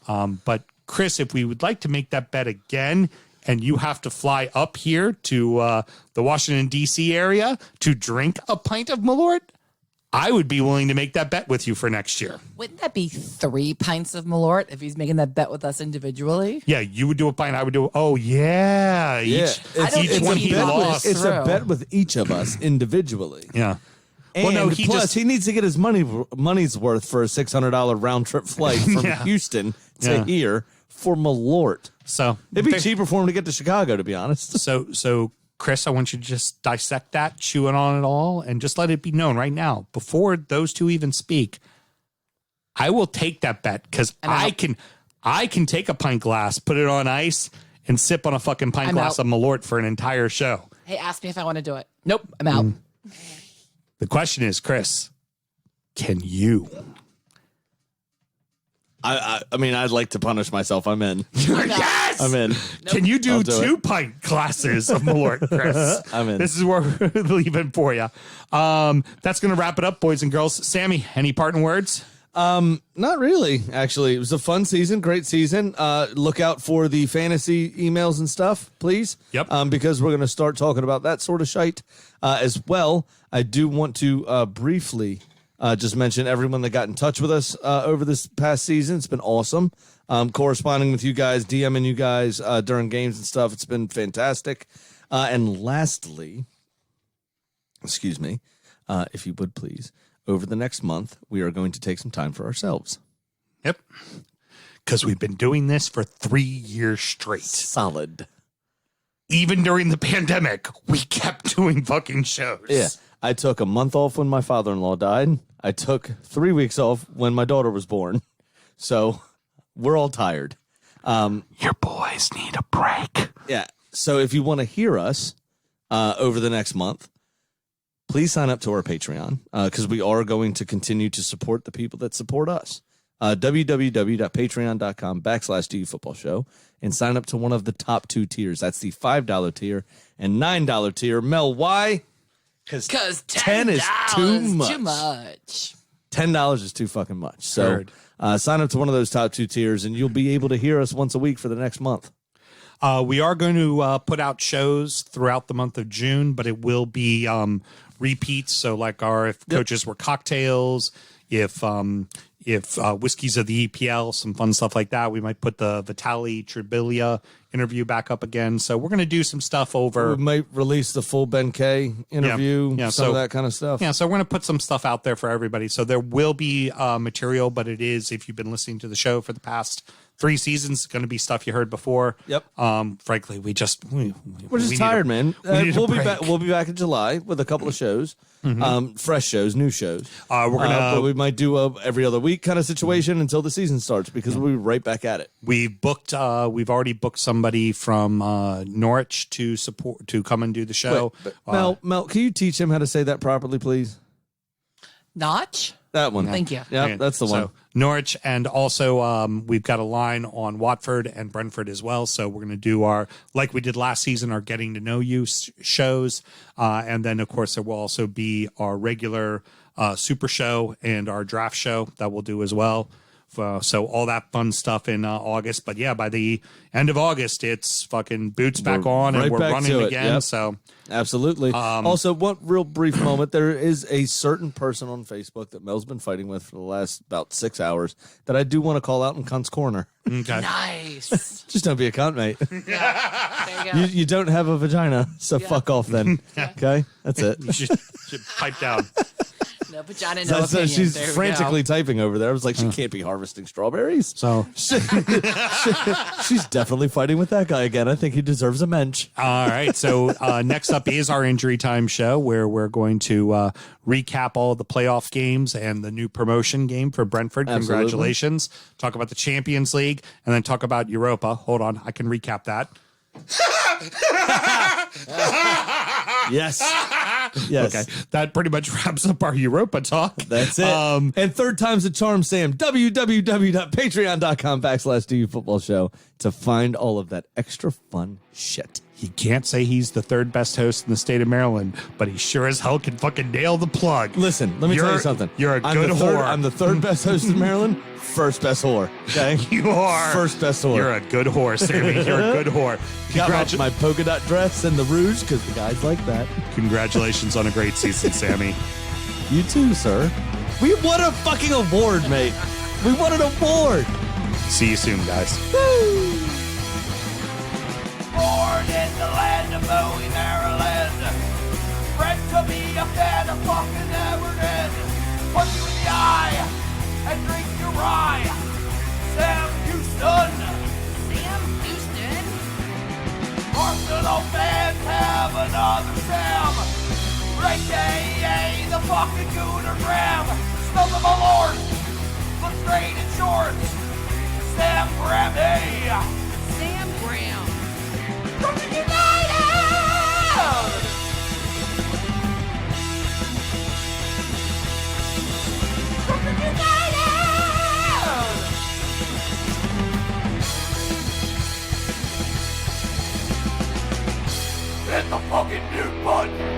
Speaker 2: But Chris, if we would like to make that bet again, and you have to fly up here to the Washington, D.C. area to drink a pint of Malort, I would be willing to make that bet with you for next year.
Speaker 5: Wouldn't that be 3 pints of Malort if he's making that bet with us individually?
Speaker 2: Yeah, you would do a pint. I would do. Oh yeah,
Speaker 3: Each
Speaker 2: one he lost.
Speaker 3: It's a bet with each of us individually.
Speaker 2: Yeah.
Speaker 3: And he needs to get his money's worth for a $600 round trip flight from Houston to here for Malort.
Speaker 2: So
Speaker 3: it'd be cheaper for him to get to Chicago, to be honest.
Speaker 2: So Chris, I want you to just dissect that, chew it on it all, and just let it be known right now, before those two even speak, I will take that bet because I can take a pint glass, put it on ice, and sip on a fucking pint glass of Malort for an entire show.
Speaker 5: Hey, ask me if I want to do it. Nope, I'm out.
Speaker 2: The question is, Chris, can you?
Speaker 3: I mean, I'd like to punish myself. I'm in.
Speaker 2: Yes!
Speaker 3: I'm in.
Speaker 2: Nope. Can you do 2 pint glasses of Malort, Chris?
Speaker 3: I'm in.
Speaker 2: This is where we're leaving for you. That's going to wrap it up, boys and girls. Sammy, any parting words?
Speaker 3: Not really, actually. It was a fun season, great season. Look out for the fantasy emails and stuff, please.
Speaker 2: Yep.
Speaker 3: Because we're going to start talking about that sort of shite as well. I do want to briefly Just mention everyone that got in touch with us over this past season. It's been awesome. Corresponding with you guys, DMing you guys during games and stuff. It's been fantastic. And lastly, excuse me, if you would please, over the next month, we are going to take some time for ourselves.
Speaker 2: Yep. Because we've been doing this for 3 years straight.
Speaker 3: Solid.
Speaker 2: Even during the pandemic, we kept doing fucking shows.
Speaker 3: Yeah. I took a month off when my father-in-law died. I took 3 weeks off when my daughter was born. So we're all tired.
Speaker 2: Your boys need a break.
Speaker 3: Yeah. So if you want to hear us over the next month, please sign up to our Patreon because we are going to continue to support the people that support us. www.patreon.com/DUfootballshow and sign up to one of the top 2 tiers. That's the $5 tier and $9 tier. Mel, why? Because 10 is too much. $10 is too fucking much. So sign up to one of those top 2 tiers and you'll be able to hear us once a week for the next month.
Speaker 2: We are going to put out shows throughout the month of June, but it will be repeats. So like if coaches were cocktails, if whiskeys of the EPL, some fun stuff like that. We might put the Vitali Tribilia interview back up again. So we're going to do some stuff over.
Speaker 3: We might release the full Ben K interview, some of that kind of stuff.
Speaker 2: Yeah, so we're going to put some stuff out there for everybody. So there will be material, but it is, if you've been listening to the show for the past 3 seasons, going to be stuff you heard before.
Speaker 3: Yep.
Speaker 2: Frankly, we're just
Speaker 3: tired, man.
Speaker 2: We'll
Speaker 3: be back. We'll be back in July with a couple of shows, fresh shows, new shows.
Speaker 2: But
Speaker 3: we might do a every other week kind of situation until the season starts because we'll be right back at it.
Speaker 2: We've already booked somebody from Norwich to come and do the show.
Speaker 3: Wait, Mel, can you teach him how to say that properly, please?
Speaker 5: Notch?
Speaker 3: That one.
Speaker 5: Thank you.
Speaker 3: Yeah, that's the one.
Speaker 2: So Norwich, and also we've got a line on Watford and Brentford as well. So we're going to do like we did last season, our getting to know you shows. And then, of course, there will also be our regular super show and our draft show that we'll do as well. So all that fun stuff in August. But yeah, by the end of August, it's fucking boots back on and we're running again.
Speaker 3: Yep.
Speaker 2: So
Speaker 3: absolutely. Also, one real brief moment. There is a certain person on Facebook that Mel's been fighting with for the last about 6 hours that I do want to call out in Cunt's Corner.
Speaker 2: Okay.
Speaker 5: Nice.
Speaker 3: Just don't be a cunt, mate.
Speaker 5: Yeah. There you go.
Speaker 3: You don't have a vagina, so fuck off then. Okay? That's it.
Speaker 2: You should pipe down.
Speaker 5: No vagina, no opinion.
Speaker 3: She's
Speaker 5: There we
Speaker 3: frantically
Speaker 5: go.
Speaker 3: typing over there. I was like, she can't be harvesting strawberries.
Speaker 2: So
Speaker 3: She's definitely fighting with that guy again. I think he deserves a mensch.
Speaker 2: all right. So next up is our injury time show where we're going to recap all the playoff games and the new promotion game for Brentford.
Speaker 3: Absolutely.
Speaker 2: Congratulations. Talk about the Champions League and then talk about Europa. Hold on. I can recap that.
Speaker 3: Yes.
Speaker 2: Okay. That pretty much wraps up our Europa talk.
Speaker 3: That's it. And third time's a charm, Sam. www.patreon.com/DUfootballshow to find all of that extra fun shit.
Speaker 2: He can't say he's the third best host in the state of Maryland, but he sure as hell can fucking nail the plug.
Speaker 3: Listen, let me tell you something.
Speaker 2: You're a good whore.
Speaker 3: I'm the third best host in Maryland. First best whore. Okay?
Speaker 2: You are.
Speaker 3: First best whore.
Speaker 2: You're a good whore, Sammy. You're a good whore.
Speaker 3: Got my polka dot dress and the rouge because the guys like that.
Speaker 2: Congratulations on a great season, Sammy.
Speaker 3: You too, sir. We won a fucking award, mate. We won an award.
Speaker 2: See you soon, guys.
Speaker 4: Born in the land of Bowie, Maryland. Bred to be a fan of fucking Everton. Punch you in the eye and drink your rye. Sam Houston.
Speaker 5: Sam Houston.
Speaker 4: Arsenal fans have another Sam. AKA the fucking Gooner Graham. Smell the malort. Look straight in shorts. Sam Grammy.
Speaker 5: Sam Graham.
Speaker 4: Brooklyn United! Brooklyn United! Hit the fucking mute button!